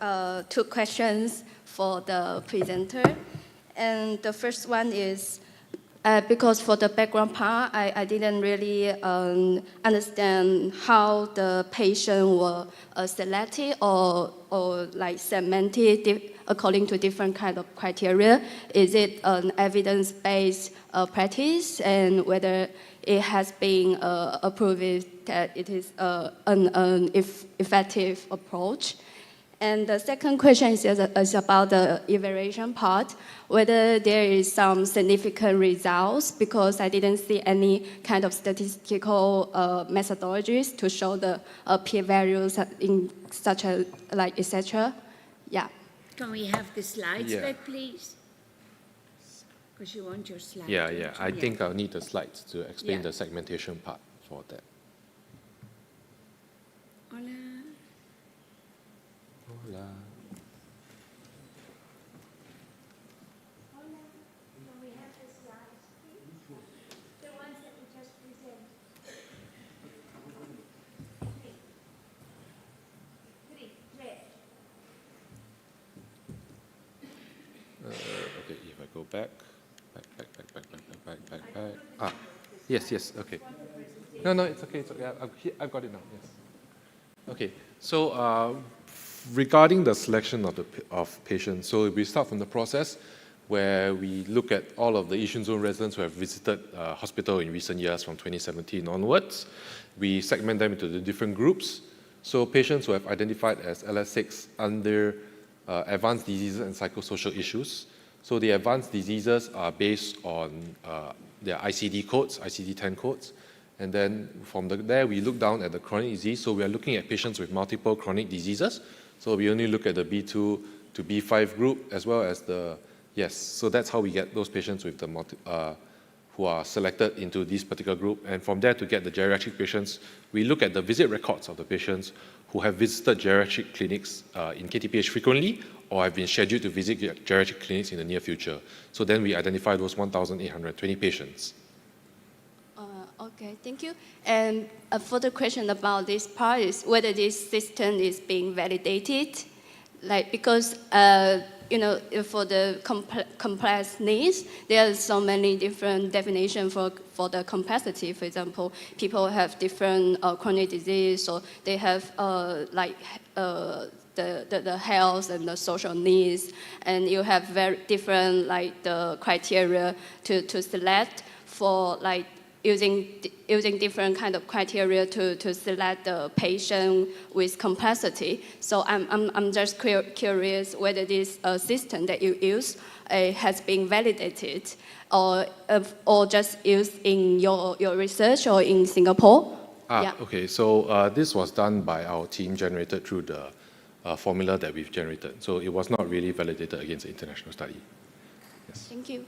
two questions for the presenter. And the first one is, because for the background part, I didn't really understand how the patient were selected or like segmented according to different kind of criteria. Is it an evidence-based practice, and whether it has been approved that it is an effective approach? And the second question is about the evaluation part, whether there is some significant results, because I didn't see any kind of statistical methodologies to show the p-values in such a, like, etc. Yeah. Can we have the slides Yeah. back, please? Because you want your slides. Yeah. I think I'll need the slides to explain Yeah. the segmentation part for that. Hola. Hola. Can we have the slides, please? The ones that we just presented. Three, red. Okay, if I go back. Ah, yes, okay. No, it's okay. I've got it now, yes. Okay, so regarding the selection of patients, so we start from the process where we look at all of the Yishun Zone residents who have visited hospital in recent years from 2017 onwards. We segment them into the different groups. So patients who have identified as LS6 under advanced diseases and psychosocial issues. So the advanced diseases are based on their ICD codes, ICD-10 codes. And then from there, we look down at the chronic disease. So we are looking at patients with multiple chronic diseases. So we only look at the B2 to B5 group, as well as the, yes. So that's how we get those patients with the who are selected into this particular group. And from there, to get the geriatric patients, we look at the visit records of the patients who have visited geriatric clinics in KTPH frequently, or have been scheduled to visit geriatric clinics in the near future. So then we identify those 1,820 patients. Okay, thank you. And a further question about this part is whether this system is being validated, like, because for the complex needs, there are so many different definitions for the complexity. For example, people have different chronic disease, so they have the health and the social needs, and you have very different the criteria to select for using different kind of criteria to select the patient with complexity. So I'm just curious whether this system that you use has been validated or just used in your research or in Singapore. Okay, so this was done by our team, generated through the formula that we've generated. So it was not really validated against the international study. Yes. Thank you.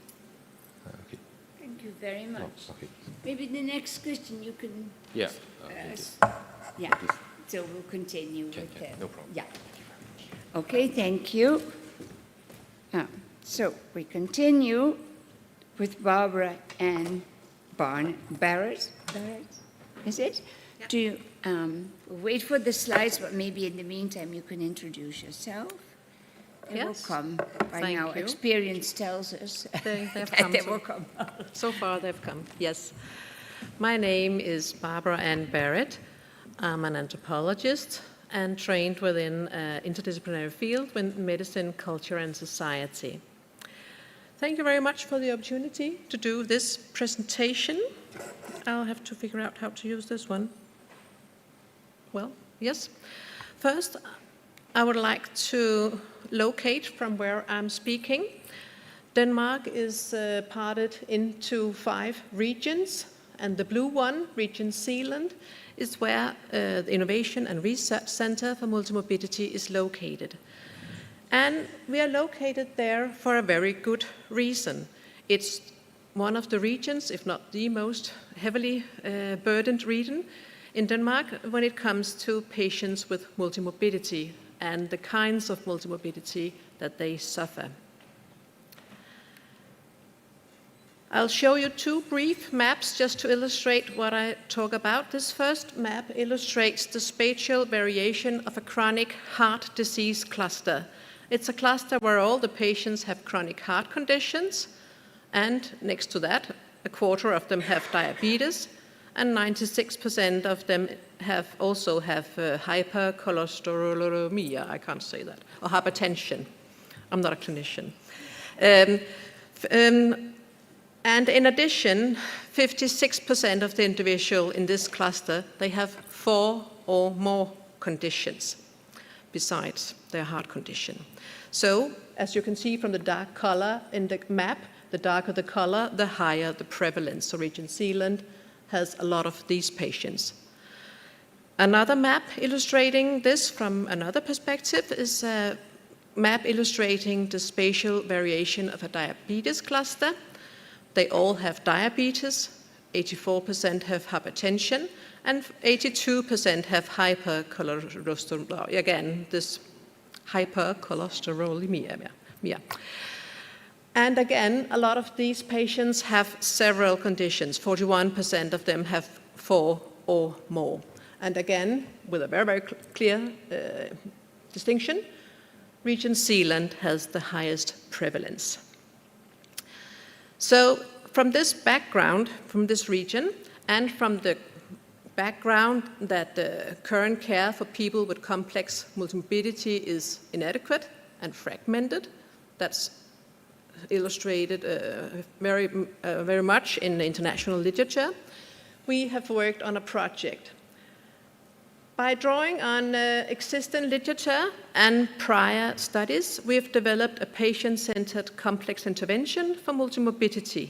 Okay. Thank you very much. Oh, okay. Maybe the next question you can... Yeah. Yeah, so we'll continue with no problem. Yeah. Okay, thank you. So we continue with Barbara and Barrett. Is it? Yeah. Do you wait for the slides, but maybe in the meantime you can introduce yourself. They will come by Thank now. you. Experience tells us They've that come. they will come. So far, they've come. Yes. My name is Barbara Ann Barrett. I'm an anthropologist and trained within an interdisciplinary field with medicine, culture, and society. Thank you very much for the opportunity to do this presentation. I'll have to figure out how to use this one. Well, yes. First, I would like to locate from where I'm speaking. Denmark is parted into 5 regions, and the blue one, Region Zealand, is where the Innovation and Research Center for Multimorbidity is located. And we are located there for a very good reason. It's one of the regions, if not the most heavily burdened region in Denmark when it comes to patients with multimorbidity and the kinds of multimorbidity that they suffer. I'll show you 2 brief maps just to illustrate what I talk about. This first map illustrates the spatial variation of a chronic heart disease cluster. It's a cluster where all the patients have chronic heart conditions, and next to that, a quarter of them have diabetes, and 96% of them also have hypercholesterolemia, I can't say that, or hypertension. I'm not a clinician. And in addition, 56% of the individual in this cluster, they have 4 or more conditions besides their heart condition. So, as you can see from the dark color in the map, the darker the color, the higher the prevalence. So Region Zealand has a lot of these patients. Another map illustrating this from another perspective is a map illustrating the spatial variation of a diabetes cluster. They all have diabetes, 84% have hypertension, and 82% have hypercholesterolemia. Again, this hypercholesterolemia. And again, a lot of these patients have several conditions. 41% of them have 4 or more. And again, with a very, very clear distinction, Region Zealand has the highest prevalence. So from this background, from this region, and from the background that the current care for people with complex multimorbidity is inadequate and fragmented, that's illustrated very much in the international literature, we have worked on a project. By drawing on existing literature and prior studies, we have developed a patient-centered complex intervention for multimorbidity,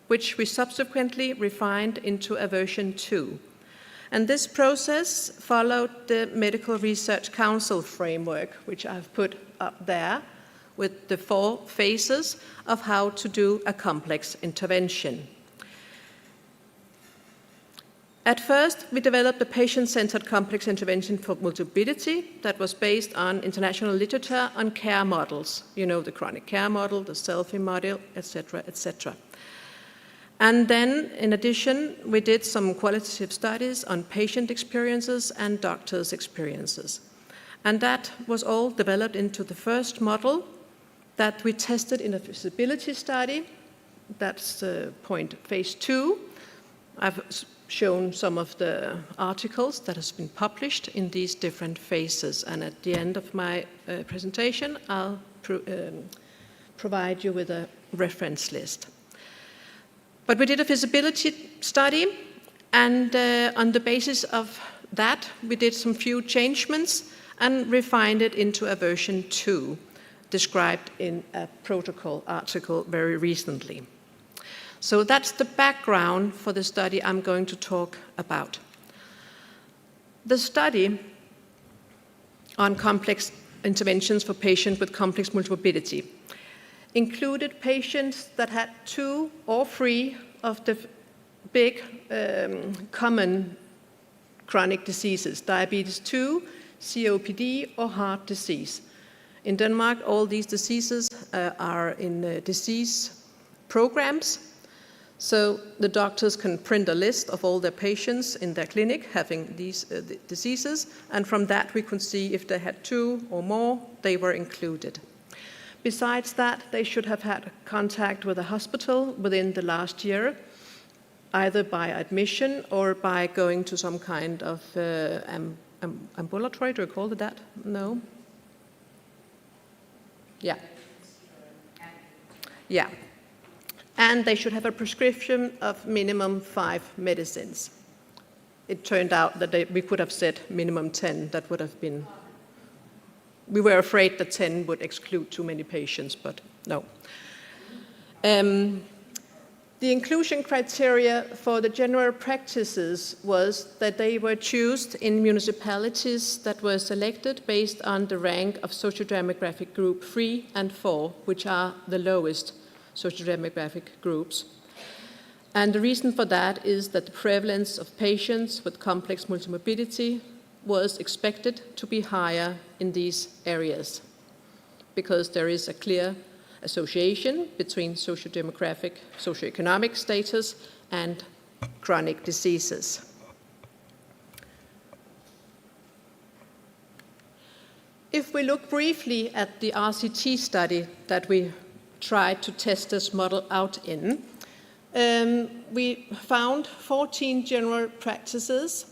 which we subsequently refined into a version 2. And this process followed the Medical Research Council framework, which I've put up there, with the 4 phases of how to do a complex intervention. At first, we developed a patient-centered complex intervention for multimorbidity that was based on international literature on care models. You know, the chronic care model, the selfie model, etc., etc. And then, in addition, we did some qualitative studies on patient experiences and doctors' experiences. And that was all developed into the first model that we tested in a feasibility study. That's phase 2. I've shown some of the articles that has been published in these different phases. And at the end of my presentation, I'll provide you with a reference list. But we did a feasibility study, and on the basis of that, we did some few changements and refined it into a version 2, described in a protocol article very recently. So that's the background for the study I'm going to talk about. The study on complex interventions for patients with complex multimorbidity. Included patients that had 2 or 3 of the big common chronic diseases, diabetes 2, COPD, or heart disease. In Denmark, all these diseases are in disease programs. So the doctors can print a list of all their patients in their clinic having these diseases, and from that we could see if they had 2 or more, they were included. Besides that, they should have had contact with a hospital within the last year, either by admission or by going to some kind of ambulatory, do you call it that? No? Yeah. Yeah. And they should have a prescription of minimum 5 medicines. It turned out that we could have said minimum 10. That would have been, we were afraid that 10 would exclude too many patients, but no. The inclusion criteria for the general practices was that they were chosen in municipalities that were selected based on the rank of sociodemographic group 3 and 4, which are the lowest sociodemographic groups. And the reason for that is that the prevalence of patients with complex multimorbidity was expected to be higher in these areas because there is a clear association between sociodemographic, socioeconomic status and chronic diseases. If we look briefly at the RCT study that we tried to test this model out in, we found 14 general practices.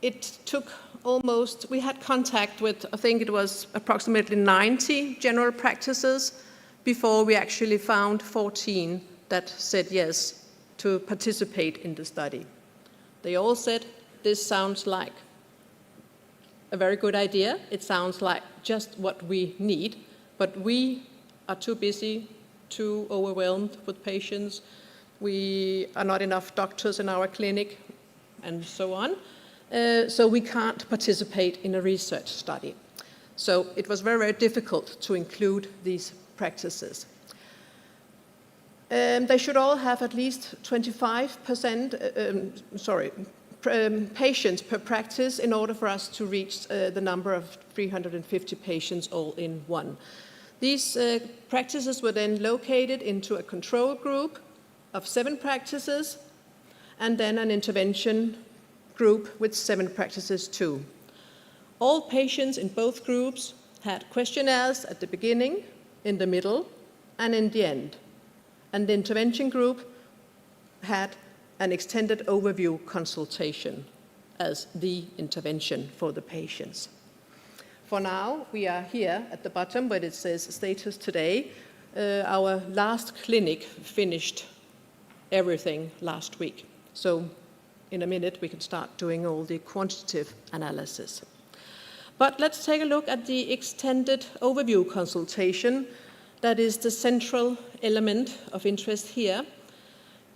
It took almost, we had contact with, I think it was approximately 90 general practices before we actually found 14 that said yes to participate in the study. They all said, this sounds like a very good idea. It sounds like just what we need, but we are too busy, too overwhelmed with patients. We are not enough doctors in our clinic, and so on. So we can't participate in a research study. So it was very, very difficult to include these practices. They should all have at least 25% patients per practice in order for us to reach the number of 350 patients all in one. These practices were then located into a control group of 7 practices and then an intervention group with 7 practices too. All patients in both groups had questionnaires at the beginning, in the middle, and in the end. And the intervention group had an extended overview consultation as the intervention for the patients. For now, we are here at the bottom where it says status today. Our last clinic finished everything last week. So in a minute, we can start doing all the quantitative analysis. But let's take a look at the extended overview consultation. That is the central element of interest here,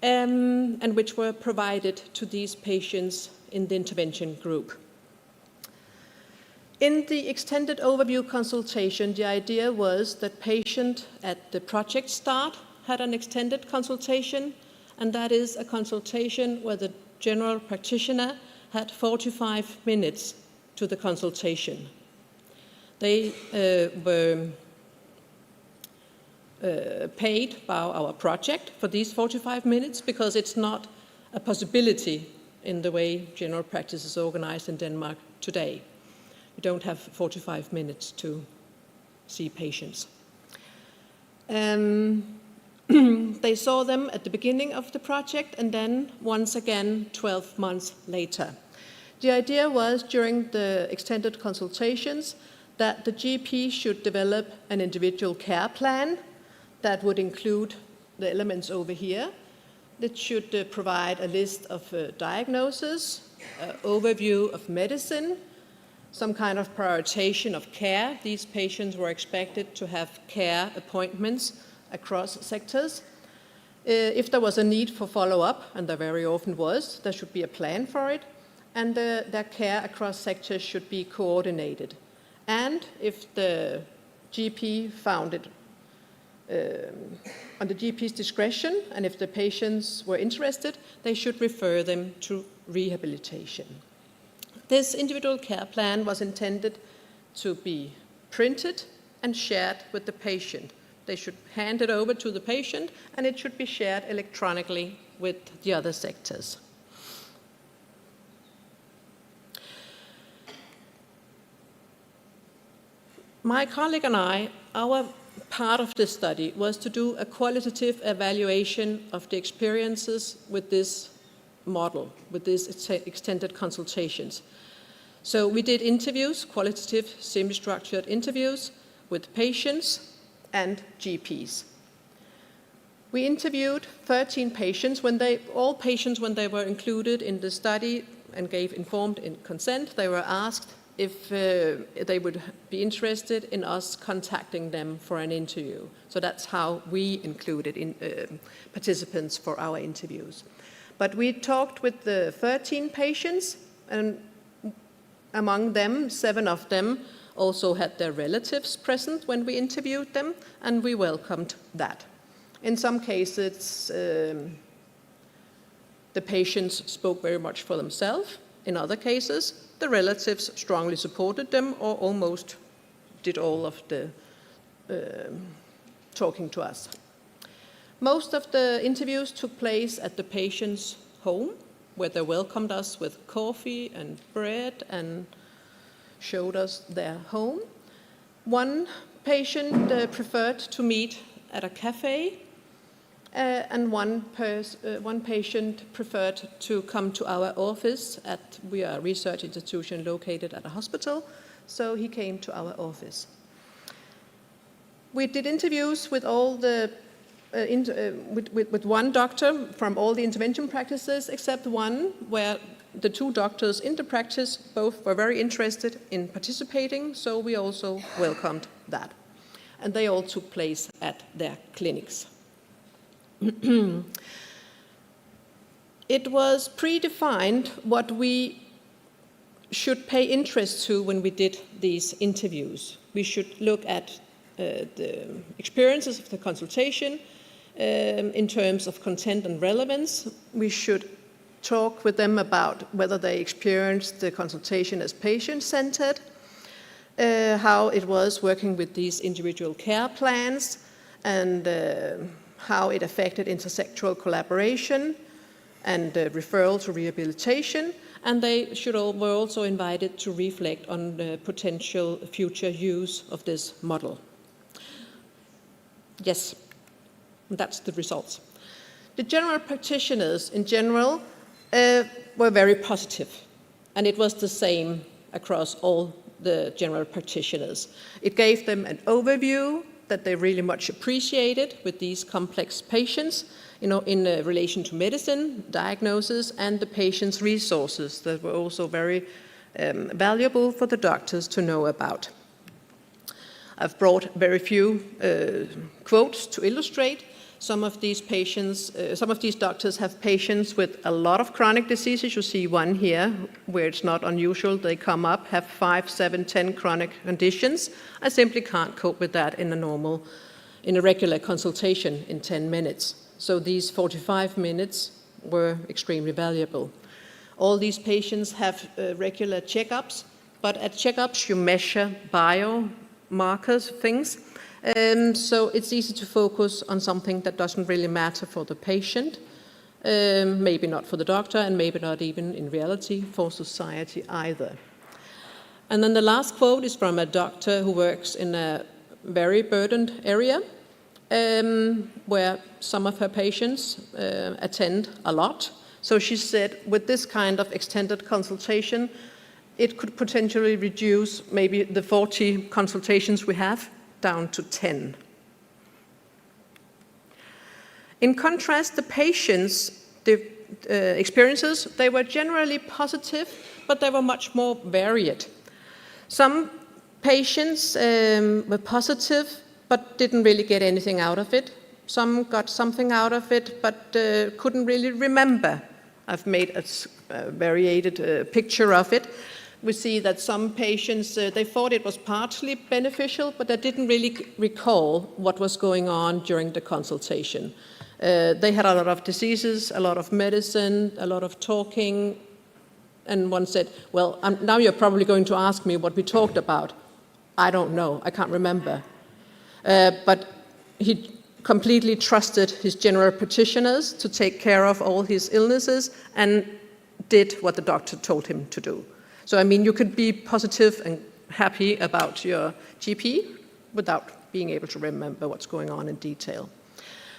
and which were provided to these patients in the intervention group. In the extended overview consultation, the idea was that patient at the project start had an extended consultation, and that is a consultation where the general practitioner had 45 minutes to the consultation. They were paid by our project for these 45 minutes because it's not a possibility in the way general practice is organized in Denmark today. You don't have 45 minutes to see patients. They saw them at the beginning of the project and then once again 12 months later. The idea was during the extended consultations that the GP should develop an individual care plan that would include the elements over here. That should provide a list of diagnoses, overview of medicine, some kind of prioritization of care. These patients were expected to have care appointments across sectors. If there was a need for follow-up, and there very often was, there should be a plan for it, and their care across sectors should be coordinated. And if the GP found it on the GP's discretion, and if the patients were interested, they should refer them to rehabilitation. This individual care plan was intended to be printed and shared with the patient. They should hand it over to the patient, and it should be shared electronically with the other sectors. My colleague and I, our part of the study was to do a qualitative evaluation of the experiences with this model, with these extended consultations. So we did interviews, qualitative, semi-structured interviews with patients and GPs. We interviewed 13 patients. All patients, when they were included in the study and gave informed consent, they were asked if they would be interested in us contacting them for an interview. So that's how we included participants for our interviews. But we talked with the 13 patients, and among them, 7 of them also had their relatives present when we interviewed them, and we welcomed that. In some cases, the patients spoke very much for themselves. In other cases, the relatives strongly supported them or almost did all of the talking to us. Most of the interviews took place at the patient's home, where they welcomed us with coffee and bread and showed us their home. One patient preferred to meet at a cafe, and one patient preferred to come to our office. We are a research institution located at a hospital, so he came to our office. We did interviews with all the with one doctor from all the intervention practices, except one where the 2 doctors in the practice both were very interested in participating, so we also welcomed that. And they all took place at their clinics. It was predefined what we should pay interest to when we did these interviews. We should look at the experiences of the consultation in terms of content and relevance. We should talk with them about whether they experienced the consultation as patient-centered, how it was working with these individual care plans, and how it affected intersectoral collaboration and referral to rehabilitation. And they were also invited to reflect on the potential future use of this model. Yes, that's the results. The general practitioners in general were very positive, and it was the same across all the general practitioners. It gave them an overview that they really much appreciated with these complex patients, in relation to medicine, diagnosis, and the patient's resources that were also very valuable for the doctors to know about. I've brought very few quotes to illustrate. Some of these patients, some of these doctors have patients with a lot of chronic diseases. You see one here where it's not unusual. They come up, have 5, 7, 10 chronic conditions. I simply can't cope with that in a regular consultation in 10 minutes. So these 45 minutes were extremely valuable. All these patients have regular checkups, but at checkups you measure biomarkers, things. So it's easy to focus on something that doesn't really matter for the patient, maybe not for the doctor, and maybe not even in reality for society either. And then the last quote is from a doctor who works in a very burdened area, where some of her patients attend a lot. So she said, with this kind of extended consultation, it could potentially reduce maybe the 40 consultations we have down to 10. In contrast, the patients' experiences, they were generally positive, but they were much more varied. Some patients were positive, but didn't really get anything out of it. Some got something out of it, but couldn't really remember. I've made a variated picture of it. we see that some patients, they thought it was partially beneficial, but they didn't really recall what was going on during the consultation. They had a lot of diseases, a lot of medicine, a lot of talking, and one said, well, now you're probably going to ask me what we talked about. I don't know, I can't remember. But he completely trusted his general practitioners to take care of all his illnesses and did what the doctor told him to do. So, I mean, you could be positive and happy about your GP without being able to remember what's going on in detail.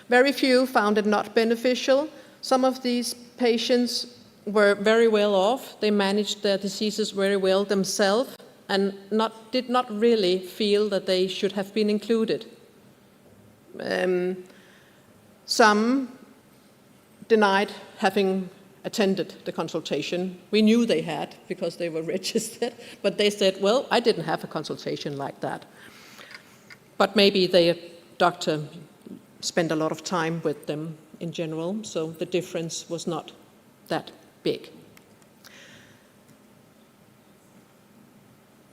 Very few found it not beneficial. Some of these patients were very well off. They managed their diseases very well themselves and did not really feel that they should have been included. Some denied having attended the consultation. We knew they had because they were registered, but they said, well, I didn't have a consultation like that. But maybe the doctor spent a lot of time with them in general, so the difference was not that big.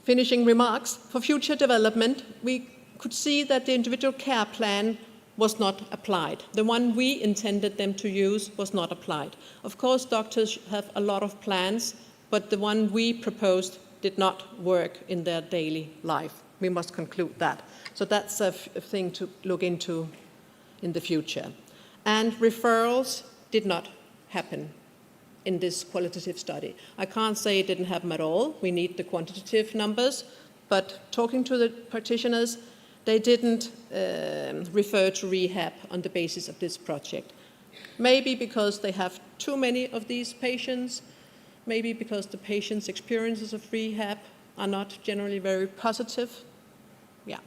Finishing remarks. For future development, we could see that the individual care plan was not applied. The one we intended them to use was not applied. Of course, doctors have a lot of plans, but the one we proposed did not work in their daily life. We must conclude that. So that's a thing to look into in the future. And referrals did not happen in this qualitative study. I can't say it didn't happen at all. We need the quantitative numbers, but talking to the practitioners, they didn't refer to rehab on the basis of this project. Maybe because they have too many of these patients, maybe because the patient's experiences of rehab are not generally very positive. Yeah.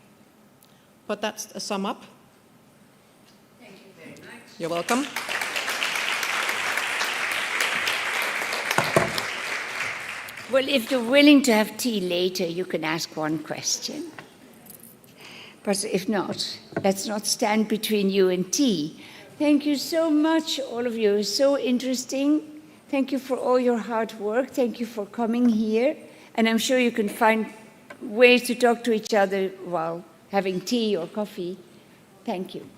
But that's a sum up. Thank you very much. You're welcome. Well, if you're willing to have tea later, you can ask one question. But if not, let's not stand between you and tea. Thank you so much, all of you. It's so interesting. Thank you for all your hard work. Thank you for coming here. And I'm sure you can find ways to talk to each other while having tea or coffee. Thank you.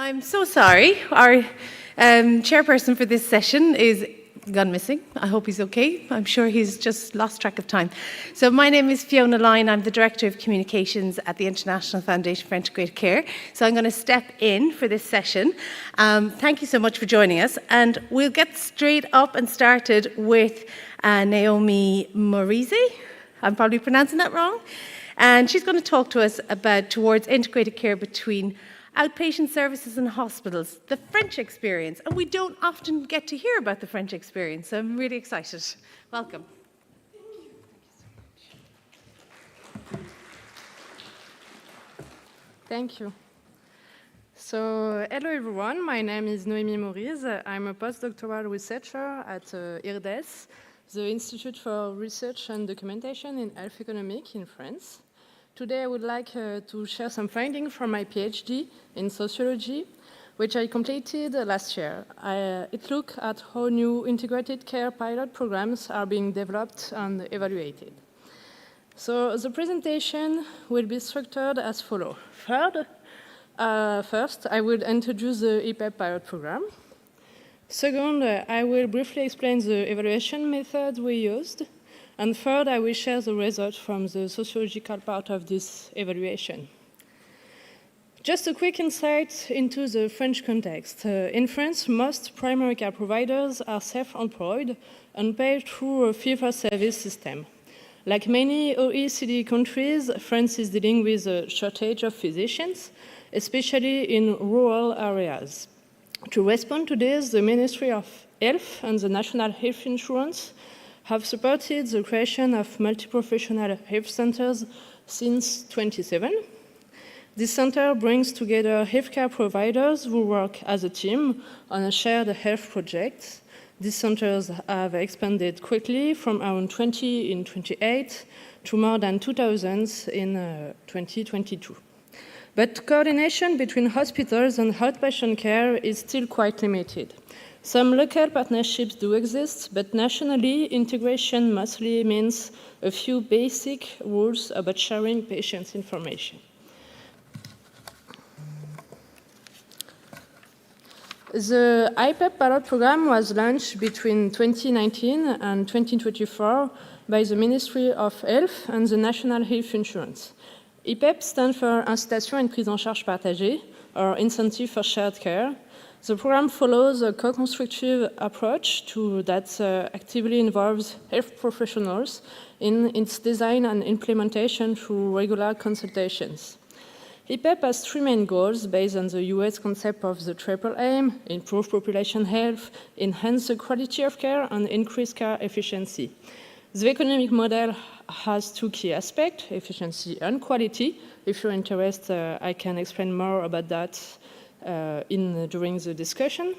I'm so sorry. Our chairperson for this session is gone missing. I hope he's okay. I'm sure he's just lost track of time. So my name is Fiona Lyne. I'm the Director of Communications at the International Foundation for Integrated Care. So I'm going to step in for this session. Thank you so much for joining us. And we'll get straight up and started with Naomi Morizi. I'm probably pronouncing that wrong. And she's going to talk to us about towards integrated care between outpatient services and hospitals, the French experience. And we don't often get to hear about the French experience, so I'm really excited. Welcome. Thank you. So, hello everyone, my name is Noémie Moriz. I'm a postdoctoral researcher at IRDES, the Institute for Research and Documentation in Health Economics in France. Today I would like to share some findings from my PhD in sociology, which I completed last year. It looked at how new integrated care pilot programs are being developed and evaluated. So the presentation will be structured as follows. First, I will introduce the IPEP pilot program. Second, I will briefly explain the evaluation method we used. And third, I will share the results from the sociological part of this evaluation. Just a quick insight into the French context. In France, most primary care providers are self-employed and paid through a fee-for-service system. Like many OECD countries, France is dealing with a shortage of physicians, especially in rural areas. To respond to this, the Ministry of Health and the National Health Insurance have supported the creation of multi-professional health centers since 2007. This center brings together healthcare providers who work as a team on a shared health project. These centers have expanded quickly from around 20 in 2028 to more than 2,000 in 2022. But coordination between hospitals and outpatient care is still quite limited. Some local partnerships do exist, but nationally, integration mostly means a few basic rules about sharing patients' information. The IPEP pilot program was launched between 2019 and 2024 by the Ministry of Health and the National Health Insurance. IPEP stands for Incitation et Prise en Charge Partagée, or Incentive for Shared Care. The program follows a co-constructive approach that actively involves health professionals in its design and implementation through regular consultations. IPEP has three main goals based on the US concept of the triple aim: improve population health, enhance the quality of care, and increase care efficiency. The economic model has two key aspects, efficiency and quality. If you're interested, I can explain more about that during the discussion.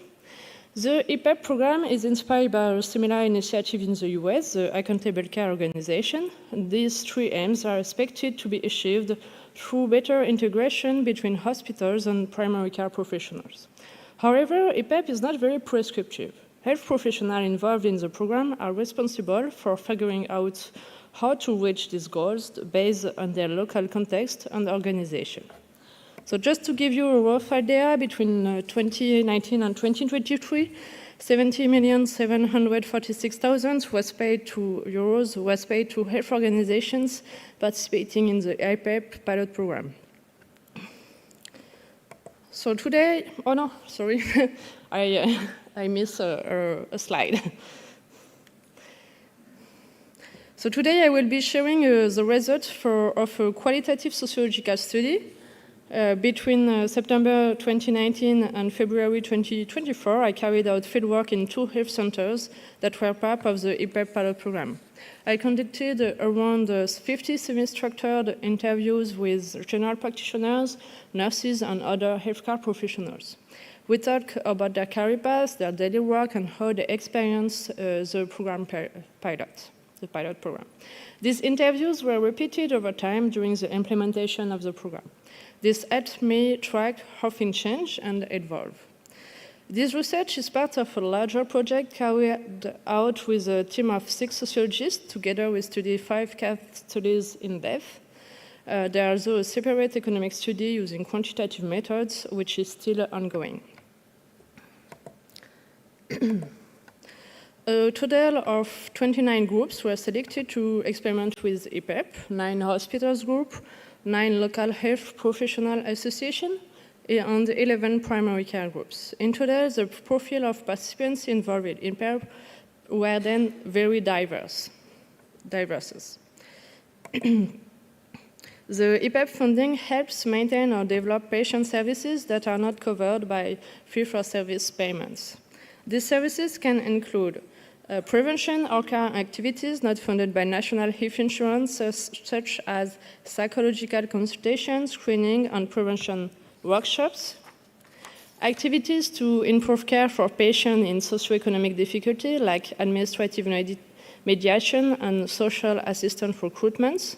The IPEP program is inspired by a similar initiative in the US, the Accountable Care Organization. These three aims are expected to be achieved through better integration between hospitals and primary care professionals. However, IPEP is not very prescriptive. Health professionals involved in the program are responsible for figuring out how to reach these goals based on their local context and organization. So just to give you a rough idea, between 2019 and 2023, 70,746,000 was paid to health organizations participating in the IPEP pilot program. So today, oh no, sorry, I missed a slide. So today I will be sharing the results of a qualitative sociological study. Between September 2019 and February 2024, I carried out fieldwork in 2 health centers that were part of the IPEP pilot program. I conducted around 50 semi-structured interviews with general practitioners, nurses, and other healthcare professionals. We talked about their career paths, their daily work, and how they experience the pilot program. These interviews were repeated over time during the implementation of the program. This helped me track how things change and evolve. This research is part of a larger project carried out with a team of 6 sociologists. Together we studied 5 case studies in depth. There is also a separate economic study using quantitative methods, which is still ongoing. A total of 29 groups were selected to experiment with IPEP, 9 hospitals group, 9 local health professional associations, and 11 primary care groups. In total, the profile of participants involved in IPEP were then very diverse. The IPEP funding helps maintain or develop patient services that are not covered by fee-for-service payments. These services can include prevention or care activities not funded by national health insurance, such as psychological consultations, screening, and prevention workshops, activities to improve care for patients in socioeconomic difficulty, like administrative mediation and social assistance recruitments,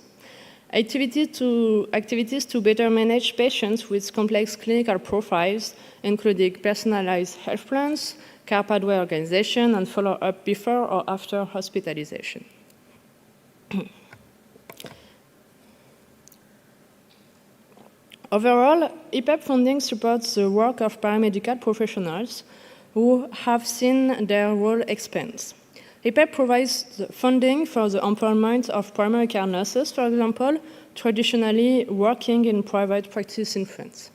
activities to better manage patients with complex clinical profiles, including personalized health plans, care pathway organization, and follow-up before or after hospitalization. Overall, IPEP funding supports the work of paramedical professionals who have seen their role expand. IPEP provides funding for the employment of primary care nurses, for example, traditionally working in private practice in France.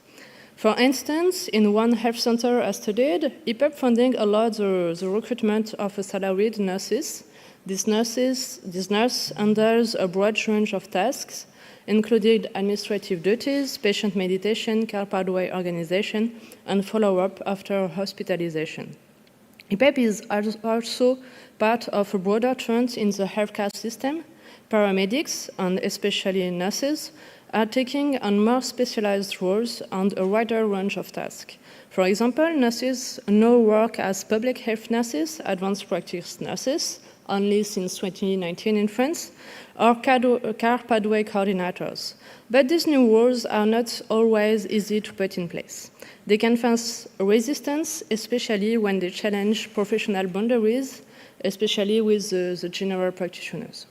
For instance, in one health center I studied, IPEP funding allowed the recruitment of salaried nurses. This nurse handles a broad range of tasks, including administrative duties, patient mediation, care pathway organization, and follow-up after hospitalization. IPEP is also part of a broader trend in the healthcare system. Paramedics, and especially nurses, are taking on more specialized roles and a wider range of tasks. For example, nurses now work as public health nurses, advanced practice nurses, only since 2019 in France, or care pathway coordinators. But these new roles are not always easy to put in place. They can face resistance, especially when they challenge professional boundaries, especially with the general practitioners.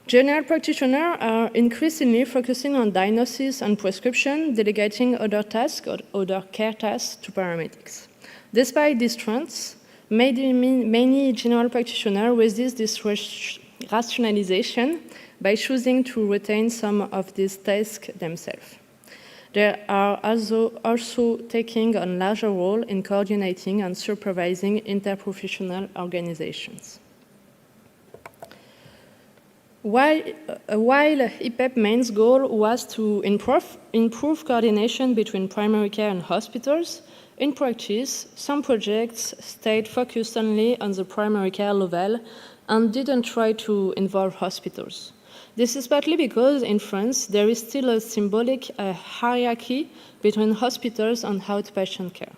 General practitioners are increasingly focusing on diagnosis and prescription, delegating other tasks or other care tasks to paramedics. Despite these trends, many general practitioners resist this rationalization by choosing to retain some of these tasks themselves. They are also taking a larger role in coordinating and supervising interprofessional organizations. While IPEP's main goal was to improve coordination between primary care and hospitals, in practice, some projects stayed focused only on the primary care level and didn't try to involve hospitals. This is partly because in France, there is still a symbolic hierarchy between hospitals and outpatient care.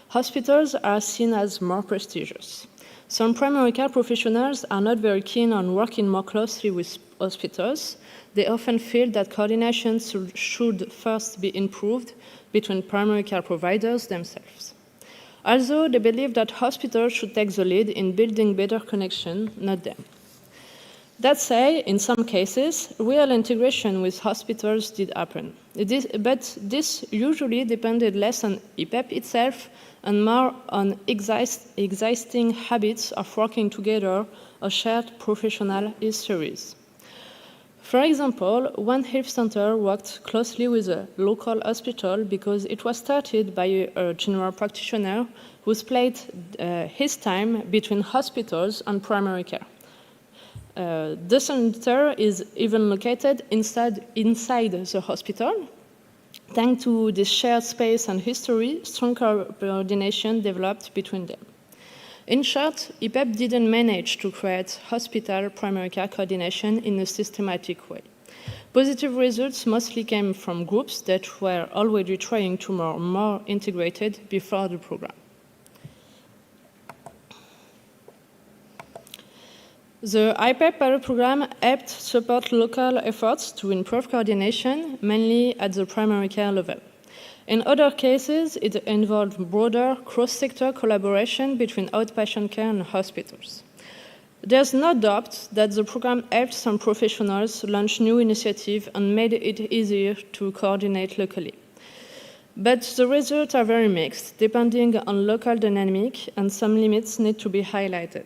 Hospitals are seen as more prestigious. Some primary care professionals are not very keen on working more closely with hospitals. They often feel that coordination should first be improved between primary care providers themselves. Also, they believe that hospitals should take the lead in building better connection, not them. That said, in some cases, real integration with hospitals did happen. But this usually depended less on IPEP itself and more on existing habits of working together or shared professional histories. For example, one health center worked closely with a local hospital because it was started by a general practitioner who split his time between hospitals and primary care. The center is even located inside the hospital. Thanks to this shared space and history, strong coordination developed between them. In short, IPEP didn't manage to create hospital primary care coordination in a systematic way. Positive results mostly came from groups that were already trying to be more integrated before the program. The IPEP pilot program helped support local efforts to improve coordination, mainly at the primary care level. In other cases, it involved broader cross-sector collaboration between outpatient care and hospitals. There's no doubt that the program helped some professionals launch new initiatives and made it easier to coordinate locally. But the results are very mixed, depending on local dynamic, and some limits need to be highlighted.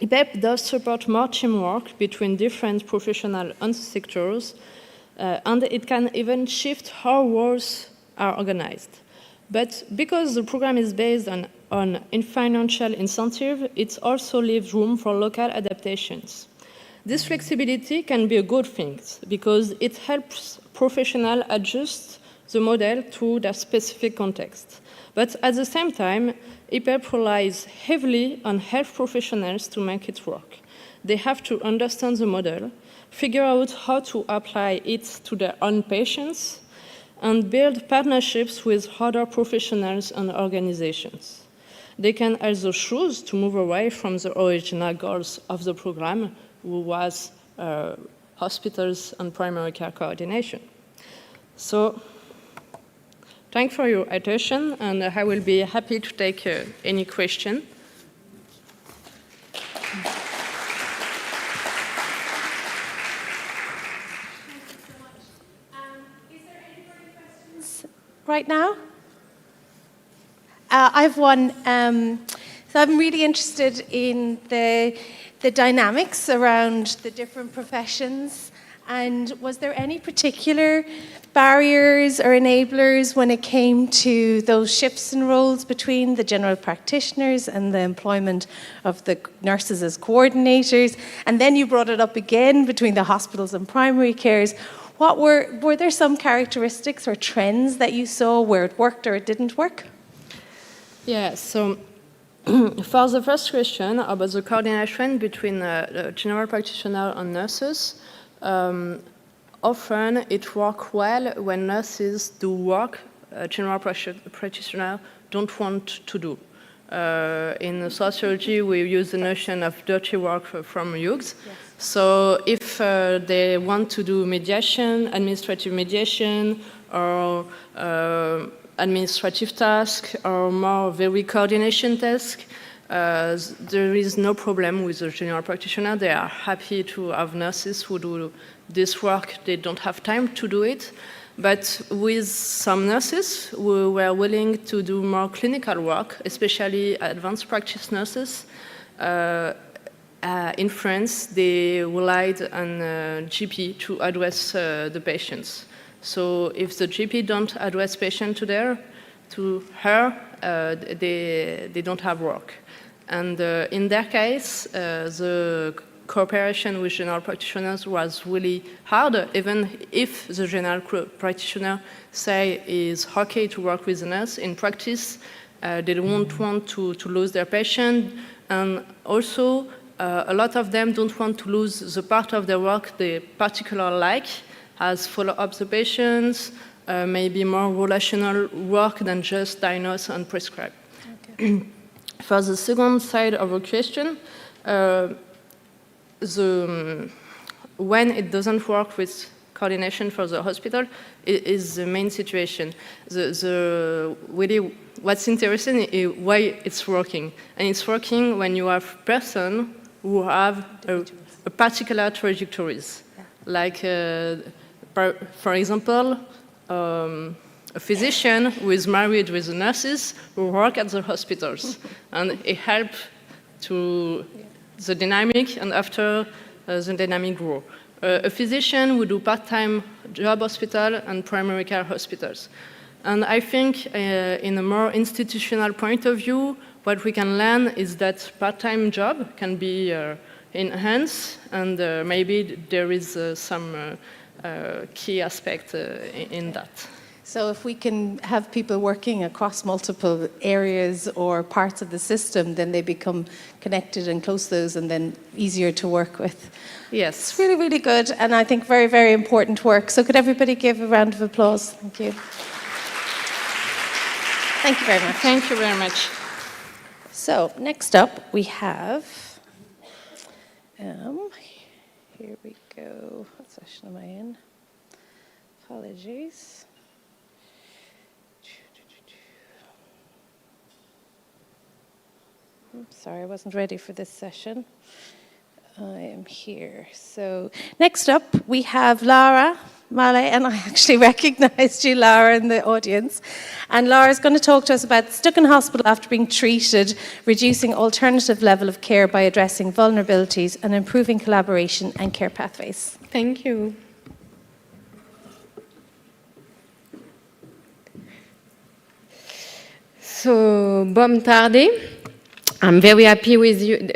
IPEP does support more teamwork between different professional and sectors, and it can even shift how roles are organized. But because the program is based on financial incentive, it also leaves room for local adaptations. This flexibility can be a good thing because it helps professionals adjust the model to their specific context. But at the same time, IPEP relies heavily on health professionals to make it work. They have to understand the model, figure out how to apply it to their own patients, and build partnerships with other professionals and organizations. They can also choose to move away from the original goals of the program, which was hospitals and primary care coordination. So, thanks for your attention, and I will be happy to take any question. Right now? I have one. So I'm really interested in the dynamics around the different professions. And was there any particular barriers or enablers when it came to those shifts in roles between the general practitioners and the employment of the nurses as coordinators? And then you brought it up again between the hospitals and primary cares. Were there some characteristics or trends that you saw where it worked or it didn't work? Yeah, so for the first question about the coordination between the general practitioner and nurses, often it works well when nurses do work general practitioner don't want to do. In sociology, we use the notion of dirty work from Hughes. Yes. So if they want to do mediation, administrative mediation, or administrative task, or more very coordination task, there is no problem with the general practitioner. They are happy to have nurses who do this work. They don't have time to do it. But with some nurses who were willing to do more clinical work, especially advanced practice nurses, in France, they relied on GP to address the patients. So if the GP don't address patient to her, they don't have work. And in their case, the cooperation with general practitioners was really hard, even if the general practitioner say is okay to work with the nurse. In practice, they don't want to lose their patient, and also a lot of them don't want to lose the part of their work they particularly like, as follow up the patients, maybe more relational work than just diagnose and prescribe. Okay. For the second side of the question, when it doesn't work with coordination for the hospital is the main situation. Really, what's interesting is why it's working. And it's working when you have person who have a particular trajectories. Yeah. Like, for example, a physician who is married with the nurses who work at the hospitals. And it helps to the dynamic, and after the dynamic grow. A physician who do part-time job hospital and primary care hospitals. And I think in a more institutional point of view, what we can learn is that part-time job can be enhanced, and maybe there is some key aspect in that. So if we can have people working across multiple areas or parts of the system, then they become connected and close to those and then easier to work with. Yes. It's really, really good, and I think very, very important work. So could everybody give a round of applause? Thank you. Thank you very much. Thank you very much. So next up we have, here we go. What session am I in? Apologies. Sorry, I wasn't ready for this session. I am here. So next up, we have Lara Male, and I actually recognized you, Lara, in the audience. And Lara is going to talk to us about stuck in hospital after being treated, reducing alternative level of care by addressing vulnerabilities and improving collaboration and care pathways. Thank you. So, bom tarde. I'm very happy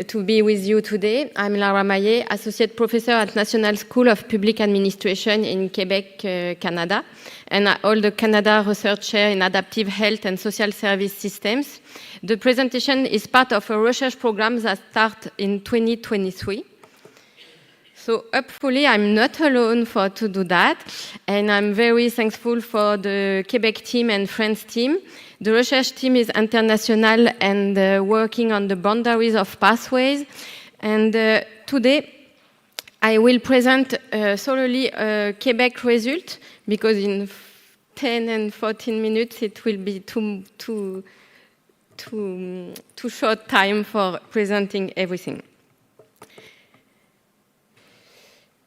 to be with you today. I'm Lara Maillet, Associate Professor at National School of Public Administration in Quebec, Canada, and I hold the Canada Research Chair in Adaptive Health and Social Service Systems. The presentation is part of a research program that starts in 2023. So hopefully I'm not alone to do that, and I'm very thankful for the Quebec team and France team. The research team is international and working on the boundaries of pathways. And today I will present solely a Quebec result, because in 10 and 14 minutes it will be too short time for presenting everything.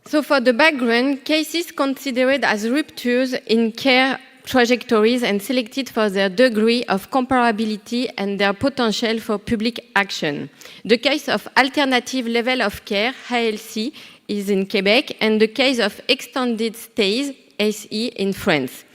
So for the background, cases considered as ruptures in care trajectories and selected for their degree of comparability and their potential for public action. The case of alternative level of care, ALC, is in Quebec, and the case of extended stays, SE, in France.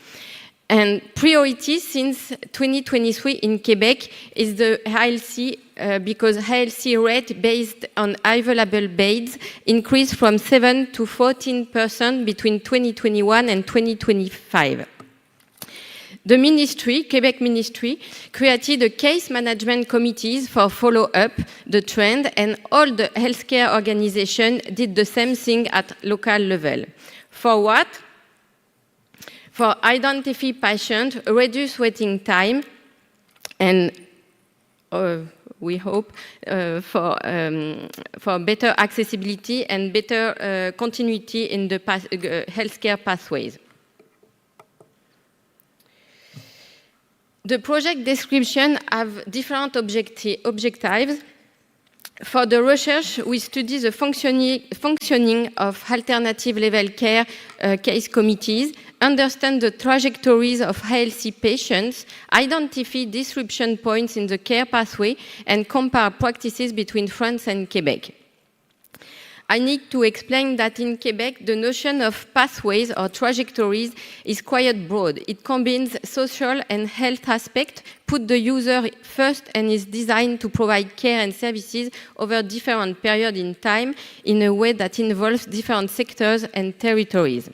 And priority since 2023 in Quebec is the ALC, because ALC rate based on available beds increased from 7 to 14% between 2021 and 2025. The ministry, Quebec Ministry, created a case management committees for follow-up the trend, and all the healthcare organizations did the same thing at local level. For what? For identify patients, reduce waiting time, and we hope for better accessibility and better continuity in the healthcare pathways. The project description have different objectives. For the research, we study the functioning of alternative level care case committees, understand the trajectories of ALC patients, identify disruption points in the care pathway, and compare practices between France and Quebec. I need to explain that in Quebec, the notion of pathways or trajectories is quite broad. It combines social and health aspects, put the user first, and is designed to provide care and services over different periods in time in a way that involves different sectors and territories.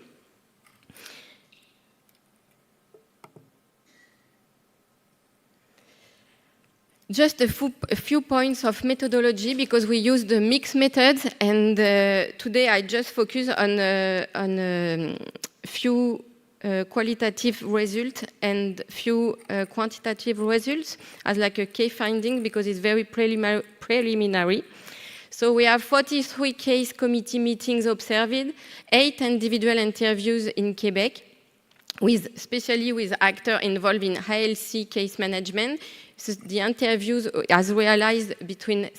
Just a few points of methodology, because we use the mixed methods, and today I just focus on a few qualitative results and few quantitative results as like a key finding, because it's very preliminary. So we have 43 case committee meetings observed, 8 individual interviews in Quebec, especially with actors involved in ALC case management. So the interviews as realized between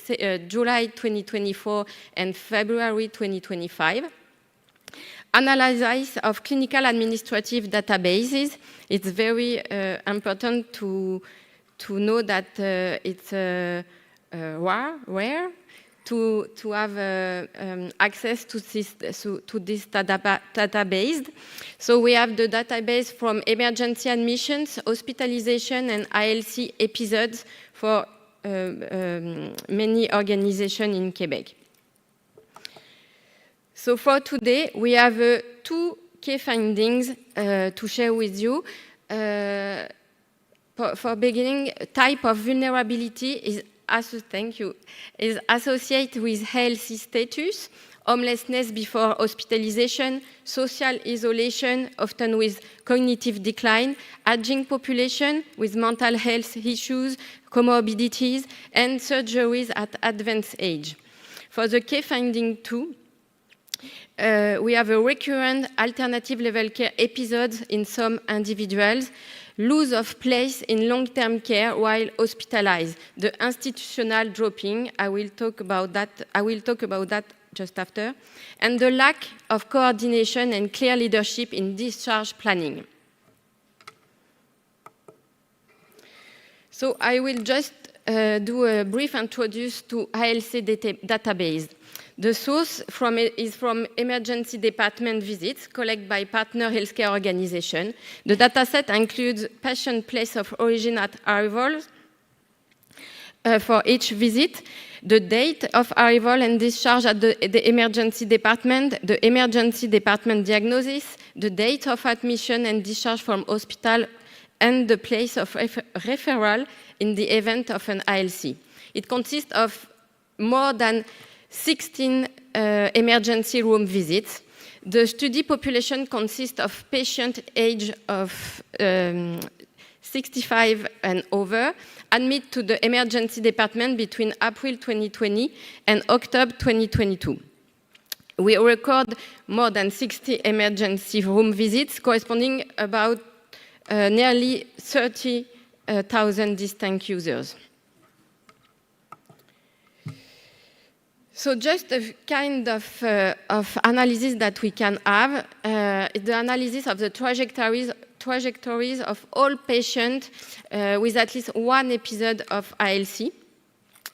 July 2024 and February 2025. Analysis of clinical administrative databases. It's very important to know that it's rare to have access to this database. So we have the database from emergency admissions, hospitalization, and ALC episodes for many organizations in Quebec. So for today, we have 2 key findings to share with you. For beginning, type of vulnerability is associated with healthy status, homelessness before hospitalization, social isolation, often with cognitive decline, aging population with mental health issues, comorbidities, and surgeries at advanced age. For the key finding 2, we have a recurrent alternative level care episodes in some individuals. Lose of place in long-term care while hospitalized, the institutional dropping. I will talk about that just after, and the lack of coordination and clear leadership in discharge planning. So I will just do a brief introduction to ILC database. The source is from emergency department visits collected by partner healthcare organizations. The dataset includes patient place of origin at arrival for each visit, the date of arrival and discharge at the emergency department, the emergency department diagnosis, the date of admission and discharge from hospital, and the place of referral in the event of an ILC. It consists of more than 16 emergency room visits. The study population consists of patients age of 65 and over, admitted to the emergency department between April 2020 and October 2022. We record more than 60 emergency room visits, corresponding about nearly 30,000 distinct users. So just a kind of analysis that we can have, the analysis of the trajectories of all patients with at least one episode of ILC.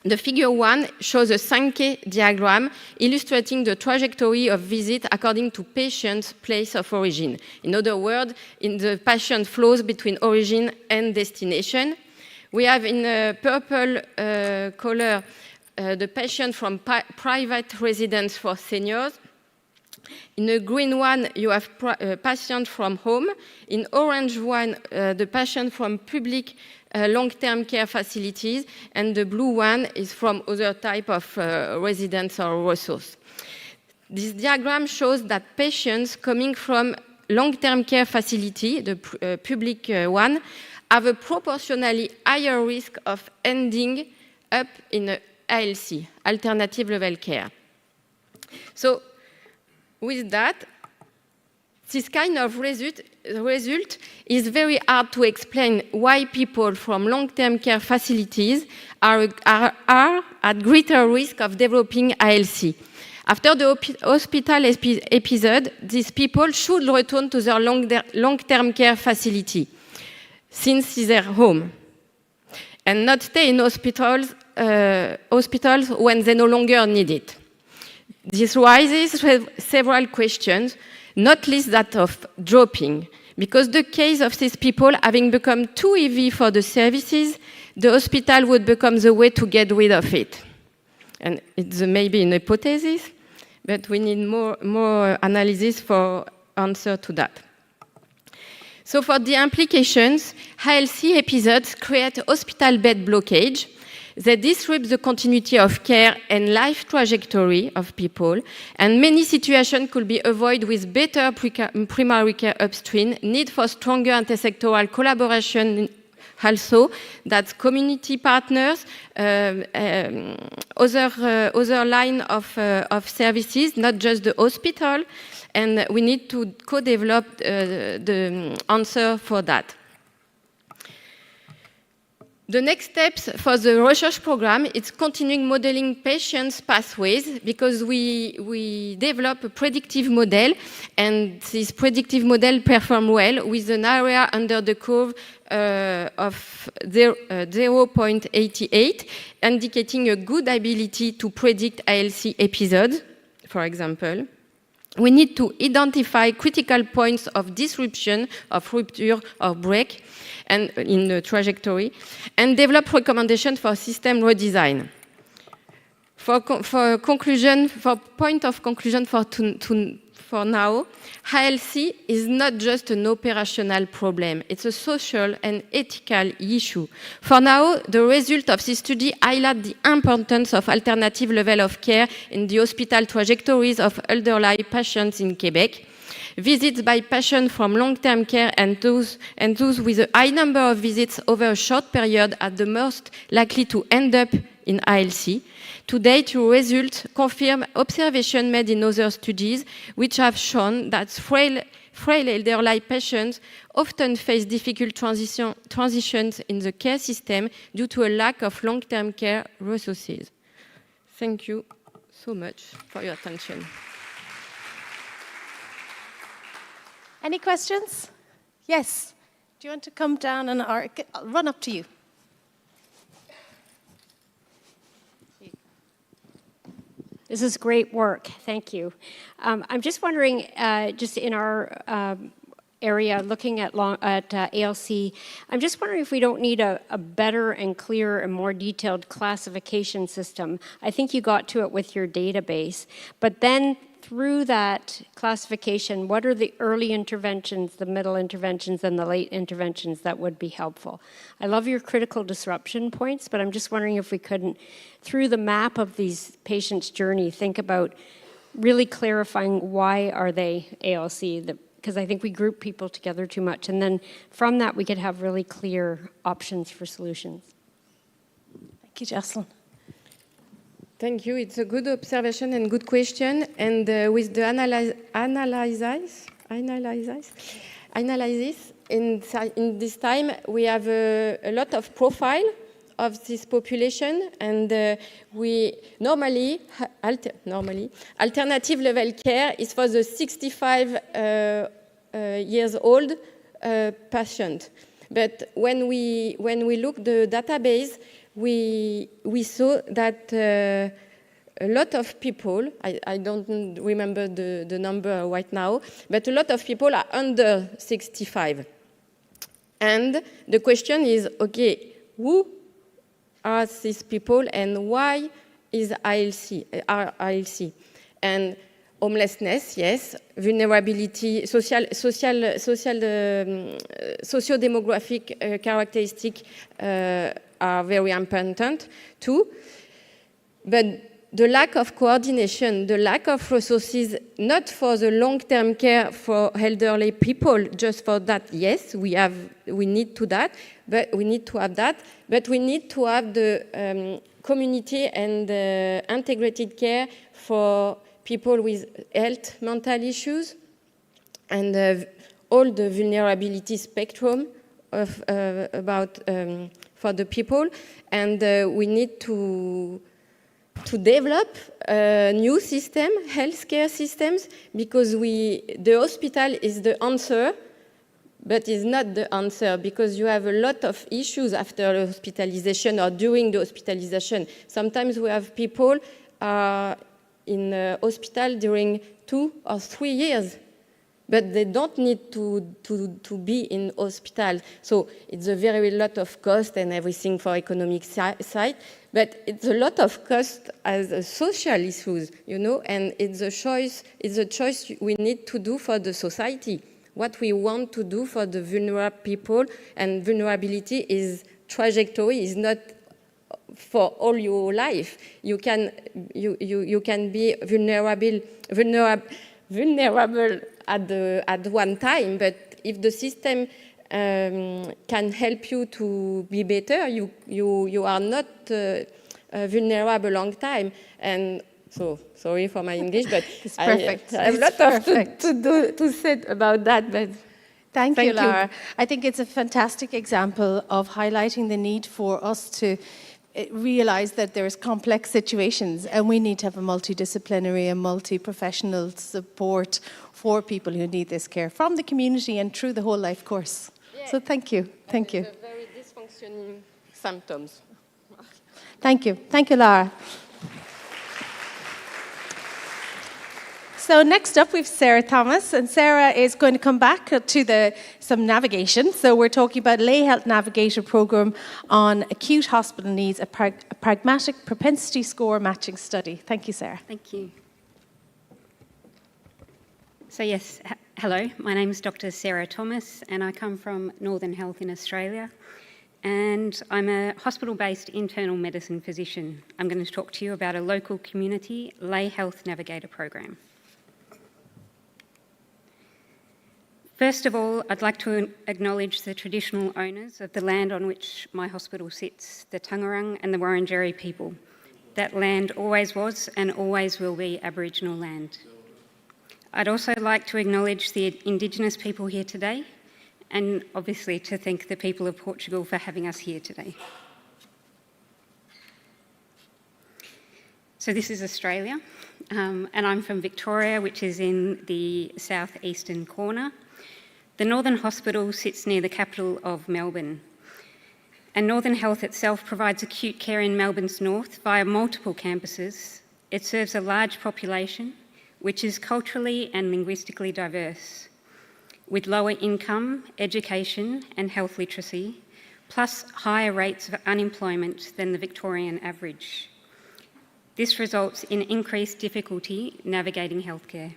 The figure 1 shows a Sankey diagram illustrating the trajectory of visit according to patient's place of origin. In other words, in the patient flows between origin and destination. We have in a purple color the patient from private residence for seniors. In the green one, you have patient from home. In orange one, the patient from public long-term care facilities, and the blue one is from other type of residence or resource. This diagram shows that patients coming from long-term care facility, the public one, have a proportionally higher risk of ending up in a ALC, alternative level care. So with that, this kind of result is very hard to explain why people from long-term care facilities are at greater risk of developing ALC. After the hospital episode, these people should return to their long-term care facility, since it's their home, and not stay in hospitals when they no longer need it. This raises several questions, not least that of dropping, because the case of these people having become too heavy for the services, the hospital would become the way to get rid of it. And it's maybe an hypothesis, but we need more analysis for answer to that. So for the implications, ILC episodes create hospital bed blockage. They disrupt the continuity of care and life trajectory of people, and many situations could be avoided with better primary care upstream, need for stronger intersectoral collaboration also, that community partners, other line of services, not just the hospital, and we need to co-develop the answer for that. The next steps for the research program is continuing modeling patients' pathways, because we develop a predictive model, and this predictive model performs well with an area under the curve of 0.88, indicating a good ability to predict ILC episodes, for example. We need to identify critical points of disruption, of rupture or break, and in the trajectory, and develop recommendations for system redesign. For point of conclusion for now, ILC is not just an operational problem, it's a social and ethical issue. For now, the result of this study highlight the importance of alternative level of care in the hospital trajectories of elderly patients in Quebec. Visits by patients from long-term care and those with a high number of visits over a short period are the most likely to end up in ILC. To date, your results confirm observations made in other studies, which have shown that frail elderly patients often face difficult transitions in the care system due to a lack of long-term care resources. Thank you so much for your attention. Any questions? Yes. Do you want to come down and I'll run up to you? This is great work. Thank you. I'm just wondering, just in our area looking at ALC, I'm just wondering if we don't need a better and clearer and more detailed classification system. I think you got to it with your database, but then through that classification, what are the early interventions, the middle interventions, and the late interventions that would be helpful? I love your critical disruption points, but I'm just wondering if we couldn't, through the map of these patients' journey, think about really clarifying why are they ALC, because I think we group people together too much, and then from that we could have really clear options for solutions. Thank you, Jocelyn. Thank you. It's a good observation and good question. And with the analysis in this time, we have a lot of profile of this population, and we normally alternative level care is for the 65 years old patient. But when we look the database, we saw that a lot of people, I don't remember the number right now, but a lot of people are under 65. And the question is, okay, who are these people and why is ILC? And homelessness, yes, vulnerability, socio-demographic characteristics are very important too. But the lack of coordination, the lack of resources, not for the long-term care for elderly people, just for that, yes, we need to have that, but we need to have the community and integrated care for people with health, mental issues, and all the vulnerability spectrum of for the people, and we need to develop a new system, healthcare systems, because the hospital is the answer, but is not the answer, because you have a lot of issues after the hospitalization or during the hospitalization. Sometimes we have people in hospital during 2 or 3 years, but they don't need to be in hospital. So it's a very lot of cost and everything for economic side, but it's a lot of cost as a social issues, and it's a choice we need to do for the society. What we want to do for the vulnerable people, and vulnerability is trajectory, is not for all your life. You can be vulnerable at one time, but if the system can help you to be better, you are not vulnerable a long time. And so, sorry for my English, but I have a lot to say about that. But Thank you, Lara. I think it's a fantastic example of highlighting the need for us to realize that there's complex situations and we need to have a multidisciplinary and multi-professional support for people who need this care from the community and through the whole life course. Yeah. So thank you. Thank you. Very dysfunctioning symptoms. Thank you. Thank you, Lara. So next up, we have Sarah Thomas, and Sarah is going to come back to some navigation. So we're talking about Lay Health Navigator program on acute hospital needs, a pragmatic propensity score matching study. Thank you, Sarah. Thank you. So yes, hello, my name is Dr. Sarah Thomas, and I come from Northern Health in Australia. And I'm a hospital-based internal medicine physician. I'm going to talk to you about a local community Lay Health Navigator program. First of all, I'd like to acknowledge the traditional owners of the land on which my hospital sits, the Tangarang and the Wurundjeri people. That land always was and always will be Aboriginal land. I'd also like to acknowledge the Indigenous people here today, and obviously to thank the people of Portugal for having us here today. So this is Australia, and I'm from Victoria, which is in the southeastern corner. The Northern Hospital sits near the capital of Melbourne, and Northern Health itself provides acute care in Melbourne's north via multiple campuses. It serves a large population, which is culturally and linguistically diverse, with lower income, education and health literacy, plus higher rates of unemployment than the Victorian average. This results in increased difficulty navigating healthcare.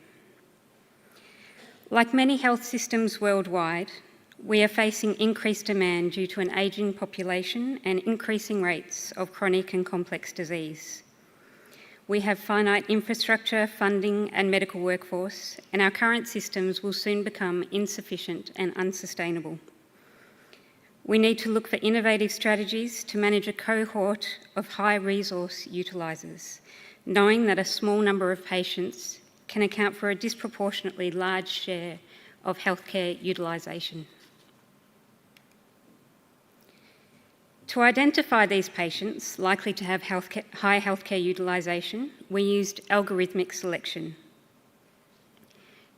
Like many health systems worldwide, we are facing increased demand due to an ageing population and increasing rates of chronic and complex disease. We have finite infrastructure, funding and medical workforce, and our current systems will soon become insufficient and unsustainable. We need to look for innovative strategies to manage a cohort of high resource utilisers, knowing that a small number of patients can account for a disproportionately large share of healthcare utilisation. To identify these patients likely to have high healthcare utilisation, we used algorithmic selection.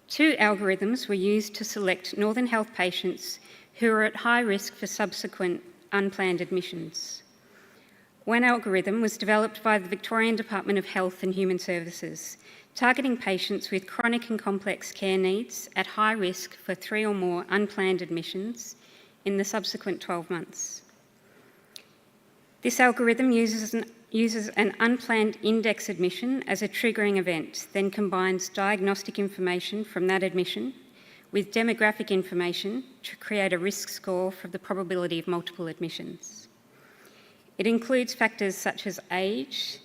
2 algorithms were used to select Northern Health patients who are at high risk for subsequent unplanned admissions. One algorithm was developed by the Victorian Department of Health and Human Services, targeting patients with chronic and complex care needs at high risk for 3 or more unplanned admissions in the subsequent 12 months. This algorithm uses an unplanned index admission as a triggering event, then combines diagnostic information from that admission with demographic information to create a risk score for the probability of multiple admissions. It includes factors such as age,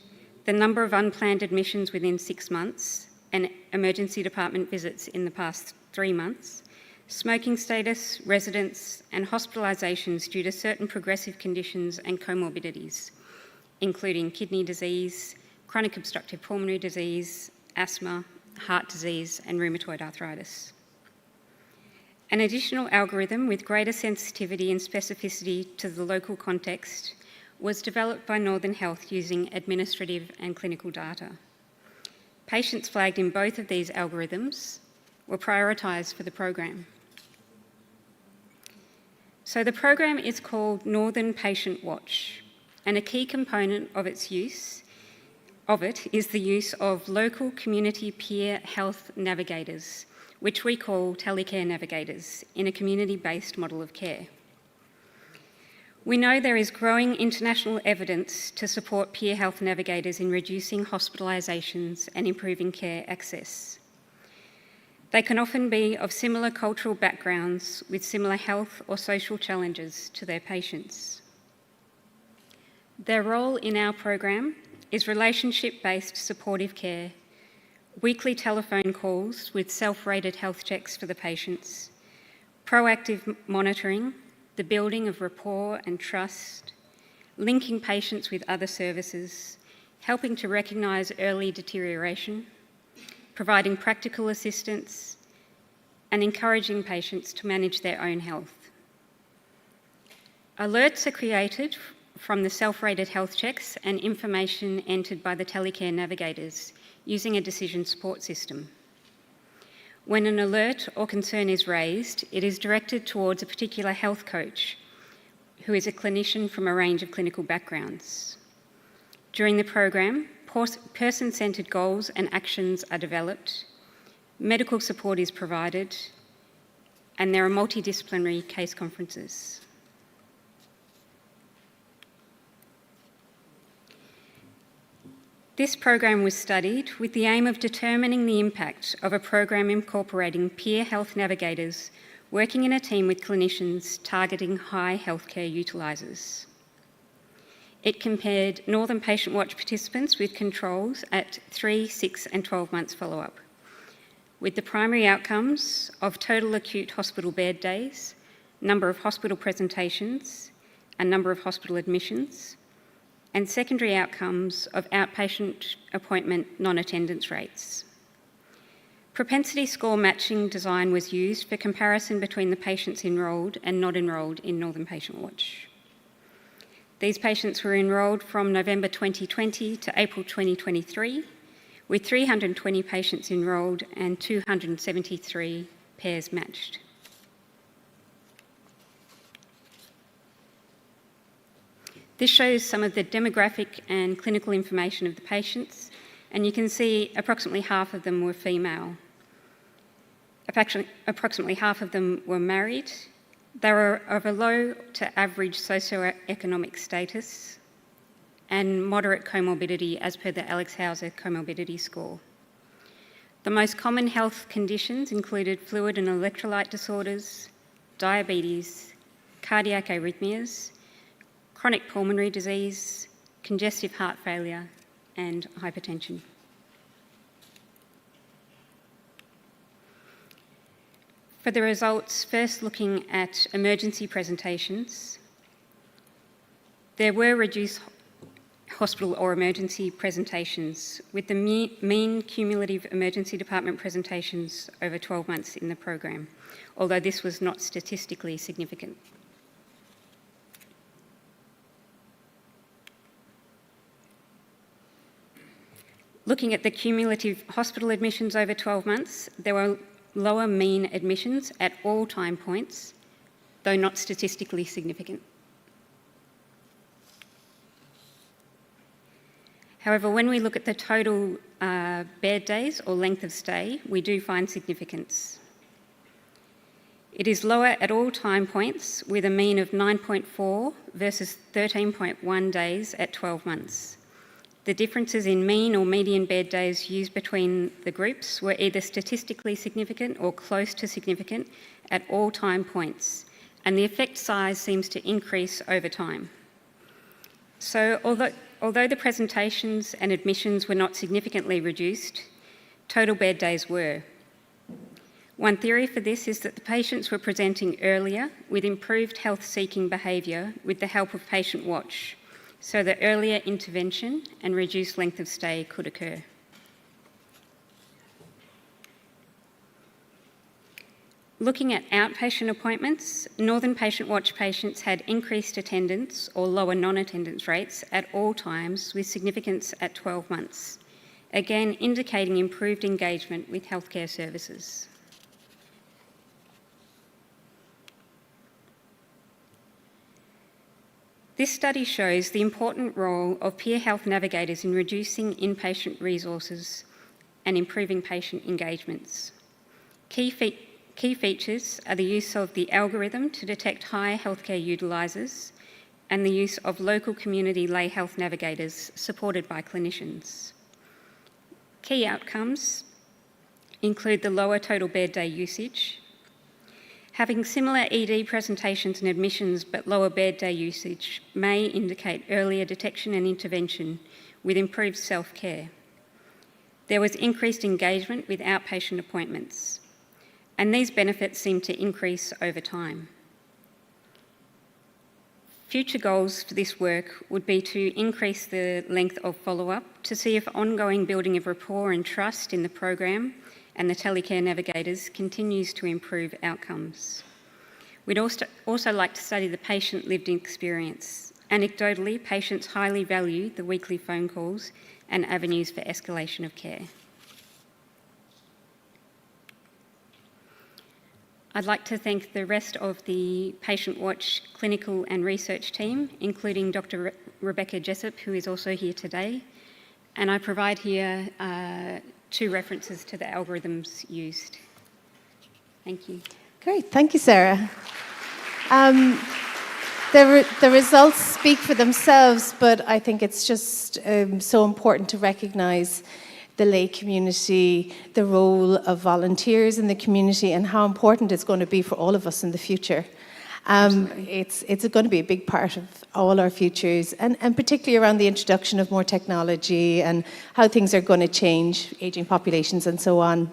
the number of unplanned admissions within 6 months, and emergency department visits in the past 3 months, smoking status, residence, and hospitalisations due to certain progressive conditions and comorbidities, including kidney disease, chronic obstructive pulmonary disease, asthma, heart disease, and rheumatoid arthritis. An additional algorithm with greater sensitivity and specificity to the local context was developed by Northern Health using administrative and clinical data. Patients flagged in both of these algorithms were prioritised for the program. So the program is called Northern Patient Watch, and a key component of its use is the use of local community peer health navigators, which we call telecare navigators, in a community-based model of care. We know there is growing international evidence to support peer health navigators in reducing hospitalisations and improving care access. They can often be of similar cultural backgrounds with similar health or social challenges to their patients. Their role in our program is relationship-based supportive care, weekly telephone calls with self-rated health checks for the patients, proactive monitoring, the building of rapport and trust, linking patients with other services, helping to recognise early deterioration, providing practical assistance, and encouraging patients to manage their own health. Alerts are created from the self-rated health checks and information entered by the telecare navigators using a decision support system. When an alert or concern is raised, it is directed towards a particular health coach who is a clinician from a range of clinical backgrounds. During the program, person-centred goals and actions are developed, medical support is provided, and there are multidisciplinary case conferences. This program was studied with the aim of determining the impact of a program incorporating peer health navigators working in a team with clinicians targeting high healthcare utilisers. It compared Northern Patient Watch participants with controls at 3, 6 and 12 months follow-up. with the primary outcomes of total acute hospital bed days, number of hospital presentations, and number of hospital admissions, and secondary outcomes of outpatient appointment non-attendance rates. Propensity score matching design was used for comparison between the patients enrolled and not enrolled in Northern Patient Watch. These patients were enrolled from November 2020 to April 2023, with 320 patients enrolled and 273 pairs matched. This shows some of the demographic and clinical information of the patients, and you can see approximately half of them were female. Approximately half of them were married. They were of a low to average socioeconomic status and moderate comorbidity as per the Alex Hauser comorbidity score. The most common health conditions included fluid and electrolyte disorders, diabetes, cardiac arrhythmias, chronic pulmonary disease, congestive heart failure, and hypertension. For the results, first looking at emergency presentations, there were reduced hospital or emergency presentations, with the mean cumulative emergency department presentations over 12 months in the program, although this was not statistically significant. Looking at the cumulative hospital admissions over 12 months, there were lower mean admissions at all time points, though not statistically significant. However, when we look at the total bed days or length of stay, we do find significance. It is lower at all time points, with a mean of 9.4 versus 13.1 days at 12 months. The differences in mean or median bed days used between the groups were either statistically significant or close to significant at all time points, and the effect size seems to increase over time. So although the presentations and admissions were not significantly reduced, total bed days were. One theory for this is that the patients were presenting earlier with improved health-seeking behaviour with the help of Patient Watch, so that earlier intervention and reduced length of stay could occur. Looking at outpatient appointments, Northern Patient Watch patients had increased attendance or lower non-attendance rates at all times, with significance at 12 months, again indicating improved engagement with healthcare services. This study shows the important role of peer health navigators in reducing inpatient resources and improving patient engagements. Key features are the use of the algorithm to detect high healthcare utilisers and the use of local community lay health navigators supported by clinicians. Key outcomes include the lower total bed day usage. Having similar ED presentations and admissions but lower bed day usage may indicate earlier detection and intervention with improved self-care. There was increased engagement with outpatient appointments, and these benefits seem to increase over time. Future goals for this work would be to increase the length of follow-up to see if ongoing building of rapport and trust in the program and the telecare navigators continues to improve outcomes. We'd also like to study the patient lived experience. Anecdotally, patients highly value the weekly phone calls and avenues for escalation of care. I'd like to thank the rest of the Patient Watch clinical and research team, including Dr. Rebecca Jessup, who is also here today, and I provide here 2 references to the algorithms used. Thank you. Great, thank you, Sarah. The results speak for themselves, but I think it's just so important to recognise the lay community, the role of volunteers in the community, and how important it's going to be for all of us in the future. It's going to be a big part of all our futures, and particularly around the introduction of more technology and how things are going to change, aging populations and so on,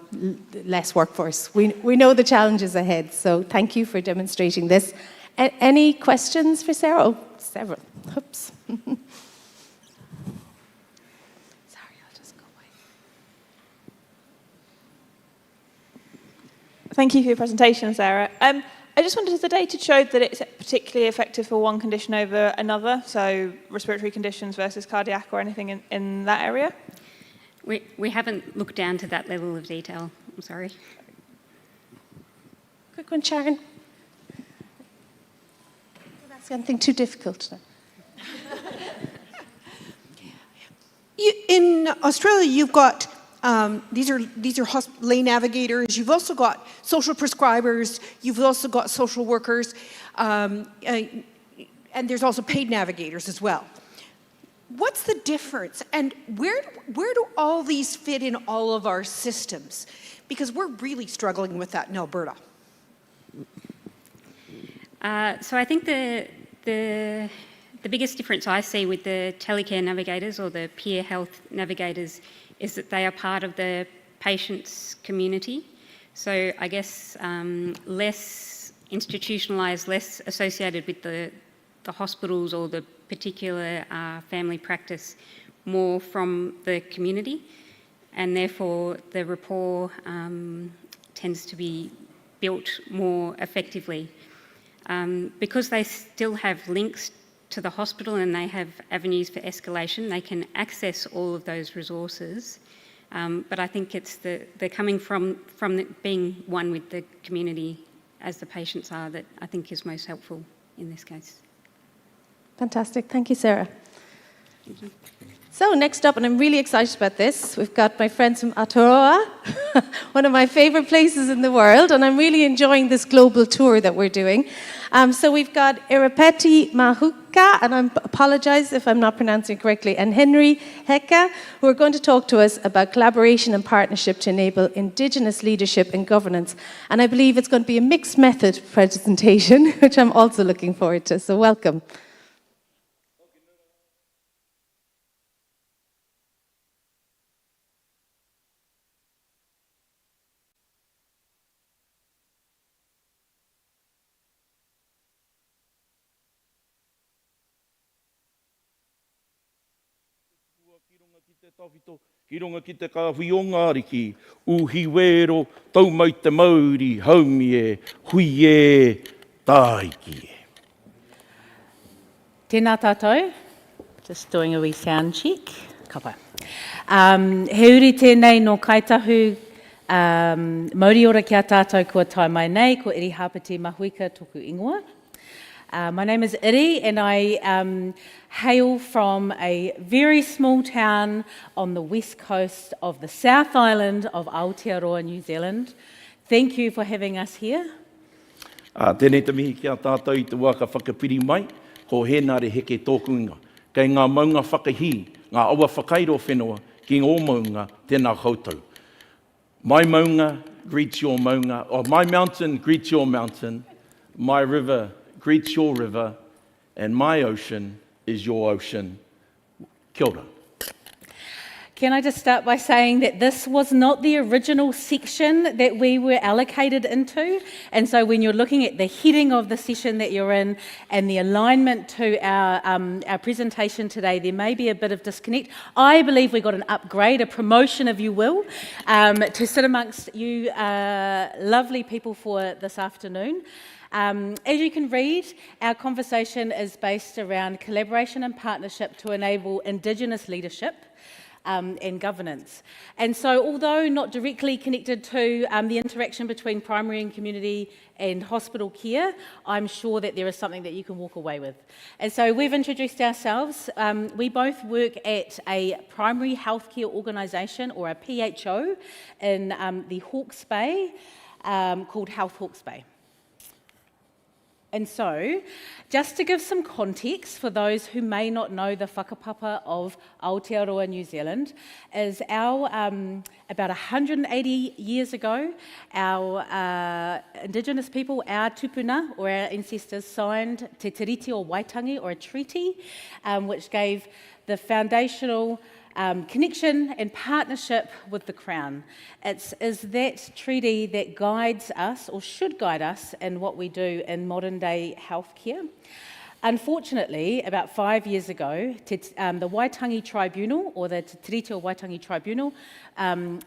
less workforce. We know the challenges ahead, so thank you for demonstrating this. Any questions for Sarah? Oh, several. Oops. Thank you for your presentation, Sarah. I just wondered if the data showed that it's particularly effective for one condition over another, so respiratory conditions versus cardiac or anything in that area? We haven't looked down to that level of detail, I'm sorry. Quick one, Sharon. Don't ask anything too difficult. In Australia, you've got these are lay navigators. You've also got social prescribers. You've also got social workers, and there's also paid navigators as well. What's the difference, and where do all these fit in all of our systems? Because we're really struggling with that in Alberta. So I think the biggest difference I see with the telecare navigators or the peer health navigators is that they are part of the patient's community. So I guess less institutionalised, less associated with the hospitals or the particular family practice, more from the community, and therefore the rapport tends to be built more effectively. Because they still have links to the hospital and they have avenues for escalation, they can access all of those resources. But I think it's they're coming from being one with the community as the patients are that I think is most helpful in this case. Fantastic. Thank you, Sarah. Thank you. So next up, and I'm really excited about this, we've got my friends from Aotearoa, one of my favourite places in the world, and I'm really enjoying this global tour that we're doing. So we've got Irapeti Mahuka, and I apologise if I'm not pronouncing it correctly, and Henry Heka, who are going to talk to us about collaboration and partnership to enable Indigenous leadership and governance. And I believe it's going to be a mixed method presentation, which I'm also looking forward to. So welcome. Ki runga ki te kawhi o Ngāriki, uhi wero, tau mai te mauri, haumi e, hui e, tāiki e. Tēnā tātou, just doing a wee sound check. Kapa. Heuri tēnei no kaitahu, mauri ora kia tātou kua tai mai nei, ko Iri Hapati Mahuika toku ingoa. My name is Iri and I hail from a very small town on the west coast of the South Island of Aotearoa, New Zealand. Thank you for having us here. Tēnei te mihi kia tātou I te waka whakapiri mai, ko hēnare heke tōku inga. Kei ngā maunga whakahi, ngā aua whakairo whenua, ki ngō maunga, tēnā koutou. My maunga greets your maunga, or my mountain greets your mountain, my river greets your river, and my ocean is your ocean. Kia ora. Can I just start by saying that this was not the original section that we were allocated into, and so when you're looking at the heading of the session that you're in and the alignment to our presentation today, there may be a bit of disconnect. I believe we got an upgrade, a promotion, if you will, to sit amongst you lovely people for this afternoon. As you can read, our conversation is based around collaboration and partnership to enable Indigenous leadership and governance. And so although not directly connected to the interaction between primary and community and hospital care, I'm sure that there is something that you can walk away with. And so we've introduced ourselves. We both work at a primary healthcare organisation, or a PHO, in the Hawke's Bay, called Health Hawke's Bay. And so, just to give some context for those who may not know the whakapapa of Aotearoa, New Zealand, is our, about 180 years ago, our Indigenous people, our tupuna, or our ancestors, signed Te Tiriti o Waitangi, or a treaty, which gave the foundational connection and partnership with the Crown. It is that treaty that guides us, or should guide us, in what we do in modern day healthcare. Unfortunately, about 5 years ago, the Waitangi Tribunal, or the Te Tiriti o Waitangi Tribunal,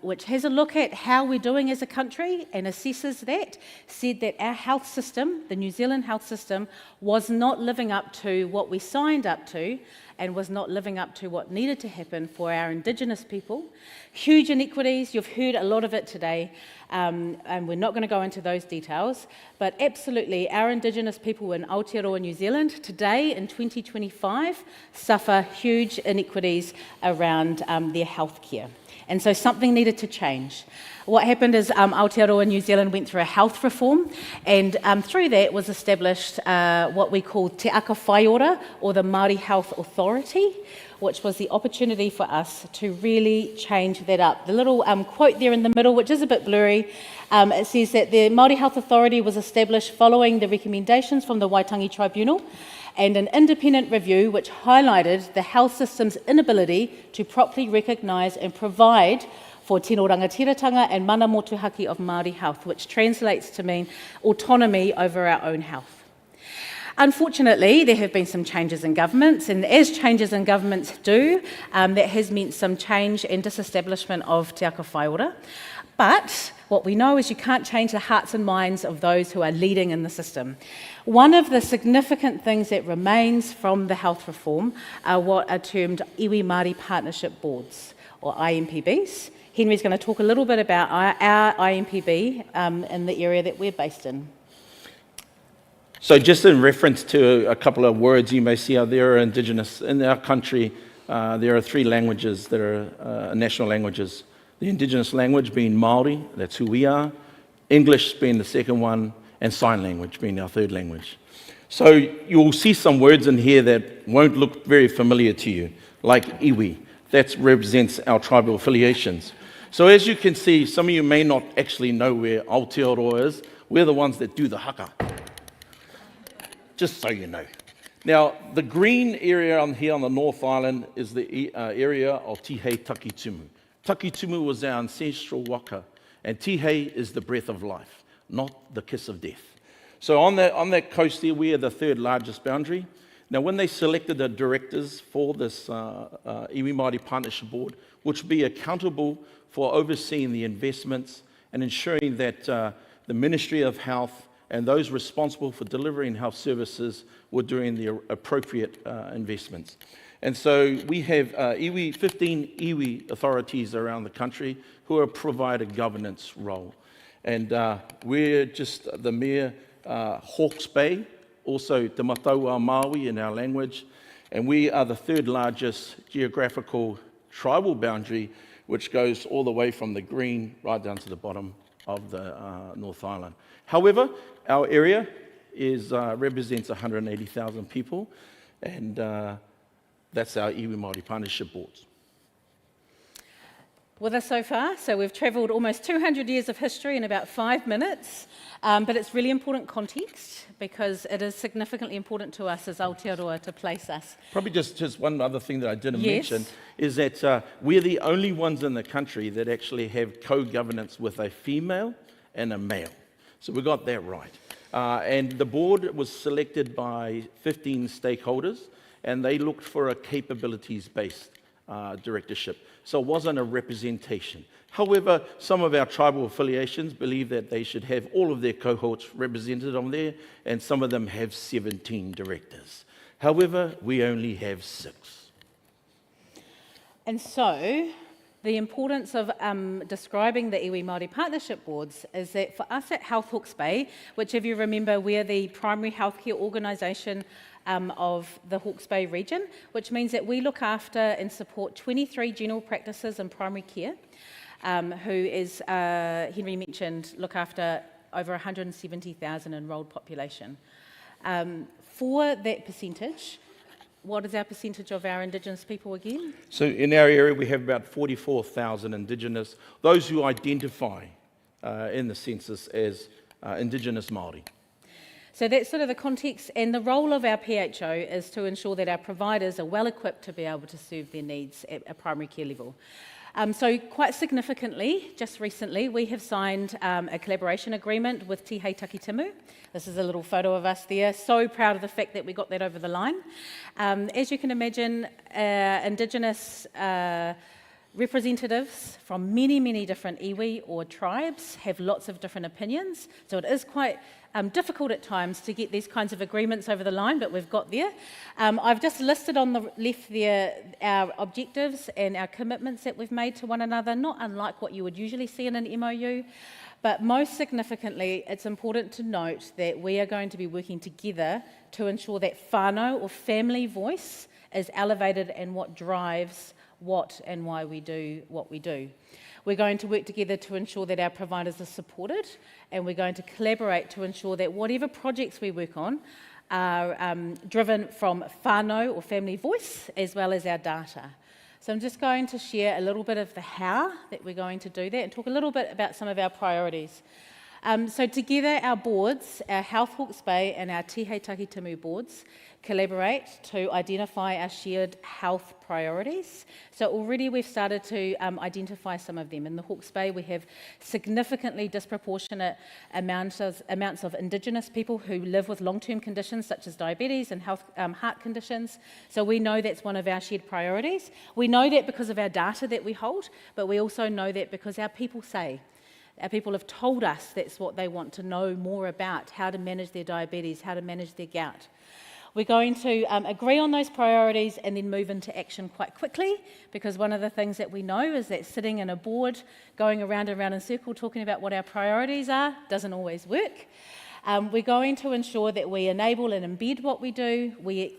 which has a look at how we're doing as a country and assesses that, said that our health system, the New Zealand health system, was not living up to what we signed up to, and was not living up to what needed to happen for our Indigenous people. Huge inequities, you've heard a lot of it today, and we're not going to go into those details, but absolutely our Indigenous people in Aotearoa, New Zealand, today in 2025, suffer huge inequities around their healthcare. And so something needed to change. What happened is Aotearoa, New Zealand went through a health reform, and through that was established what we call Te Aka Whaiora, or the Māori Health Authority, which was the opportunity for us to really change that up. The little quote there in the middle, which is a bit blurry, it says that the Māori Health Authority was established following the recommendations from the Waitangi Tribunal, and an independent review which highlighted the health system's inability to properly recognise and provide for tino rangatiratanga and mana motuhaki of Māori health, which translates to mean autonomy over our own health. Unfortunately, there have been some changes in governments, and as changes in governments do, that has meant some change and disestablishment of Te Aka Whaiora. But what we know is you can't change the hearts and minds of those who are leading in the system. One of the significant things that remains from the health reform are what are termed iwi Māori Partnership Boards, or IMPBs. Henry's going to talk a little bit about our IMPB in the area that we're based in. So just in reference to a couple of words you may see out there, Indigenous. In our country, there are 3 languages that are national languages. The Indigenous language being Māori, that's who we are, English being the second one, and sign language being our third language. So you'll see some words in here that won't look very familiar to you, like iwi. That represents our tribal affiliations. So as you can see, some of you may not actually know where Aotearoa is. We're the ones that do the haka. Just so you know. Now, the green area on here on the North Island is the area of Tihei Takitumu. Takitumu was our ancestral waka, and Tihei is the breath of life, not the kiss of death. So on that coast there, we are the 3rd largest boundary. Now, when they selected the directors for this Iwi Māori Partnership Board, which will be accountable for overseeing the investments and ensuring that the Ministry of Health and those responsible for delivering health services were doing the appropriate investments. And so we have 15 iwi authorities around the country who are provide a governance role. And we're just the mere Hawke's Bay, also Te Mataua Māui in our language, and we are the 3rd largest geographical tribal boundary, which goes all the way from the green right down to the bottom of the North Island. However, our area represents 180,000 people, and that's our Iwi Māori Partnership Boards. With us so far, so we've travelled almost 200 years of history in about 5 minutes, but it's really important context because it is significantly important to us as Aotearoa to place us. Probably just one other thing that I didn't Yes. mention is that we're the only ones in the country that actually have co-governance with a female and a male. So we got that right. And the board was selected by 15 stakeholders, and they looked for a capabilities-based directorship. So it wasn't a representation. However, some of our tribal affiliations believe that they should have all of their cohorts represented on there, and some of them have 17 directors. However, we only have 6. And so, the importance of describing the iwi Māori Partnership Boards is that for us at Health Hawke's Bay, which if you remember, we're the primary healthcare organisation of the Hawke's Bay region, which means that we look after and support 23 general practices in primary care, who, as Henry mentioned, look after over 170,000 enrolled population. For that percentage, what is our percentage of our Indigenous people again? So in our area, we have about 44,000 Indigenous, those who identify in the census as Indigenous Māori. So that's sort of the context, and the role of our PHO is to ensure that our providers are well equipped to be able to serve their needs at a primary care level. So quite significantly, just recently, we have signed a collaboration agreement with Te Hei Takitimu. This is a little photo of us there. So proud of the fact that we got that over the line. As you can imagine, Indigenous representatives from many, many different iwi or tribes have lots of different opinions. So it is quite difficult at times to get these kinds of agreements over the line, but we've got there. I've just listed on the left there our objectives and our commitments that we've made to one another, not unlike what you would usually see in an MOU. But most significantly, it's important to note that we are going to be working together to ensure that whānau or family voice is elevated and what drives what and why we do what we do. We're going to work together to ensure that our providers are supported, and we're going to collaborate to ensure that whatever projects we work on are driven from whānau or family voice as well as our data. So I'm just going to share a little bit of the how that we're going to do that and talk a little bit about some of our priorities. So together our boards, our Health Hawke's Bay and our Te Hei Takitimu boards collaborate to identify our shared health priorities. So already we've started to identify some of them. In the Hawke's Bay we have significantly disproportionate amounts of Indigenous people who live with long-term conditions such as diabetes and heart conditions. So we know that's one of our shared priorities. We know that because of our data that we hold, but we also know that because our people say. Our people have told us that's what they want to know more about, how to manage their diabetes, how to manage their gout. We're going to agree on those priorities and then move into action quite quickly, because one of the things that we know is that sitting in a board, going around and around in a circle talking about what our priorities are, doesn't always work. We're going to ensure that we enable and embed what we do, we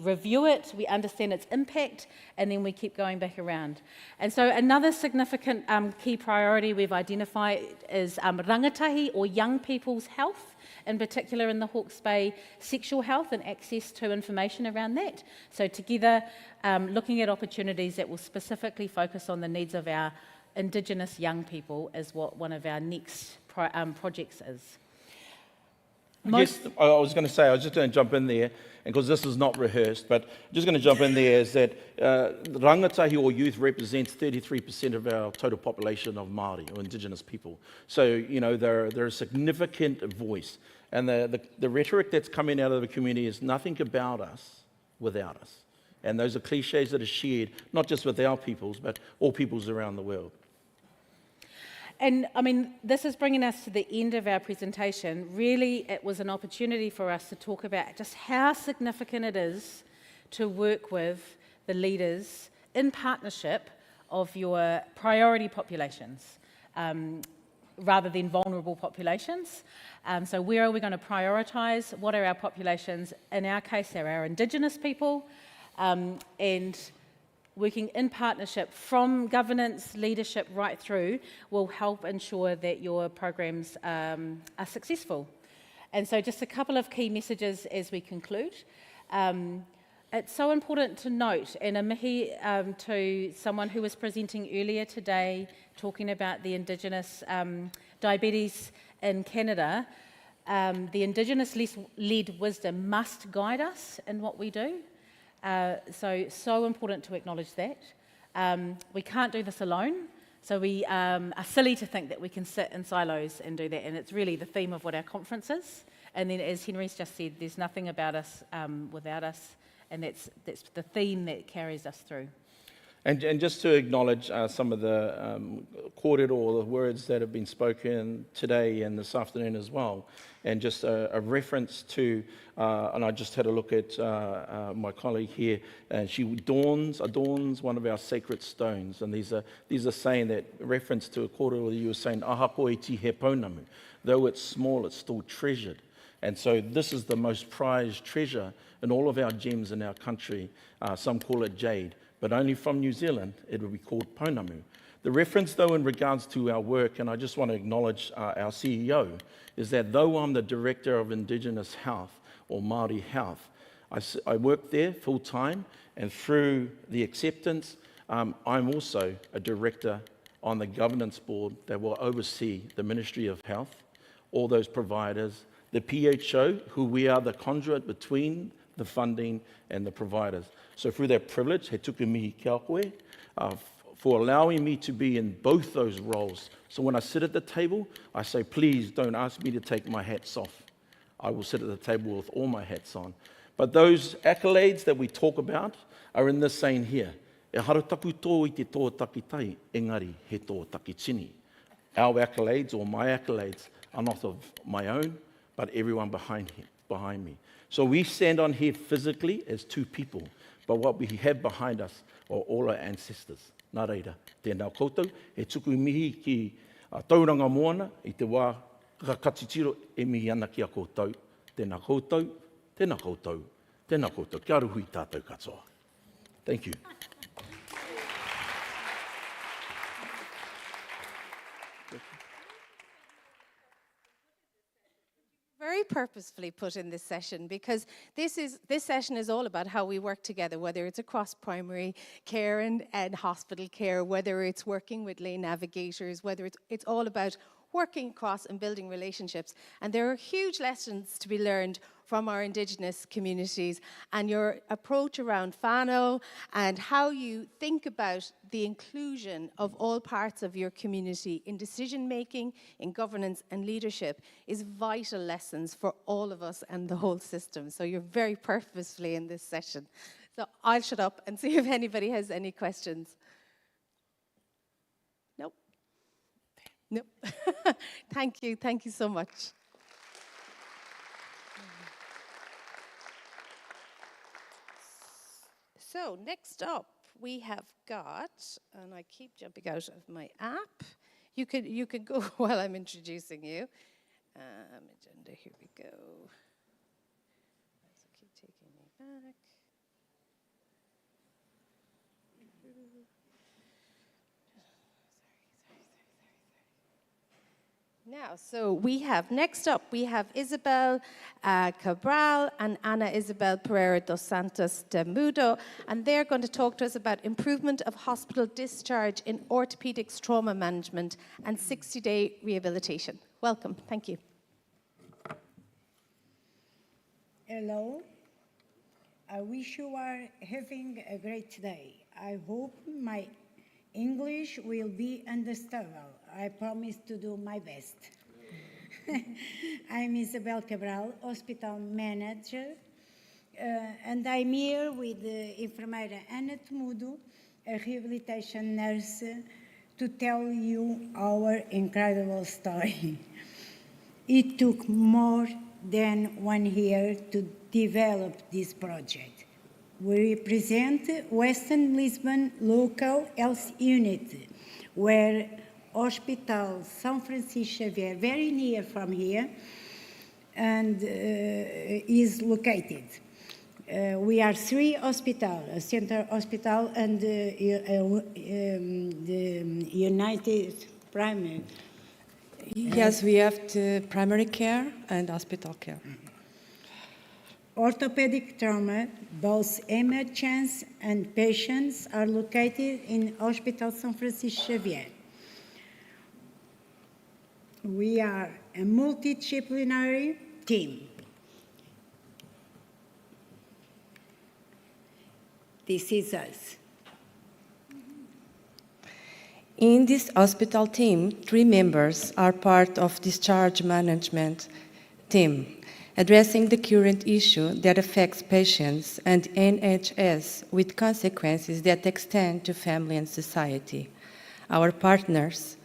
review it, we understand its impact, and then we keep going back around. And so another significant key priority we've identified is rangatahi or young people's health, in particular in the Hawke's Bay, sexual health and access to information around that. So together, looking at opportunities that will specifically focus on the needs of our Indigenous young people is what one of our next projects is. Yes, I was going to say, I was just going to jump in there, and because this is not rehearsed, but just going to jump in there is that rangatahi or youth represents 33% of our total population of Māori or Indigenous people. So, you know, they're a significant voice. And the rhetoric that's coming out of the community is nothing about us without us. And those are cliches that are shared, not just with our peoples, but all peoples around the world. And I mean, this is bringing us to the end of our presentation. Really, it was an opportunity for us to talk about just how significant it is to work with the leaders in partnership of your priority populations, rather than vulnerable populations. So where are we going to prioritise? What are our populations? In our case, they're our Indigenous people, and working in partnership from governance, leadership, right through will help ensure that your programs are successful. And so just a couple of key messages as we conclude. It's so important to note, and a mihi to someone who was presenting earlier today talking about the Indigenous diabetes in Canada, the Indigenous-led wisdom must guide us in what we do. So important to acknowledge that. We can't do this alone, so we are silly to think that we can sit in silos and do that, and it's really the theme of what our conference is. And then, as Henry's just said, there's nothing about us without us, and that's the theme that carries us through. And just to acknowledge some of the quoted or the words that have been spoken today and this afternoon as well, and just a reference to, and I just had a look at my colleague here, and she adorns one of our sacred stones, and these are saying that reference to a quote where you were saying, aha koe ti he pounamu, though it's small, it's still treasured. And so this is the most prized treasure in all of our gems in our country. Some call it jade, but only from New Zealand, it will be called pounamu. The reference, though, in regards to our work, and I just want to acknowledge our CEO, is that though I'm the Director of Indigenous Health, or Māori health. I work there full time, and through the acceptance, I'm also a director on the governance board that will oversee the Ministry of Health, all those providers, the PHO, who we are the conduit between the funding and the providers. So through that privilege, he tuku mihi kia koe, for allowing me to be in both those roles. So when I sit at the table, I say, please don't ask me to take my hats off. I will sit at the table with all my hats on. But those accolades that we talk about are in this saying here. E haratapu tō i te tō takitai, engari he tō takitini. Our accolades, or my accolades, are not of my own, but everyone behind me. So we stand on here physically as two people, but what we have behind us are all our ancestors. Nā reira, tēnā koutou, he tuku mihi ki tauranga moana, i te wā kakatitiro e mihi ana ki a koutou. Tēnā koutou, tēnā koutou, tēnā koutou, kia ruhui tātou katoa. Thank you. Very purposefully put in this session, because this session is all about how we work together, whether it's across primary care and hospital care, whether it's working with lay navigators, whether it's all about working across and building relationships. And there are huge lessons to be learned from our Indigenous communities, and your approach around whānau and how you think about the inclusion of all parts of your community in decision-making, in governance and leadership is vital lessons for all of us and the whole system. So you're very purposefully in this session. So I'll shut up and see if anybody has any questions. Nope. Nope. Thank you so much. So next up, we have got, and I keep jumping out of my app. You could go while I'm introducing you. Agenda, here we go. So keep taking me back. Now, so next up, we have Isabel Cabral and Ana Isabel Pereira dos Santos de Mudo, and they're going to talk to us about improvement of hospital discharge in orthopedics trauma management and 60-day rehabilitation. Welcome, thank you. Hello, I wish you are having a great day. I hope my English will be understandable. I promise to do my best. I'm Isabel Cabral, hospital manager, and I'm here with enfermeira Ana Temudo, a rehabilitation nurse, to tell you our incredible story. It took more than 1 year to develop this project. We represent Western Lisbon Local Health Unit, where Hospital São Francisco Xavier, very near from here, and is located. We are 3 hospitals, a center hospital and the United Primary. Yes, we have the primary care and hospital care. Orthopedic trauma, both emergency and patients are located in Hospital São Francisco Xavier. We are a multidisciplinary team. This is us. In this hospital team, 3 members are part of discharge management team, addressing the current issue that affects patients and NHS with consequences that extend to family and society. Our partners,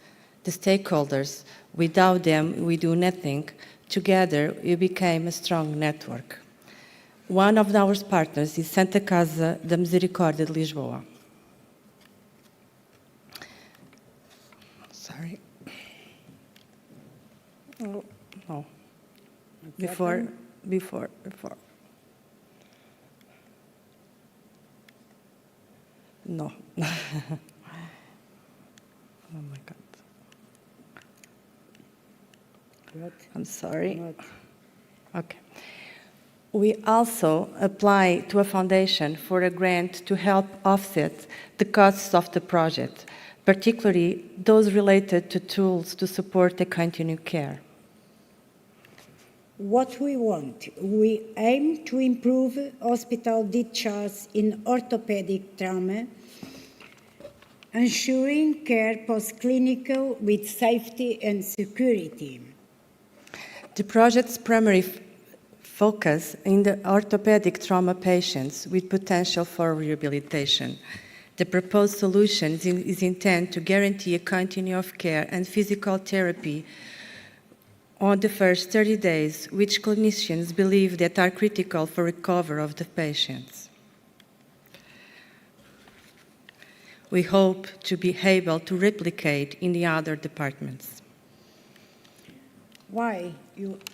the stakeholders, without them we do nothing. Together we became a strong network. One of our partners is Santa Casa da Misericórdia de Lisboa. Sorry. Oh, no. Before. No. Oh my God. What? I'm sorry. What? Okay. We also apply to a foundation for a grant to help offset the costs of the project, particularly those related to tools to support the continued care. What we want, we aim to improve hospital discharge in orthopedic trauma, ensuring care post-clinical with safety and security. The project's primary focus in the orthopedic trauma patients with potential for rehabilitation. The proposed solution is intended to guarantee a continuum of care and physical therapy on the first 30 days, which clinicians believe that are critical for recovery of the patients. We hope to be able to replicate in the other departments. Why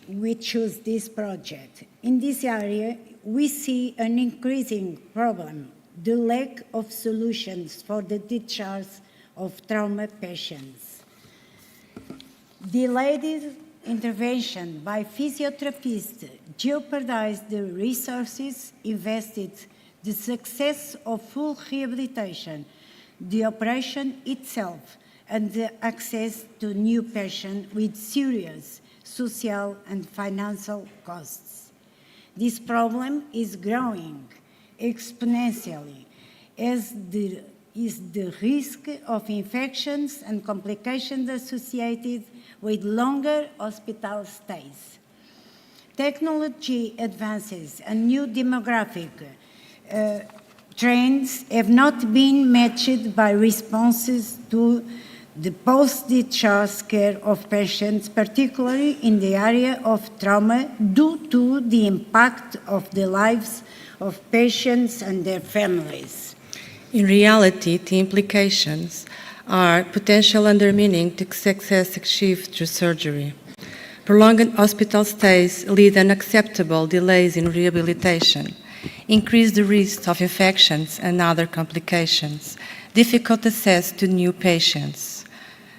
we choose this project? In this area, we see an increasing problem, the lack of solutions for the discharge of trauma patients. Delayed intervention by physiotherapists jeopardize the resources invested, the success of full rehabilitation, the operation itself, and the access to new patients with serious social and financial costs. This problem is growing exponentially as is the risk of infections and complications associated with longer hospital stays. Technology advances and new demographic trends have not been matched by responses to the post-discharge care of patients, particularly in the area of trauma, due to the impact of the lives of patients and their families. In reality, the implications are potential undermining the success achieved through surgery. Prolonged hospital stays lead to unacceptable delays in rehabilitation, increase the risk of infections and other complications, difficult access to new patients,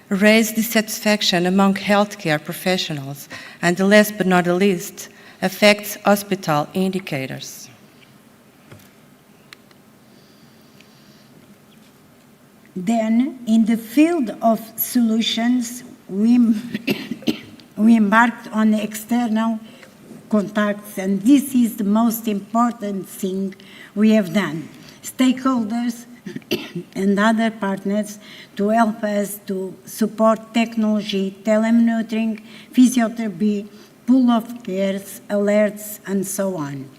raise dissatisfaction among healthcare professionals, and last but not the least, affects hospital indicators. Then, in the field of solutions, we embarked on external contacts, and this is the most important thing we have done. Stakeholders and other partners to help us to support technology, telemonitoring, physiotherapy, pool of cares, alerts, and so on.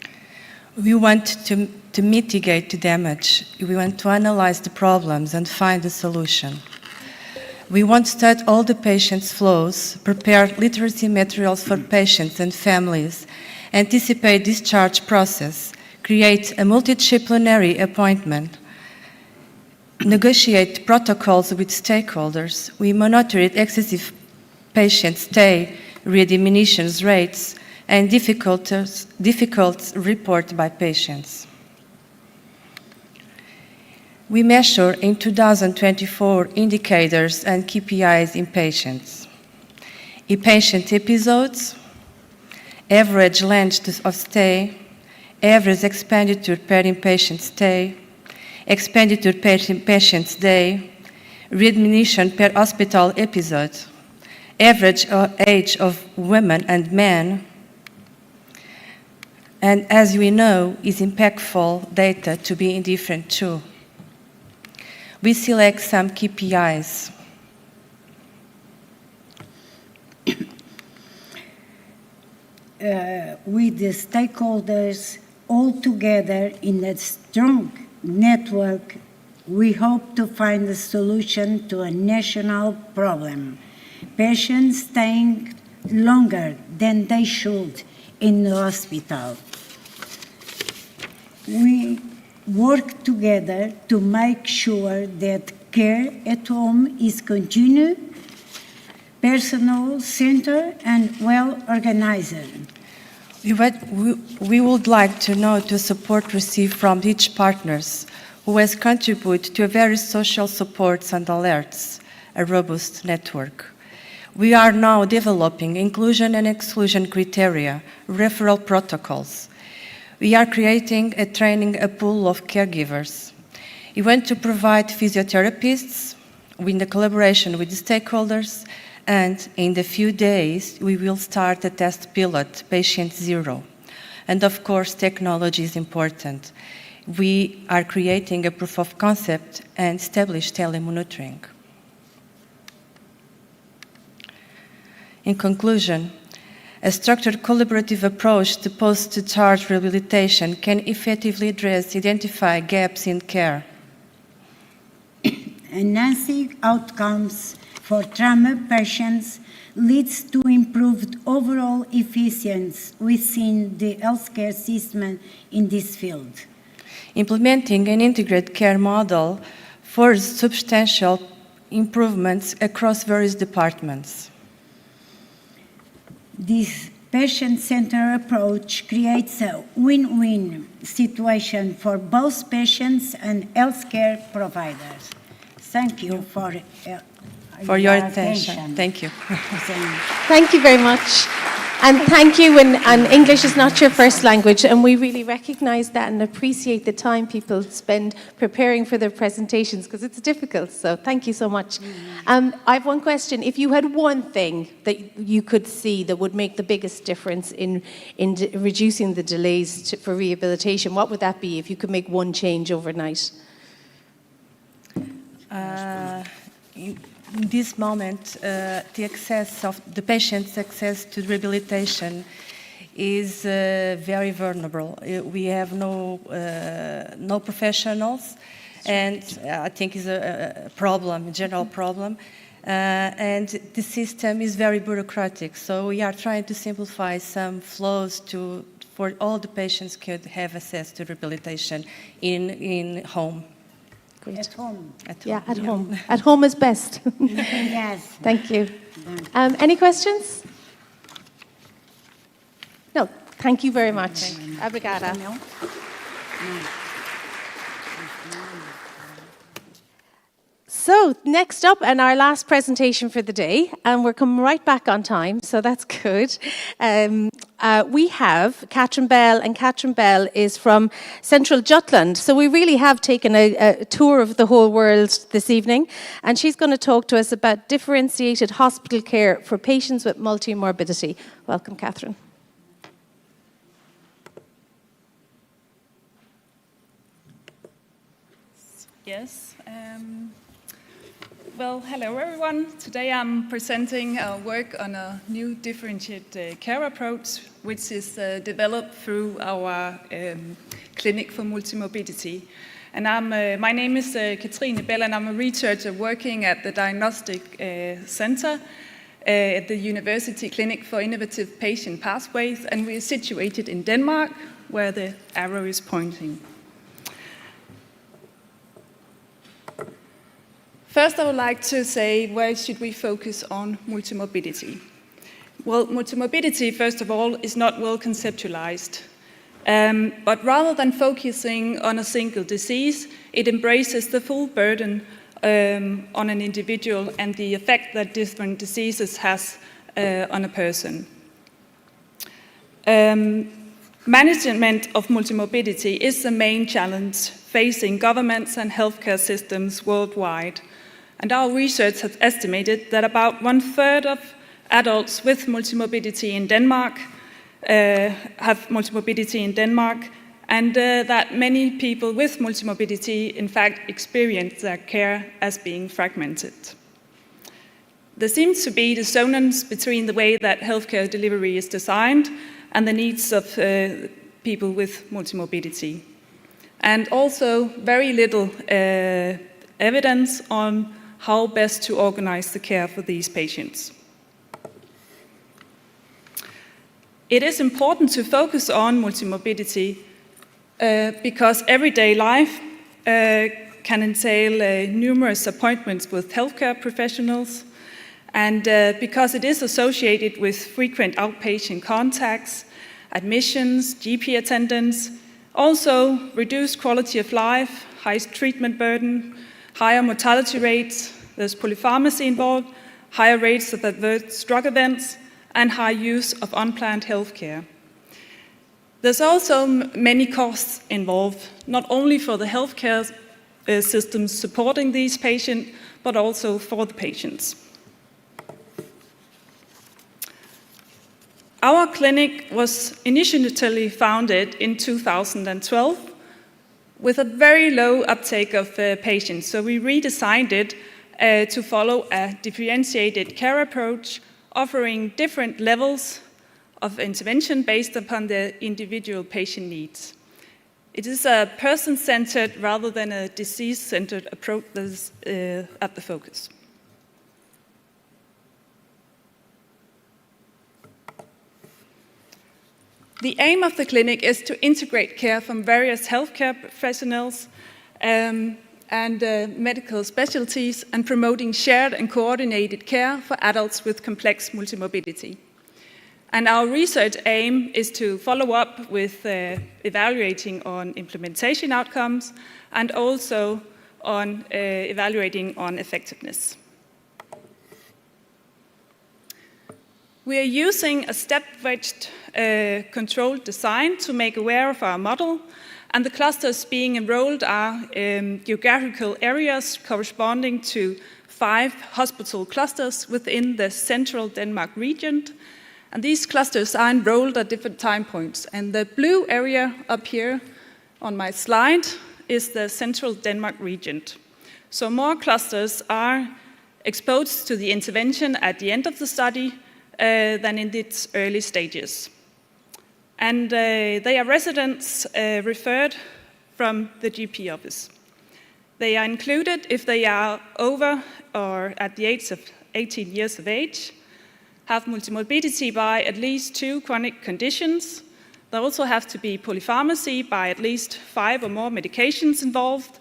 We want to mitigate the damage. We want to analyze the problems and find a solution. We want to study all the patients' flows, prepare literacy materials for patients and families, anticipate discharge process, create a multidisciplinary appointment, negotiate protocols with stakeholders. We monitor excessive patient stay, readmissions rates, and difficult report by patients. We measure in 2024 indicators and KPIs in patients. Inpatient episodes, average length of stay, average expenditure per inpatient stay, expenditure per inpatient day, readmission per hospital episode, average age of women and men, and as we know, is impactful data to be indifferent too. We select some KPIs. With the stakeholders all together in a strong network, we hope to find a solution to a national problem. Patients staying longer than they should in the hospital. We work together to make sure that care at home is continued, personal-centered, and well-organized. We would like to know the support received from each partners who has contributed to various social supports and alerts, a robust network. We are now developing inclusion and exclusion criteria, referral protocols. We are creating and training a pool of caregivers. We want to provide physiotherapists with the collaboration with the stakeholders, and in a few days, we will start a test pilot, Patient Zero. And of course, technology is important. We are creating a proof of concept and establish telemonitoring. In conclusion, a structured collaborative approach to post-discharge rehabilitation can effectively identify gaps in care. Enhancing outcomes for trauma patients leads to improved overall efficiency within the healthcare system in this field. Implementing an integrated care model for substantial improvements across various departments. This patient-centered approach creates a win-win situation for both patients and healthcare providers. Thank you for your attention. Thank you. Thank you very much. And thank you, and English is not your first language, and we really recognize that and appreciate the time people spend preparing for their presentations, because it's difficult, so thank you so much. I have one question. If you had one thing that you could see that would make the biggest difference in reducing the delays for rehabilitation, what would that be if you could make one change overnight? In this moment, the patient's access to rehabilitation is very vulnerable. We have no professionals, and I think it's a problem, a general problem. And the system is very bureaucratic, so we are trying to simplify some flows for all the patients could have access to rehabilitation in home. Great. At home. Yeah, at home. At home is best. Yes. Thank you. Any questions? No. Thank you very much. Obrigada. So next up, and our last presentation for the day, and we're coming right back on time, so that's good. We have Catherine Bell, and Catherine Bell is from Central Jutland. So we really have taken a tour of the whole world this evening, and she's going to talk to us about differentiated hospital care for patients with multi-morbidity. Welcome, Catherine. Yes. Well, hello everyone. Today I'm presenting our work on a new differentiated care approach, which is developed through our clinic for multimorbidity. And my name is Katrine Bell, and I'm a researcher working at the Diagnostic Center at the University Clinic for Innovative Patient Pathways, and we're situated in Denmark, where the arrow is pointing. First, I would like to say, where should we focus on multimorbidity? Well, multimorbidity, first of all, is not well conceptualized. But rather than focusing on a single disease, it embraces the full burden on an individual and the effect that different diseases has on a person. Management of multimorbidity is the main challenge facing governments and healthcare systems worldwide. And our research has estimated that about 1/3 of adults with multimorbidity in Denmark have multimorbidity in Denmark, and that many people with multimorbidity, in fact, experience their care as being fragmented. There seems to be dissonance between the way that healthcare delivery is designed and the needs of people with multimorbidity. And also very little evidence on how best to organize the care for these patients. It is important to focus on multimorbidity because everyday life can entail numerous appointments with healthcare professionals, and because it is associated with frequent outpatient contacts, admissions, GP attendance, also reduced quality of life, high treatment burden, higher mortality rates, there's polypharmacy involved, higher rates of adverse drug events, and high use of unplanned healthcare. There's also many costs involved, not only for the healthcare systems supporting these patients, but also for the patients. Our clinic was initially founded in 2012 with a very low uptake of patients, so we redesigned it to follow a differentiated care approach, offering different levels of intervention based upon the individual patient needs. It is a person-centered rather than a disease-centered approach that is at the focus. The aim of the clinic is to integrate care from various healthcare professionals and medical specialties, and promoting shared and coordinated care for adults with complex multimorbidity. And our research aim is to follow up with evaluating on implementation outcomes and also on evaluating on effectiveness. We are using a step-wedged controlled design to make aware of our model, and the clusters being enrolled are geographical areas corresponding to 5 hospital clusters within the central Denmark region. And these clusters are enrolled at different time points. And the blue area up here on my slide is the central Denmark region. So more clusters are exposed to the intervention at the end of the study than in its early stages. And they are residents referred from the GP office. They are included if they are over or at the age of 18 years of age, have multimorbidity by at least 2 chronic conditions. There also have to be polypharmacy by at least 5 or more medications involved.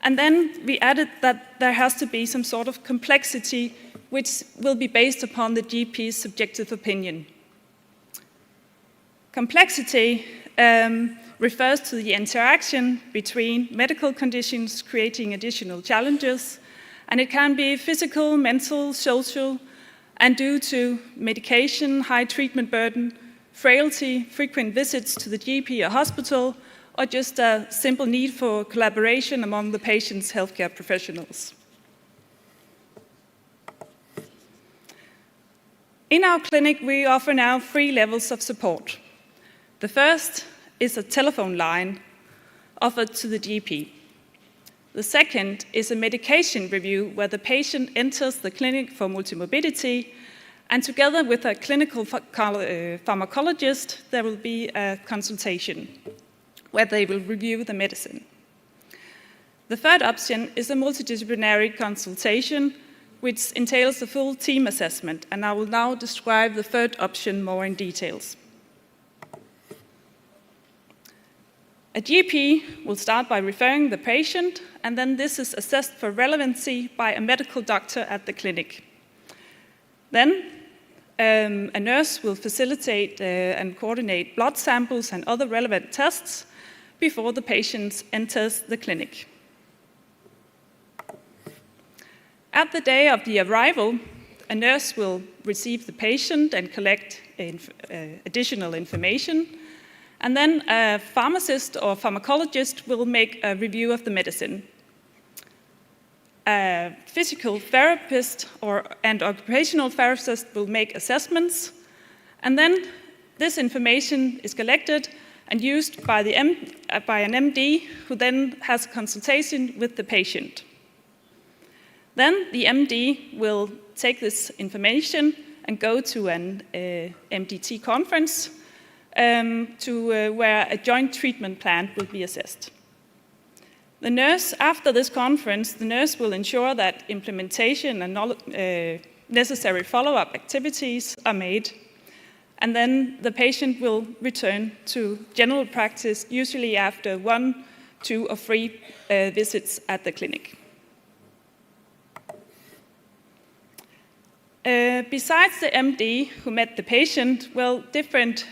And then we added that there has to be some sort of complexity which will be based upon the GP's subjective opinion. Complexity refers to the interaction between medical conditions creating additional challenges, and it can be physical, mental, social, and due to medication, high treatment burden, frailty, frequent visits to the GP or hospital, or just a simple need for collaboration among the patient's healthcare professionals. In our clinic, we offer now 3 levels of support. The first is a telephone line offered to the GP. The second is a medication review where the patient enters the clinic for multimorbidity, and together with a clinical pharmacologist, there will be a consultation where they will review the medicine. The third option is a multidisciplinary consultation, which entails a full team assessment, and I will now describe the third option more in details. A GP will start by referring the patient, and then this is assessed for relevancy by a medical doctor at the clinic. Then a nurse will facilitate and coordinate blood samples and other relevant tests before the patient enters the clinic. At the day of the arrival, a nurse will receive the patient and collect additional information. And then a pharmacist or pharmacologist will make a review of the medicine. A physical therapist and occupational therapist will make assessments. And then this information is collected and used by an MD, who then has a consultation with the patient. Then the MD will take this information and go to an MDT conference where a joint treatment plan will be assessed. The nurse, after this conference, the nurse will ensure that implementation and necessary follow-up activities are made, and then the patient will return to general practice, usually after 1, 2, or 3 visits at the clinic. Besides the MD who met the patient, well, different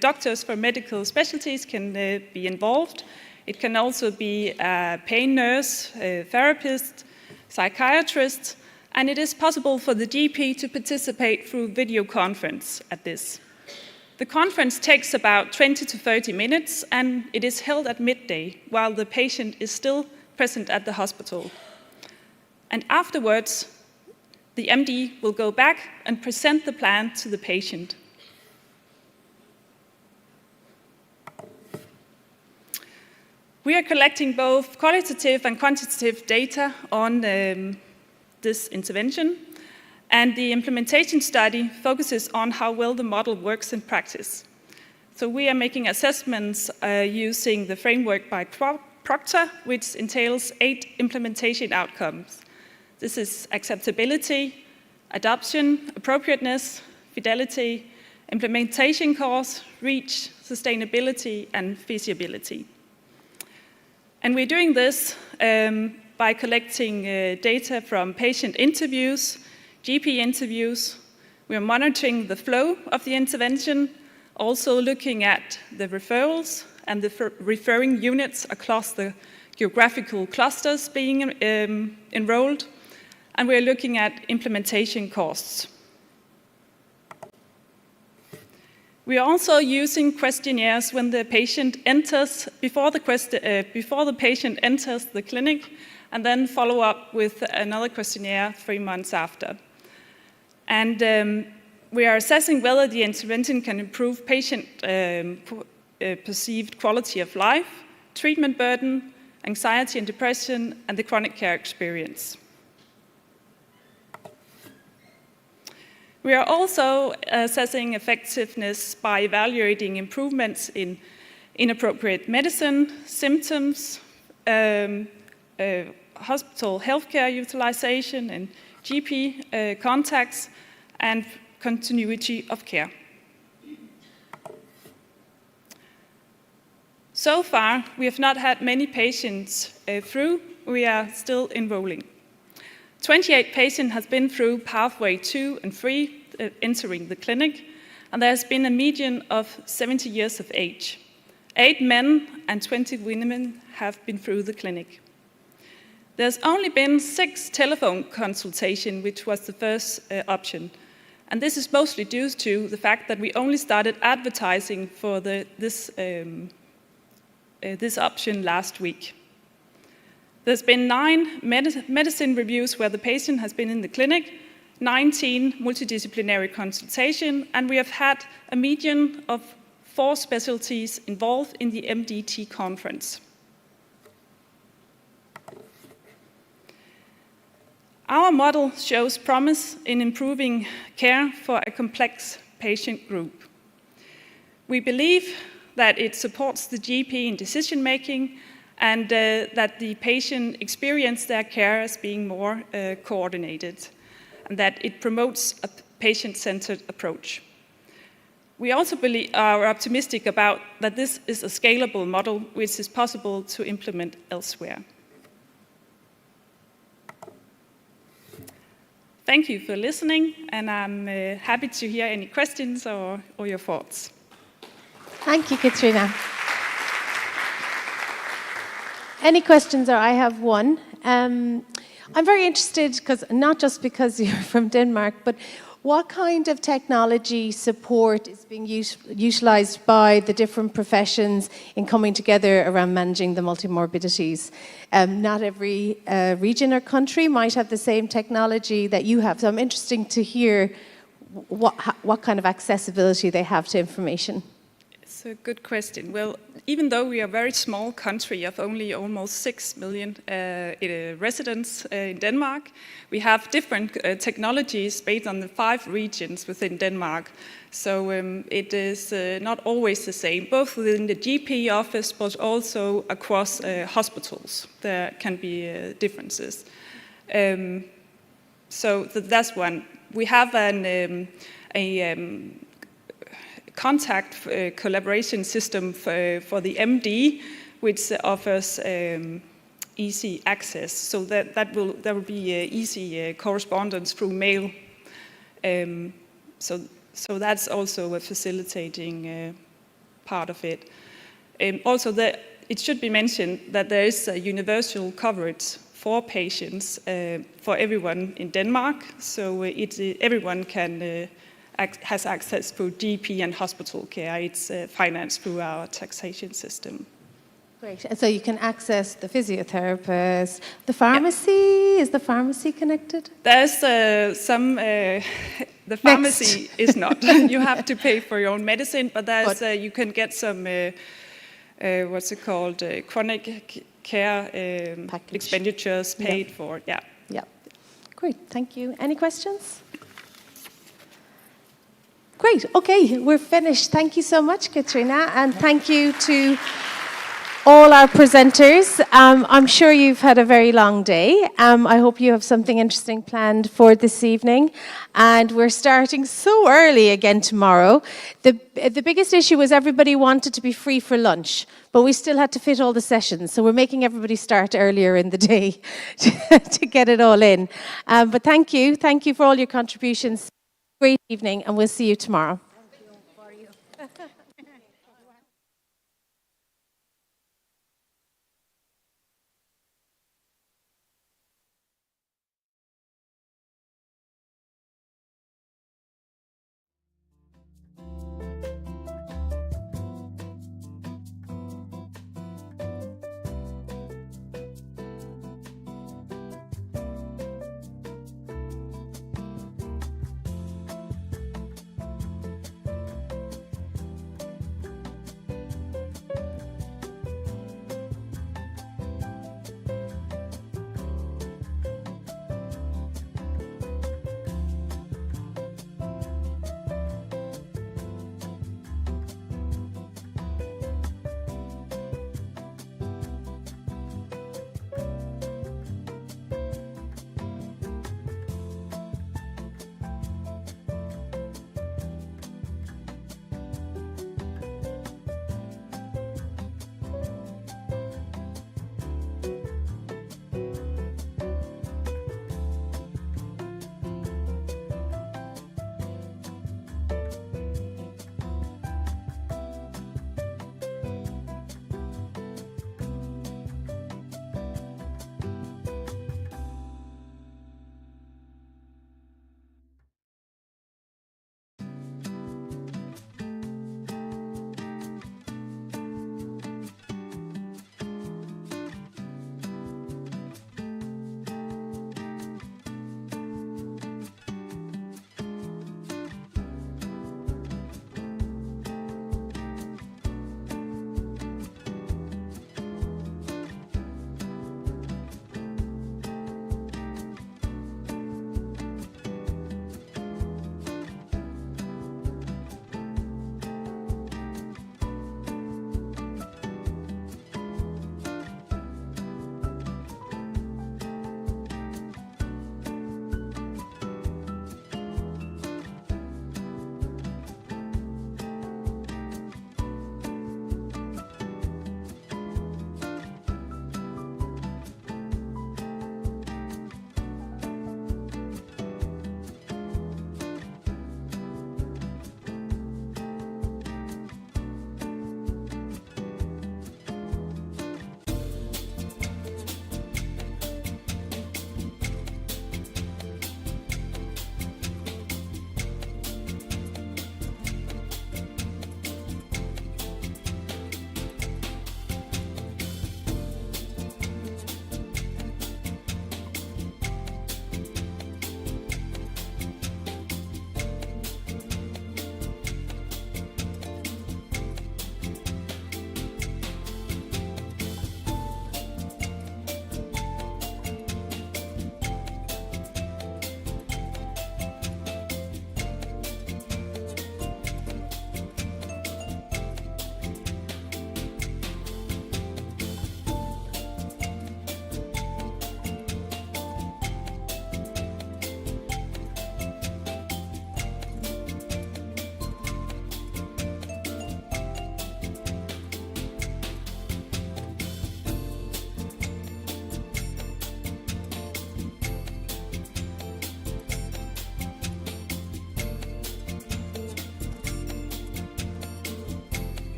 doctors for medical specialties can be involved. It can also be a pain nurse, a therapist, psychiatrist, and it is possible for the GP to participate through video conference at this. The conference takes about 20 to 30 minutes, and it is held at midday while the patient is still present at the hospital. And afterwards, the MD will go back and present the plan to the patient. We are collecting both qualitative and quantitative data on this intervention, and the implementation study focuses on how well the model works in practice. So we are making assessments using the framework by Proctor, which entails 8 implementation outcomes. This is acceptability, adoption, appropriateness, fidelity, implementation cost, reach, sustainability, and feasibility. And we're doing this by collecting data from patient interviews, GP interviews. We're monitoring the flow of the intervention, also looking at the referrals and the referring units across the geographical clusters being enrolled. And we're looking at implementation costs. We are also using questionnaires when the patient enters, before the patient enters the clinic, and then follow up with another questionnaire 3 months after. And we are assessing whether the intervention can improve patient perceived quality of life, treatment burden, anxiety and depression, and the chronic care experience. We are also assessing effectiveness by evaluating improvements in inappropriate medicine, symptoms, hospital healthcare utilization, and GP contacts, and continuity of care. So far, we have not had many patients through. We are still enrolling. 28 patients have been through pathway 2 and 3, entering the clinic, and there has been a median of 70 years of age. 8 men and 20 women have been through the clinic. There's only been 6 telephone consultations, which was the first option. And this is mostly due to the fact that we only started advertising for this option last week. There's been 9 medicine reviews where the patient has been in the clinic, 19 multidisciplinary consultations, and we have had a median of 4 specialties involved in the MDT conference. Our model shows promise in improving care for a complex patient group. We believe that it supports the GP in decision-making and that the patient experience their care as being more coordinated, and that it promotes a patient-centered approach. We also are optimistic about that this is a scalable model which is possible to implement elsewhere. Thank you for listening, and I'm happy to hear any questions or your thoughts. Thank you, Katrina. Any questions, or I have one. I'm very interested, not just because you're from Denmark, but what kind of technology support is being utilized by the different professions in coming together around managing the multimorbidities? Not every region or country might have the same technology that you have, so I'm interested to hear what kind of accessibility they have to information. It's a good question. Well, even though we are a very small country of only almost 6 million residents in Denmark, we have different technologies based on the 5 regions within Denmark. So it is not always the same, both within the GP office, but also across hospitals. There can be differences. So that's one. We have a contact collaboration system for the MD, which offers easy access. So there will be easy correspondence through mail. So that's also a facilitating part of it. Also, it should be mentioned that there is a universal coverage for patients for everyone in Denmark. So everyone can has access to GP and hospital care. It's financed through our taxation system. Great. And so you can access the physiotherapist, the pharmacy. Is the pharmacy connected? There's the pharmacy is not. You have to pay for your own medicine, but there's you can get some what's it called, chronic care expenditures paid for. Yeah. Yeah. Great. Thank you. Any questions? Great. Okay, we're finished. Thank you so much, Katrina, and thank you to all our presenters. I'm sure you've had a very long day. I hope you have something interesting planned for this evening. And we're starting so early again tomorrow. The biggest issue was everybody wanted to be free for lunch, but we still had to fit all the sessions. So we're making everybody start earlier in the day to get it all in. But thank you. Thank you for all your contributions. Great evening, and we'll see you tomorrow.